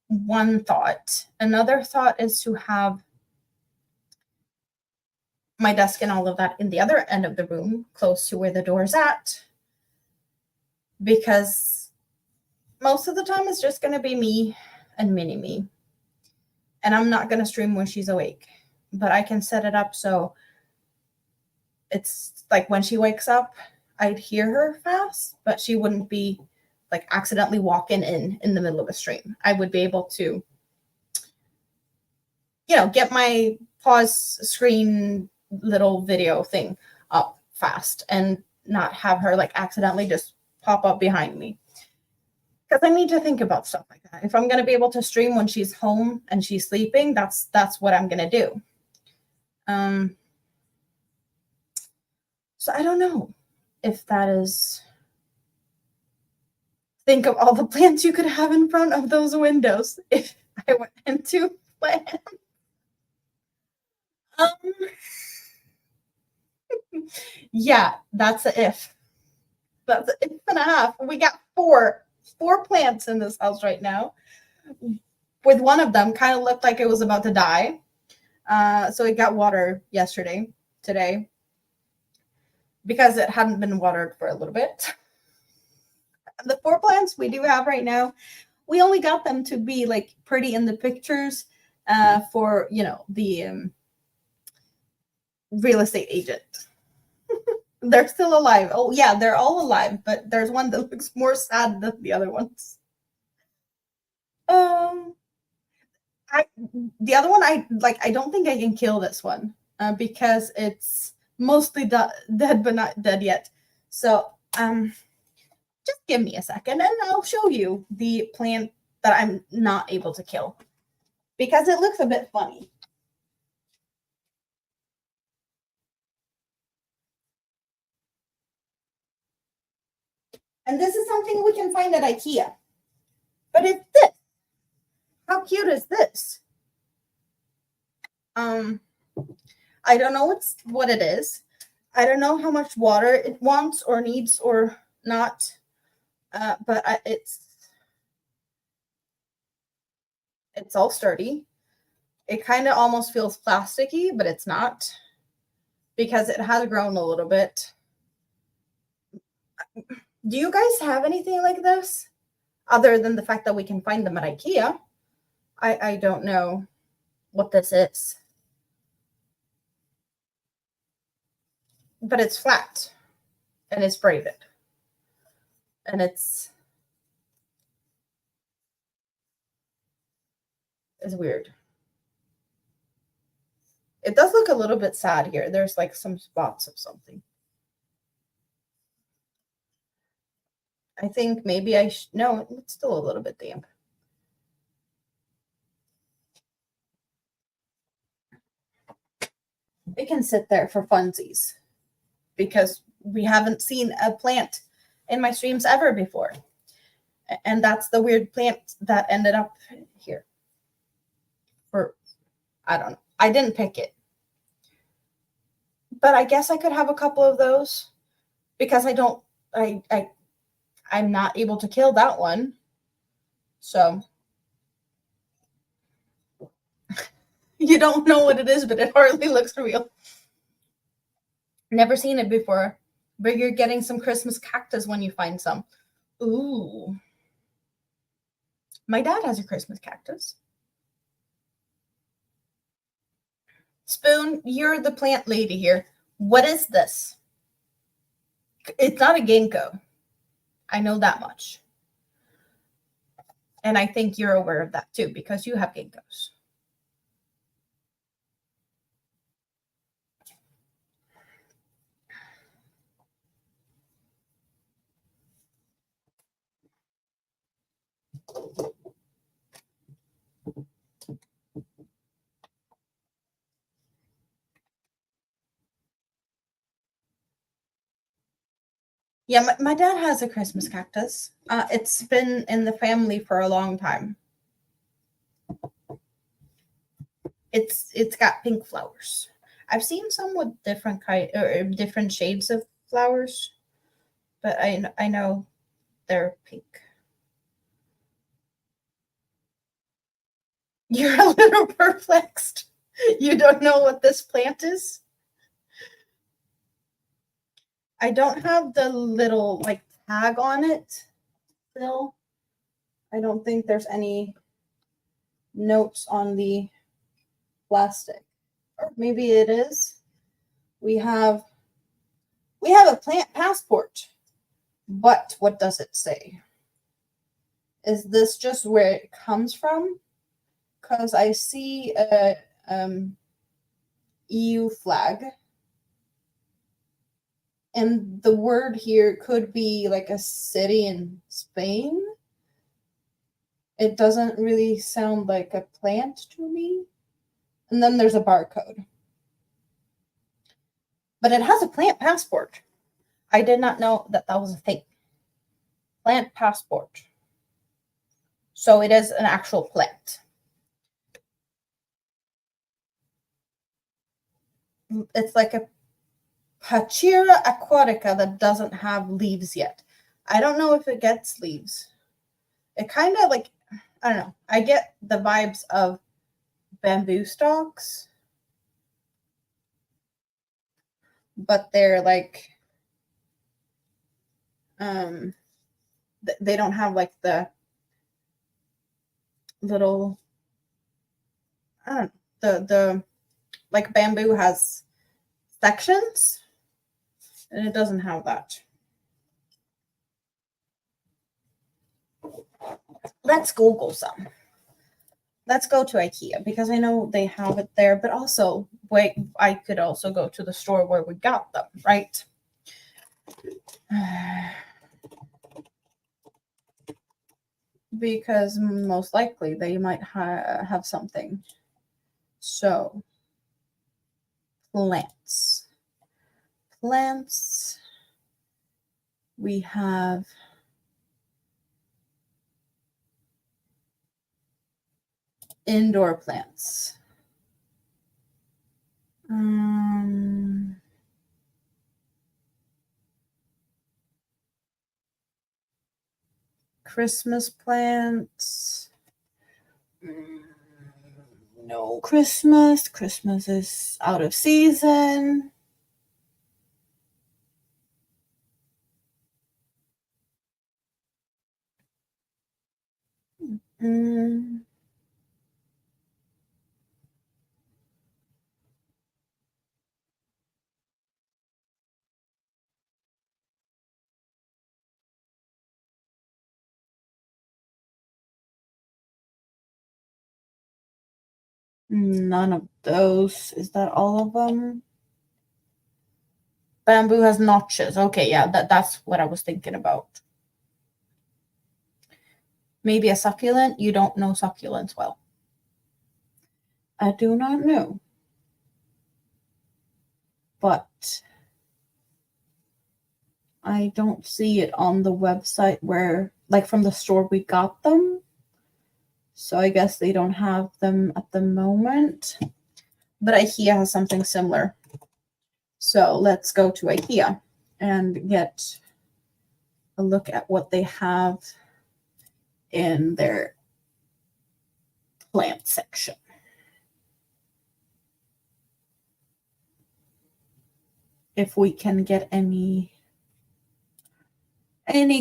one thought. Another thought is to have my desk and all of that in the other end of the room, close to where the door's at, because most of the time it's just going to be me and Mini-Me, and I'm not going to stream when she's awake, but I can set it up so it's like when she wakes up, I'd hear her fast, but she wouldn't be like accidentally walking in the middle of a stream. I would be able to, get my pause screen little video thing up fast and not have her like accidentally just pop up behind me. Because I need to think about stuff like that. If I'm going to be able to stream when she's home and she's sleeping, that's what I'm going to do. So I don't know if that is. Think of all the plants you could have in front of those windows if I went into plants. Yeah, that's an if. That's an if and a half. We got four plants in this house right now. With one of them, kind of looked like it was about to die. So it got water today, because it hadn't been watered for a little bit. The 4 plants we do have right now, we only got them to be like pretty in the pictures for, the real estate agent. They're still alive. Oh yeah, they're all alive, but there's one that looks more sad than the other ones. Um, I the other one I don't think I can kill this one because it's mostly dead but not dead yet. So just give me a second and I'll show you the plant that I'm not able to kill because it looks a bit funny. And this is something we can find at IKEA. But it's this. How cute is this? I don't know what it is. I don't know how much water it wants or needs or not. But it's all sturdy. It kind of almost feels plasticky, but it's not because it has grown a little bit. Do you guys have anything like this? Other than the fact that we can find them at IKEA. I don't know what this is. But it's flat. And it's braided. And it's weird. It does look a little bit sad here. There's like some spots of something. I think maybe no, it's still a little bit damp. It can sit there for funsies because we haven't seen a plant in my streams ever before. And that's the weird plant that ended up here. I don't know. I didn't pick it. But I guess I could have a couple of those because I'm not able to kill that one. So you don't know what it is, but it hardly looks real. Never seen it before. But you're getting some Christmas cactus when you find some. Ooh. My dad has a Christmas cactus. Spoon, you're the plant lady here. What is this? It's not a ginkgo. I know that much. And I think you're aware of that too because you have ginkgos. Yeah, my dad has a Christmas cactus. It's been in the family for a long time. It's got pink flowers. I've seen some with different shades of flowers, but I know they're pink. You're a little perplexed. You don't know what this plant is? I don't have the little like tag on it still. I don't think there's any notes on the plastic. Or maybe it is. We have a plant passport. But what does it say? Is this just where it comes from? Because I see a EU flag. And the word here could be like a city in Spain. It doesn't really sound like a plant to me. And then there's a barcode. But it has a plant passport. I did not know that was a thing. Plant passport. So it is an actual plant. It's like a Pachira aquatica that doesn't have leaves yet. I don't know if it gets leaves. It kind of I don't know. I get the vibes of bamboo stalks. but they're like, they don't have like the little, I don't know, the like bamboo has sections, and it doesn't have that. Let's Google some. Let's go to IKEA because I know they have it there, but also wait, I could also go to the store where we got them, right? Because most likely they might have something. So, plants. Plants. We have indoor plants. Christmas plants. No Christmas. Christmas is out of season. None of those. Is that all of them? Bamboo has notches. Okay, yeah, that's what I was thinking about. Maybe a succulent? You don't know succulents well. I do not know. But I don't see it on the website where, like from the store we got them. So I guess they don't have them at the moment. But IKEA has something similar. So let's go to IKEA and get a look at what they have in their plant section. If we can get any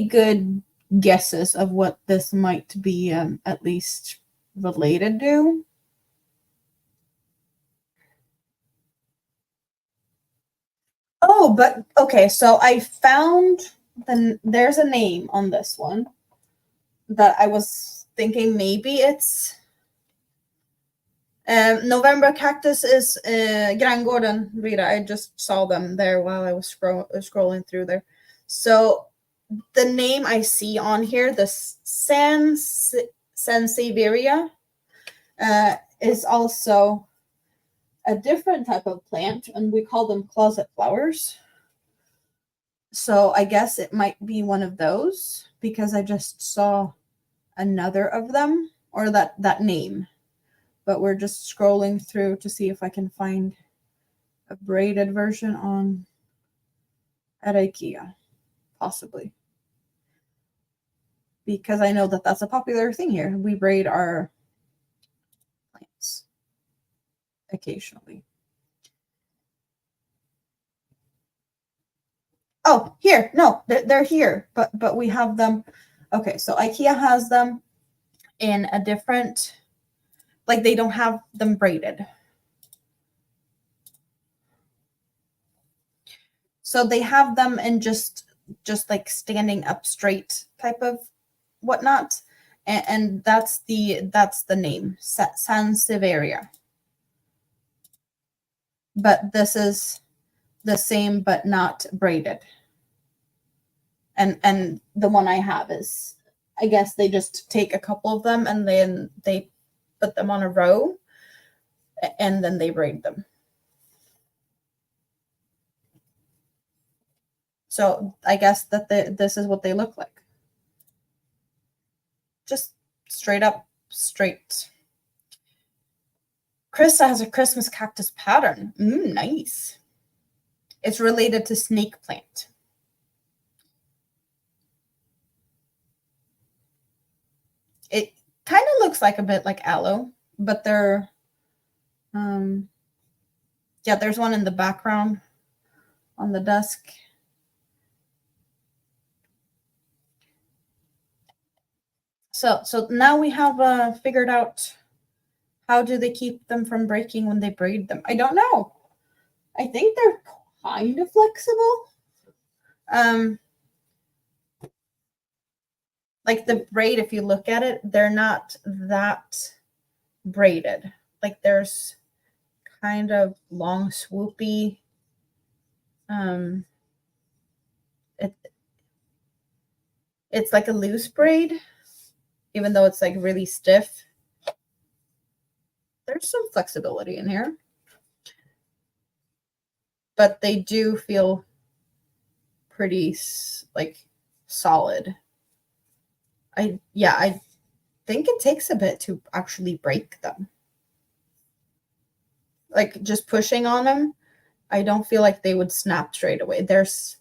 good guesses of what this might be at least related to. Oh, but okay, so I found there's a name on this one that I was thinking maybe it's November cactus is Granngården, Rita. I just saw them there while I was scrolling through there. So the name I see on here, the Sansevieria, is also a different type of plant, and we call them closet flowers. So I guess it might be one of those because I just saw another of them, or that name. But we're just scrolling through to see if I can find a braided version on at IKEA, possibly. Because I know that that's a popular thing here. We braid our plants occasionally. Oh, here. No, they're here, but we have them. Okay, so IKEA has them in a different, like they don't have them braided. So they have them in just like standing up straight type of whatnot. And that's the name, Sansevieria. But this is the same but not braided. And the one I have is, I guess they just take a couple of them and then they put them on a row and then they braid them. So I guess that this is what they look like. Just straight up, straight. Krista has a Christmas cactus pattern. Nice. It's related to snake plant. It kind of looks like a bit like aloe, but they're, yeah, there's one in the background on the dusk. So now we have figured out how do they keep them from breaking when they braid them. I don't know. I think they're kind of flexible. Like the braid, if you look at it, they're not that braided. Like there's kind of long swoopy. It's like a loose braid, even though it's like really stiff. There's some flexibility in here, but they do feel pretty like solid. I think it takes a bit to actually break them. Like just pushing on them, I don't feel like they would snap straight away. There's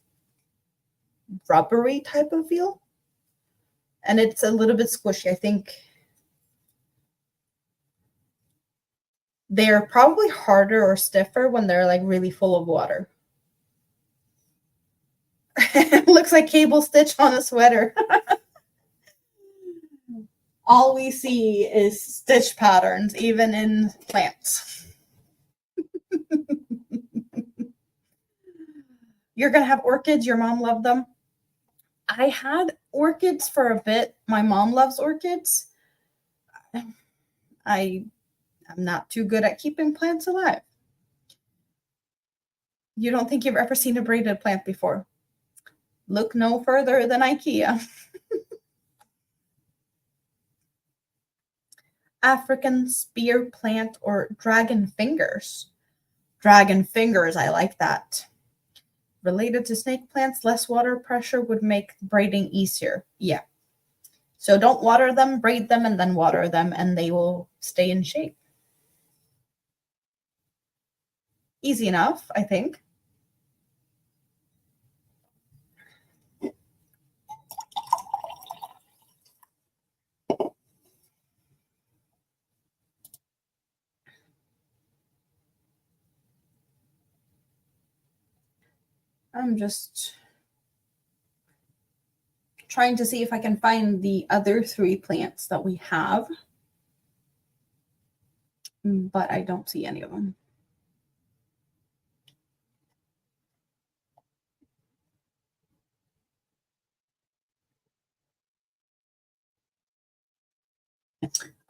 rubbery type of feel, and it's a little bit squishy. I think they're probably harder or stiffer when they're like really full of water. It looks like cable stitch on a sweater. All we see is stitch patterns, even in plants. You're going to have orchids. Your mom loved them. I had orchids for a bit. My mom loves orchids. I'm not too good at keeping plants alive. You don't think you've ever seen a braided plant before? Look no further than IKEA. African spear plant or dragon fingers. Dragon fingers, I like that. Related to snake plants, less water pressure would make braiding easier. Yeah. So don't water them, braid them, and then water them, and they will stay in shape. Easy enough, I think. I'm just trying to see if I can find the other 3 plants that we have, but I don't see any of them.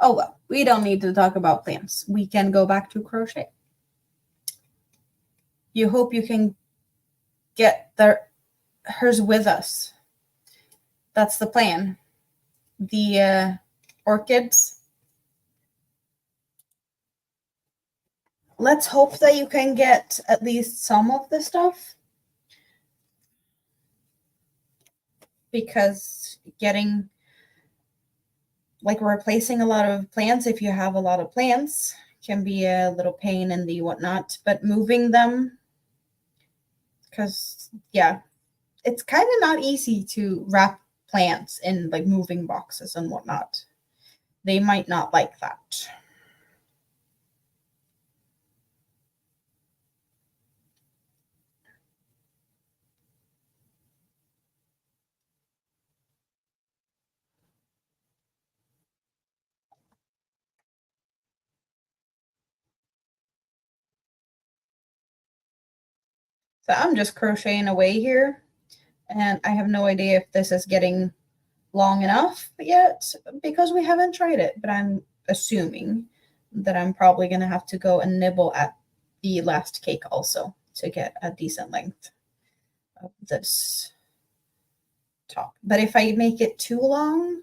Oh well, we don't need to talk about plants. We can go back to crochet. You hope you can get hers with us. That's the plan. The orchids. Let's hope that you can get at least some of the stuff, because getting like replacing a lot of plants, if you have a lot of plants, can be a little pain in the whatnot, but moving them, because yeah, it's kind of not easy to wrap plants in like moving boxes and whatnot. They might not like that. So I'm just crocheting away here, and I have no idea if this is getting long enough yet because we haven't tried it, but I'm assuming that I'm probably going to have to go and nibble at the last cake also to get a decent length of this top. But if I make it too long,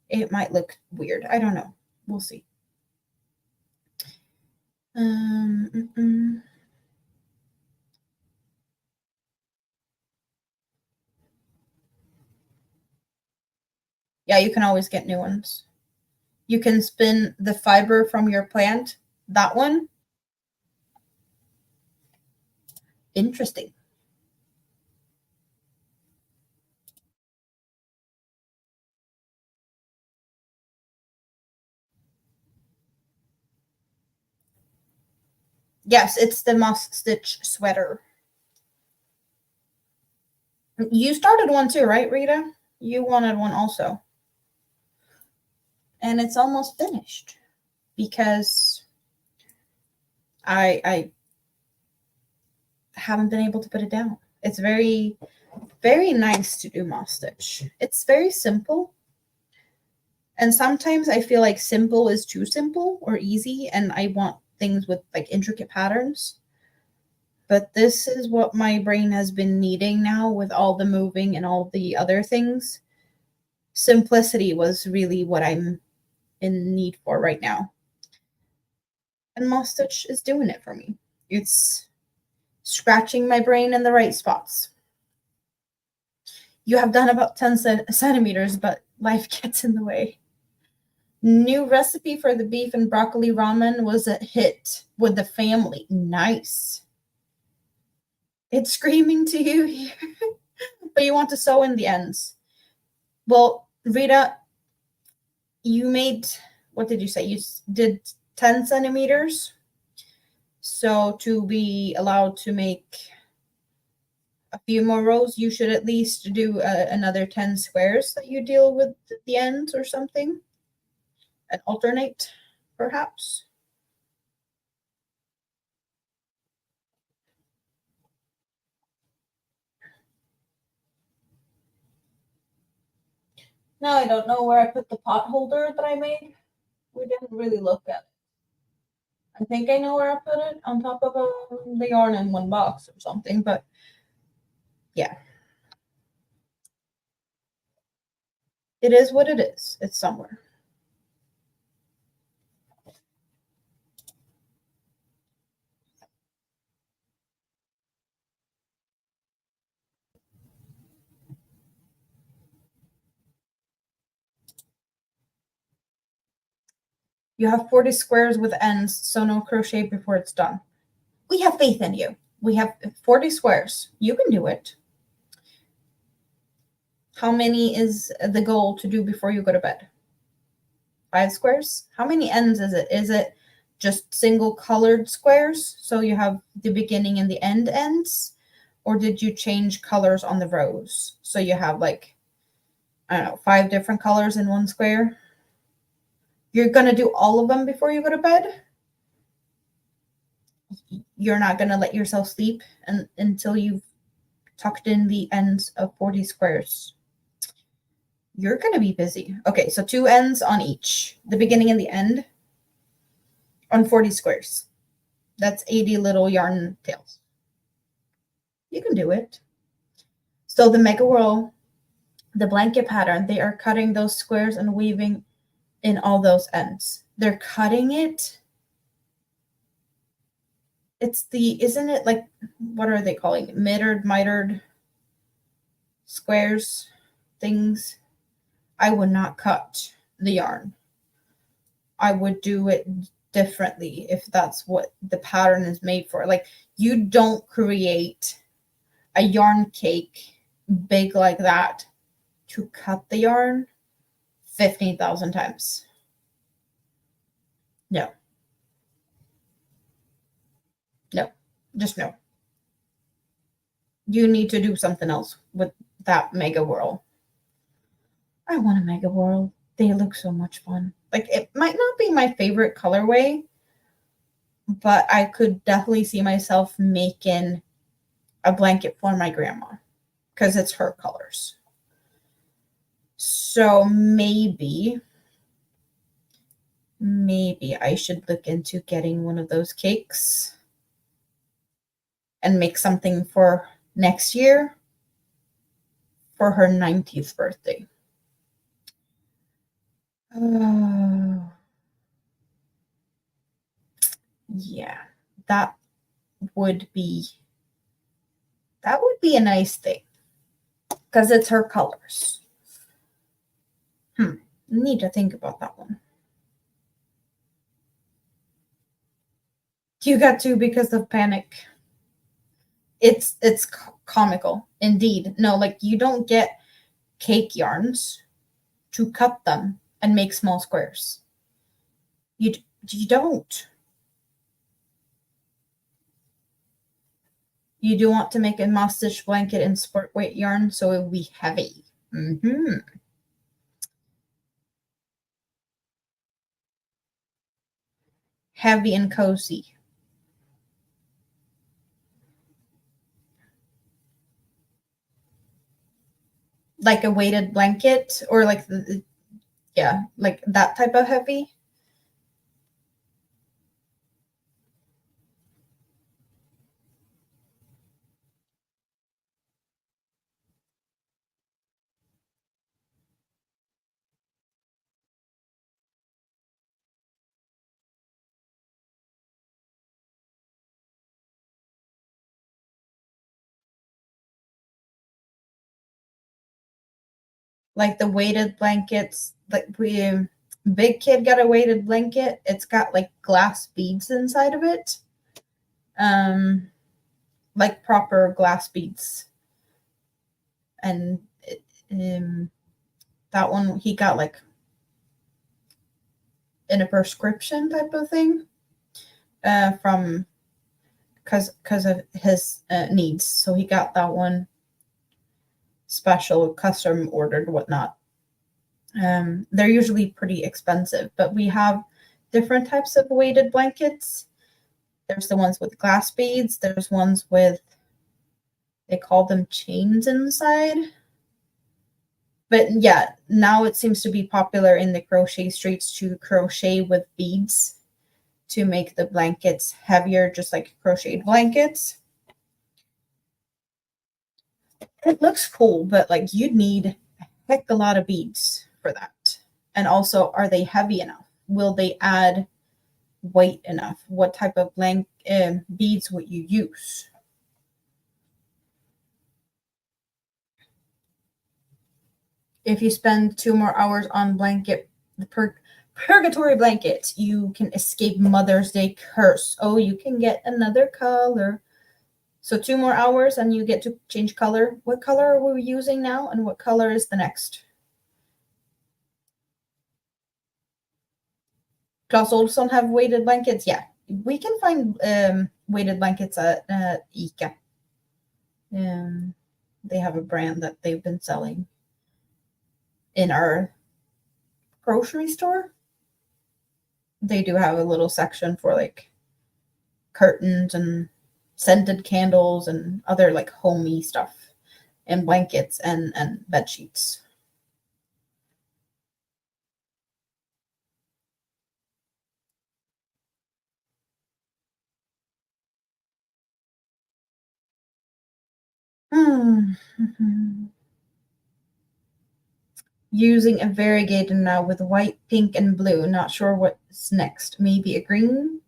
it might look weird. I don't know. We'll see. Yeah, you can always get new ones. You can spin the fiber from your plant. That one. Interesting. Yes, it's the moss stitch sweater. You started one too, right, Rita? You wanted one also. And it's almost finished because I haven't been able to put it down. It's very, very nice to do moss stitch. It's very simple. And sometimes I feel like simple is too simple or easy, and I want things with like intricate patterns. But this is what my brain has been needing now with all the moving and all the other things. Simplicity was really what I'm in need for right now. And moss stitch is doing it for me. It's scratching my brain in the right spots. You have done about 10 centimeters, but life gets in the way. New recipe for the beef and broccoli ramen was a hit with the family. Nice. It's screaming to you here, but you want to sew in the ends. Well, Rita, you made, what did you say? You did 10 centimeters. So to be allowed to make a few more rows, you should at least do another 10 squares that you deal with the ends or something and alternate, perhaps. Now I don't know where I put the pot holder that I made. We didn't really look at it. I think I know where I put it, on top of the yarn in one box or something, but yeah. It is what it is. It's somewhere. You have 40 squares with ends, so no crochet before it's done. We have faith in you. We have 40 squares. You can do it. How many is the goal to do before you go to bed? 5 squares? How many ends is it? Is it just single colored squares? So you have the beginning and the end ends? Or did you change colors on the rows? So you have like, I don't know, 5 different colors in one square? You're going to do all of them before you go to bed? You're not going to let yourself sleep until you've tucked in the ends of 40 squares. You're going to be busy. Okay, so 2 ends on each, the beginning and the end on 40 squares. That's 80 little yarn tails. You can do it. So the mega whirl, the blanket pattern, they are cutting those squares and weaving in all those ends. They're cutting it. It's the, isn't it like, what are they calling it? Mitered squares things. I would not cut the yarn. I would do it differently if that's what the pattern is made for. Like, you don't create a yarn cake big like that to cut the yarn 15,000 times. No. No. Just no. You need to do something else with that mega whirl. I want a mega whirl. They look so much fun. Like, it might not be my favorite colorway, but I could definitely see myself making a blanket for my grandma because it's her colors. So maybe I should look into getting one of those cakes and make something for next year for her 90th birthday. Yeah, that would be a nice thing because it's her colors. Need to think about that one. You got to because of panic. It's comical indeed. No, like, you don't get cake yarns to cut them and make small squares. You don't. You do want to make a moss stitch blanket in sport weight yarn, so it will be heavy. Heavy and cozy. Like a weighted blanket, or like yeah, like that type of heavy. Like the weighted blankets, like big kid got a weighted blanket. It's got like glass beads inside of it. Like proper glass beads. And that one he got like in a prescription type of thing, from because of his needs. So he got that one special, custom ordered, whatnot. They're usually pretty expensive, but we have different types of weighted blankets. There's the ones with glass beads. There's ones with, they call them chains inside. But yeah, now it seems to be popular in the crochet streets to crochet with beads to make the blankets heavier, just like crocheted blankets. It looks cool, but like you'd need a heck a lot of beads for that. And also, are they heavy enough? Will they add weight enough? What type of beads would you use? If you spend 2 more hours on the purgatory blanket, you can escape Mother's Day curse. Oh, you can get another color. So 2 more hours and you get to change color. What color are we using now, and what color is the next? Claes Olsson have weighted blankets? Yeah, we can find weighted blankets at ICA. They have a brand that they've been selling in our grocery store. They do have a little section for like curtains and scented candles and other like homey stuff, and blankets and bed sheets. Using a variegated now with white, pink, and blue. Not sure what's next. Maybe a green.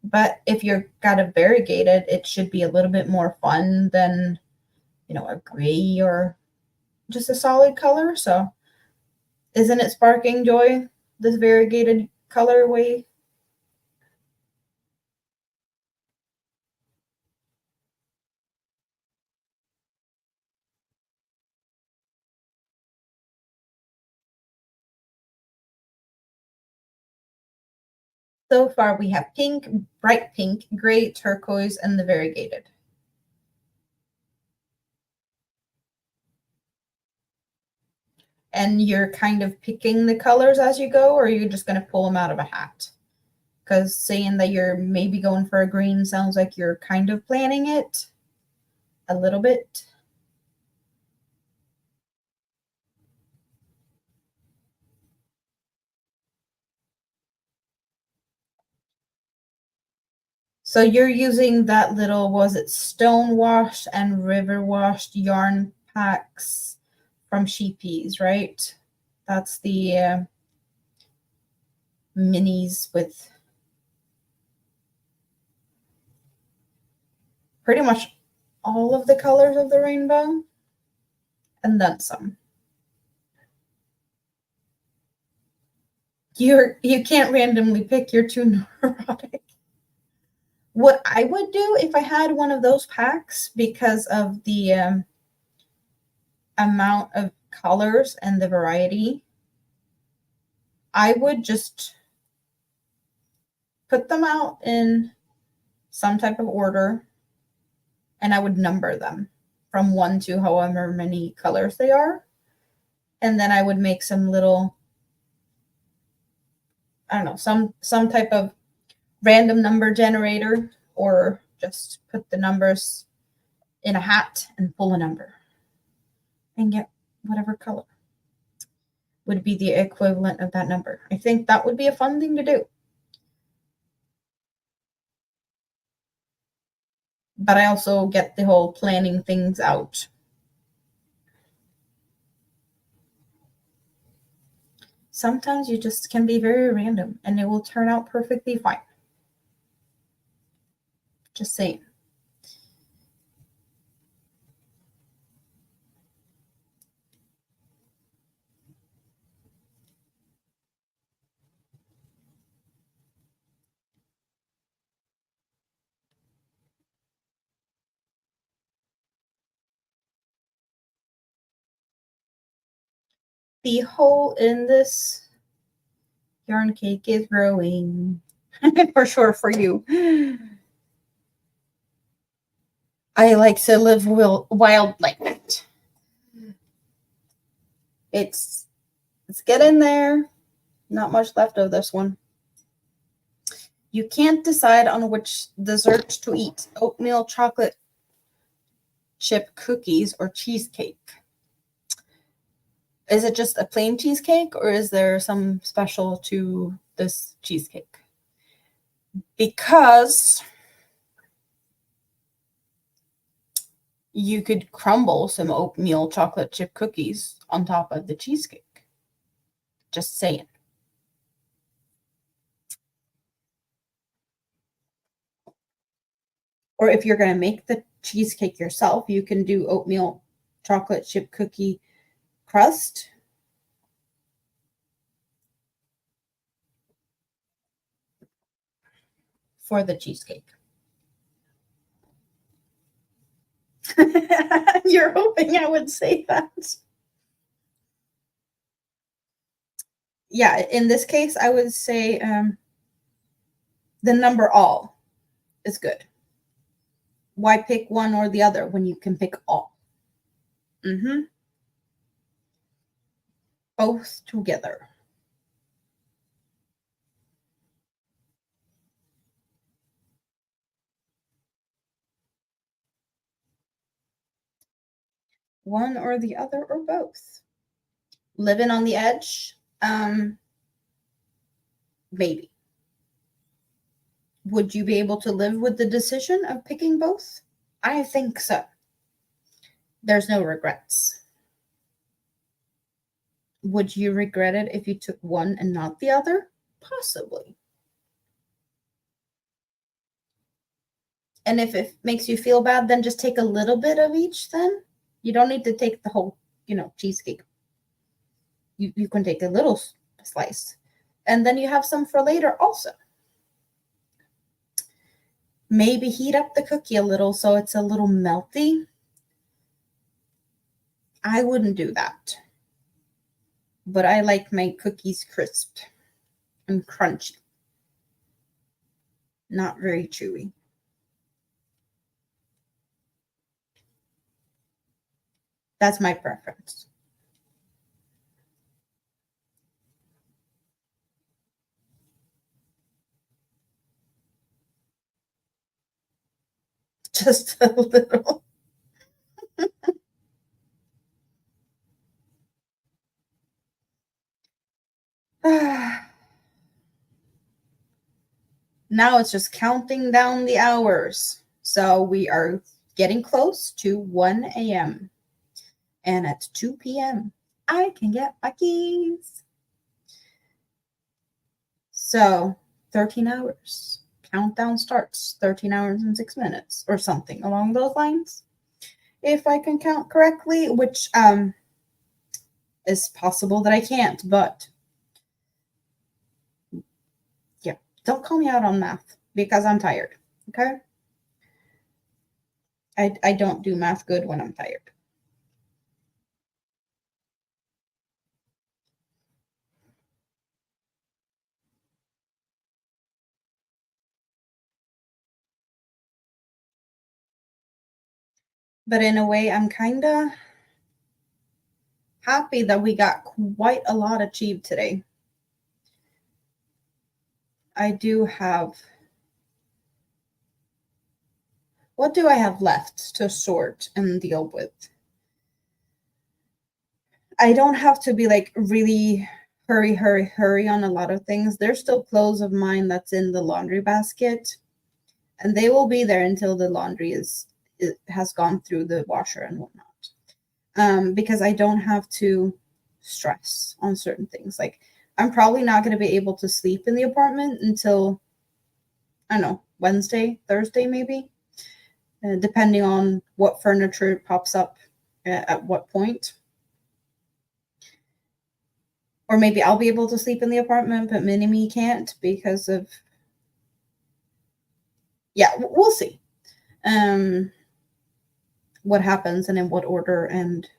But if you've got a variegated, it should be a little bit more fun than, a gray or just a solid color. So isn't it sparking joy, this variegated colorway? So far we have pink, bright pink, gray, turquoise, and the variegated. And you're kind of picking the colors as you go, or are you just going to pull them out of a hat? Because saying that you're maybe going for a green sounds like you're kind of planning it a little bit. So you're using that little, was it stone washed and river washed yarn packs from Sheepies, right? That's the minis with pretty much all of the colors of the rainbow and then some. You can't randomly pick, you're too neurotic. What I would do if I had one of those packs, because of the amount of colors and the variety, I would just put them out in some type of order and I would number them from 1 to however many colors they are. And then I would make some little, I don't know, some type of random number generator, or just put the numbers in a hat and pull a number and get whatever color would be the equivalent of that number. I think that would be a fun thing to do. But I also get the whole planning things out. Sometimes you just can be very random and it will turn out perfectly fine. Just saying. The hole in this yarn cake is growing. For sure, for you. I like to live wild like that. It's getting there. Not much left of this one. You can't decide on which dessert to eat: oatmeal chocolate chip cookies or cheesecake. Is it just a plain cheesecake, or is there some special to this cheesecake? Because you could crumble some oatmeal chocolate chip cookies on top of the cheesecake. Just saying. Or if you're going to make the cheesecake yourself, you can do oatmeal chocolate chip cookie crust. For the cheesecake. You're hoping I would say that. Yeah, in this case, I would say the number all is good. Why pick one or the other when you can pick all? Both together. One or the other or both. Living on the edge? Maybe. Would you be able to live with the decision of picking both? I think so. There's no regrets. Would you regret it if you took one and not the other? Possibly. And if it makes you feel bad, then just take a little bit of each then. You don't need to take the whole, cheesecake. You can take a little slice. And then you have some for later also. Maybe heat up the cookie a little so it's a little melty. I wouldn't do that. But I like my cookies crisp and crunchy. Not very chewy. That's my preference. Just a little. Now it's just counting down the hours. So we are getting close to 1 a.m. And at 2 p.m., I can get my keys. So 13 hours. Countdown starts 13 hours and 6 minutes or something along those lines. If I can count correctly, which is possible that I can't, but yeah, don't call me out on math because I'm tired, okay? I don't do math good when I'm tired. But in a way, I'm kind of happy that we got quite a lot achieved today. I do have. What do I have left to sort and deal with? I don't have to be like really hurry on a lot of things. There's still clothes of mine that's in the laundry basket, and they will be there until the laundry it has gone through the washer and whatnot. Because I don't have to stress on certain things. Like I'm probably not going to be able to sleep in the apartment until I don't know, Wednesday, Thursday, maybe, depending on what furniture pops up at what point. Or maybe I'll be able to sleep in the apartment, but Mini-Me can't because of, yeah, we'll see what happens and in what order and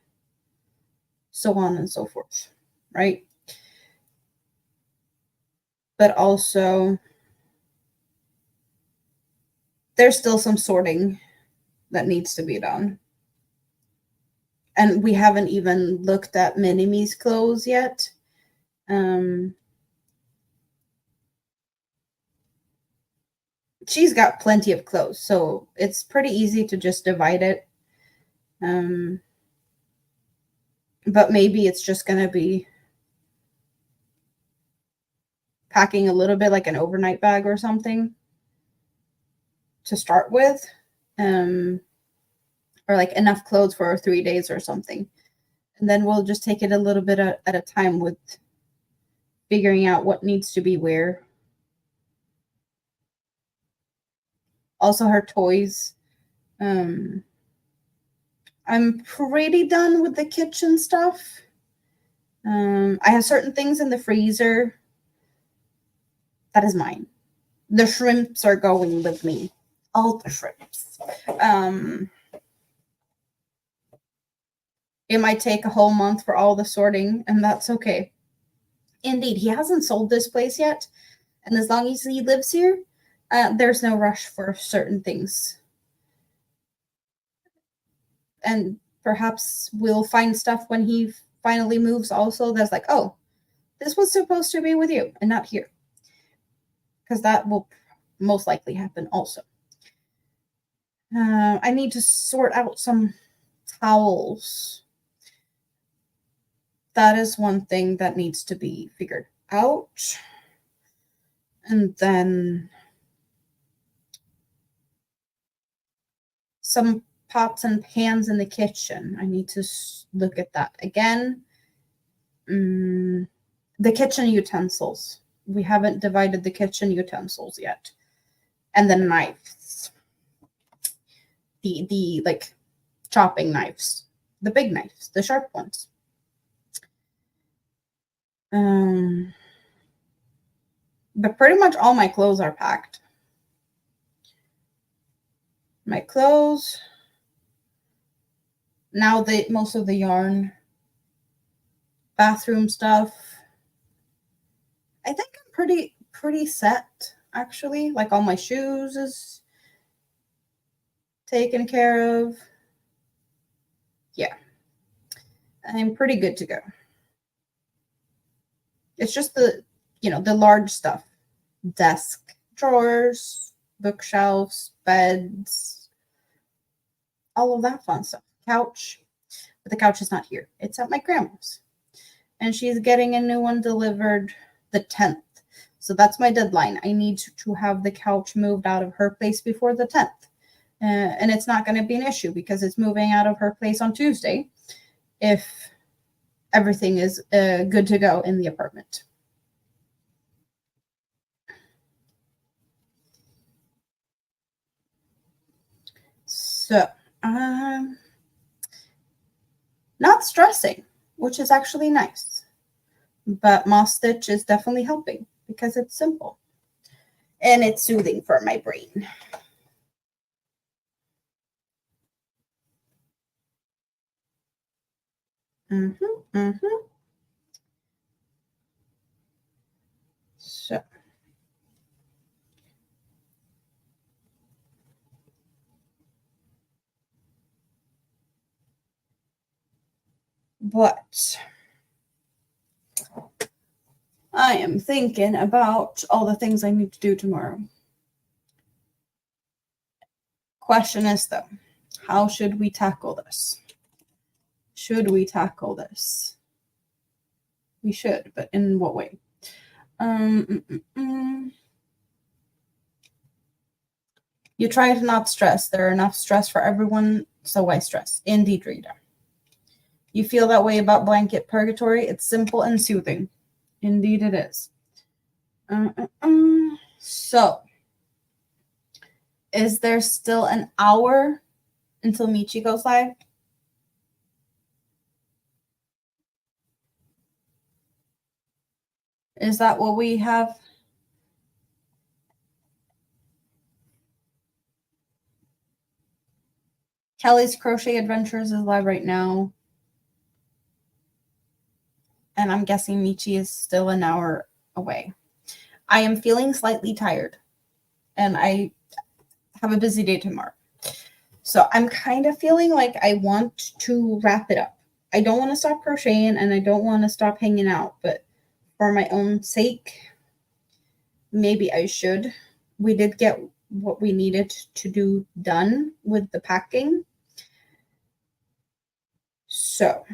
so on and so forth, right? But also, there's still some sorting that needs to be done. And we haven't even looked at Mini-Me's clothes yet. She's got plenty of clothes, so it's pretty easy to just divide it. But maybe it's just going to be packing a little bit like an overnight bag or something to start with. Or like enough clothes for 3 days or something. And then we'll just take it a little bit at a time with figuring out what needs to be where. Also, her toys. I'm pretty done with the kitchen stuff. I have certain things in the freezer. That is mine. The shrimps are going with me. All the shrimps. It might take a whole month for all the sorting, and that's okay. Indeed, he hasn't sold this place yet, and as long as he lives here, there's no rush for certain things. And perhaps we'll find stuff when he finally moves also that's like, oh, this was supposed to be with you and not here. Because that will most likely happen also. I need to sort out some towels. That is one thing that needs to be figured out. And then some pots and pans in the kitchen. I need to look at that again. The kitchen utensils. We haven't divided the kitchen utensils yet. And the knives. The like chopping knives. The big knives, the sharp ones. But pretty much all my clothes are packed. My clothes. Now most of the yarn. Bathroom stuff. I think I'm pretty set, actually. Like all my shoes is taken care of. Yeah. I'm pretty good to go. It's just the large stuff. Desk, drawers, bookshelves, beds, all of that fun stuff. Couch. But the couch is not here. It's at my grandma's. And she's getting a new one delivered the 10th. So that's my deadline. I need to have the couch moved out of her place before the 10th. And it's not going to be an issue because it's moving out of her place on Tuesday if everything is good to go in the apartment. So, not stressing, which is actually nice. But Moss Stitch is definitely helping because it's simple. And it's soothing for my brain. So. But I am thinking about all the things I need to do tomorrow. Question is, though, how should we tackle this? Should we tackle this? We should, but in what way? You try to not stress. There are enough stress for everyone, so why stress? Indeed, Rita. You feel that way about blanket purgatory? It's simple and soothing. Indeed, it is. So, is there still an hour until Michi goes live? Is that what we have? Kelly's Crochet Adventures is live right now. And I'm guessing Michi is still an hour away. I am feeling slightly tired. And I have a busy day tomorrow. So I'm kind of feeling like I want to wrap it up. I don't want to stop crocheting and I don't want to stop hanging out. But for my own sake, maybe I should. We did get what we needed to do done with the packing. So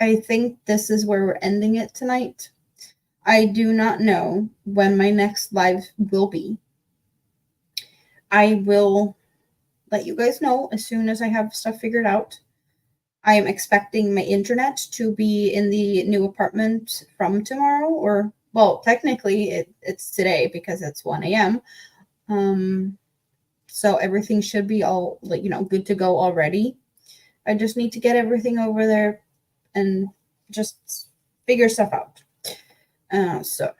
I think this is where we're ending it tonight. I do not know when my next live will be. I will let you guys know as soon as I have stuff figured out. I am expecting my internet to be in the new apartment from tomorrow, or, well, technically it's today because it's 1 a.m. So everything should be all, good to go already. I just need to get everything over there and just figure stuff out. So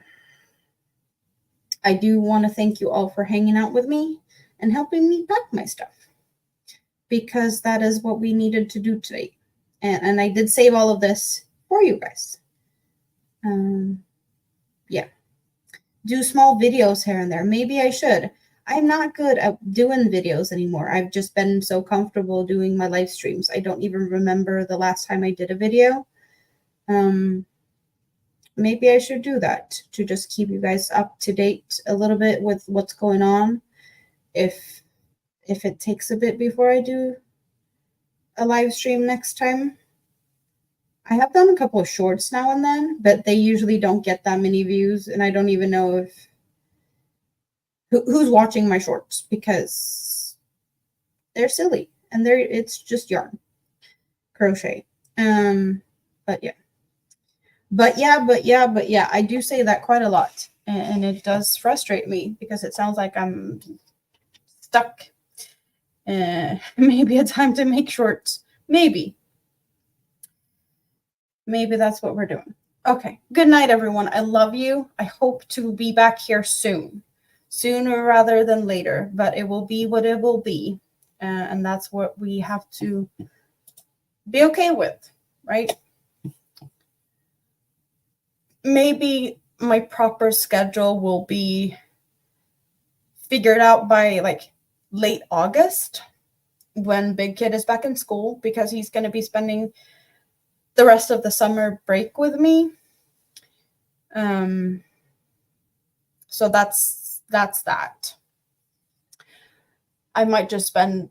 I do want to thank you all for hanging out with me and helping me pack my stuff, because that is what we needed to do today. And I did save all of this for you guys. Yeah. Do small videos here and there. Maybe I should. I'm not good at doing videos anymore. I've just been so comfortable doing my live streams. I don't even remember the last time I did a video. Maybe I should do that to just keep you guys up to date a little bit with what's going on. If it takes a bit before I do a live stream next time. I have done a couple of shorts now and then, but they usually don't get that many views, and I don't even know if who's watching my shorts, because they're silly and it's just yarn crochet. But yeah, I do say that quite a lot, and it does frustrate me because it sounds like I'm stuck. Maybe it's time to make shorts. Maybe that's what we're doing. Okay. Good night, everyone. I love you. I hope to be back here soon. Sooner rather than later, but it will be what it will be. And that's what we have to be okay with, right? Maybe my proper schedule will be figured out by like late August, when Big Kid is back in school, because he's going to be spending the rest of the summer break with me. So that's that. I might just spend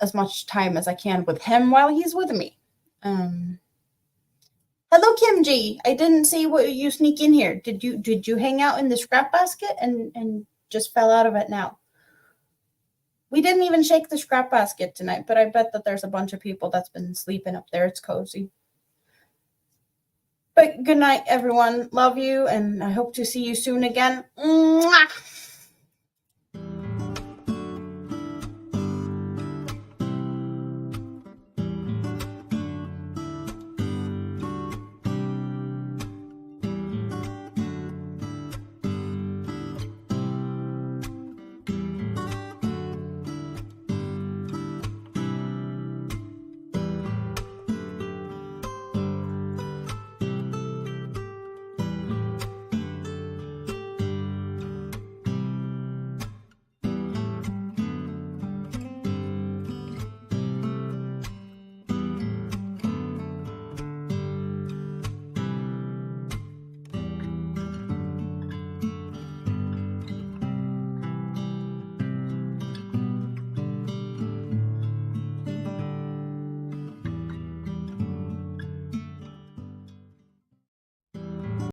as much time as I can with him while he's with me. Hello, Kim G. I didn't see what you sneak in here. Did you hang out in the scrap basket and just fell out of it now? We didn't even shake the scrap basket tonight, but I bet that there's a bunch of people that's been sleeping up there. It's cozy. But good night, everyone. Love you, and I hope to see you soon again. Mwah!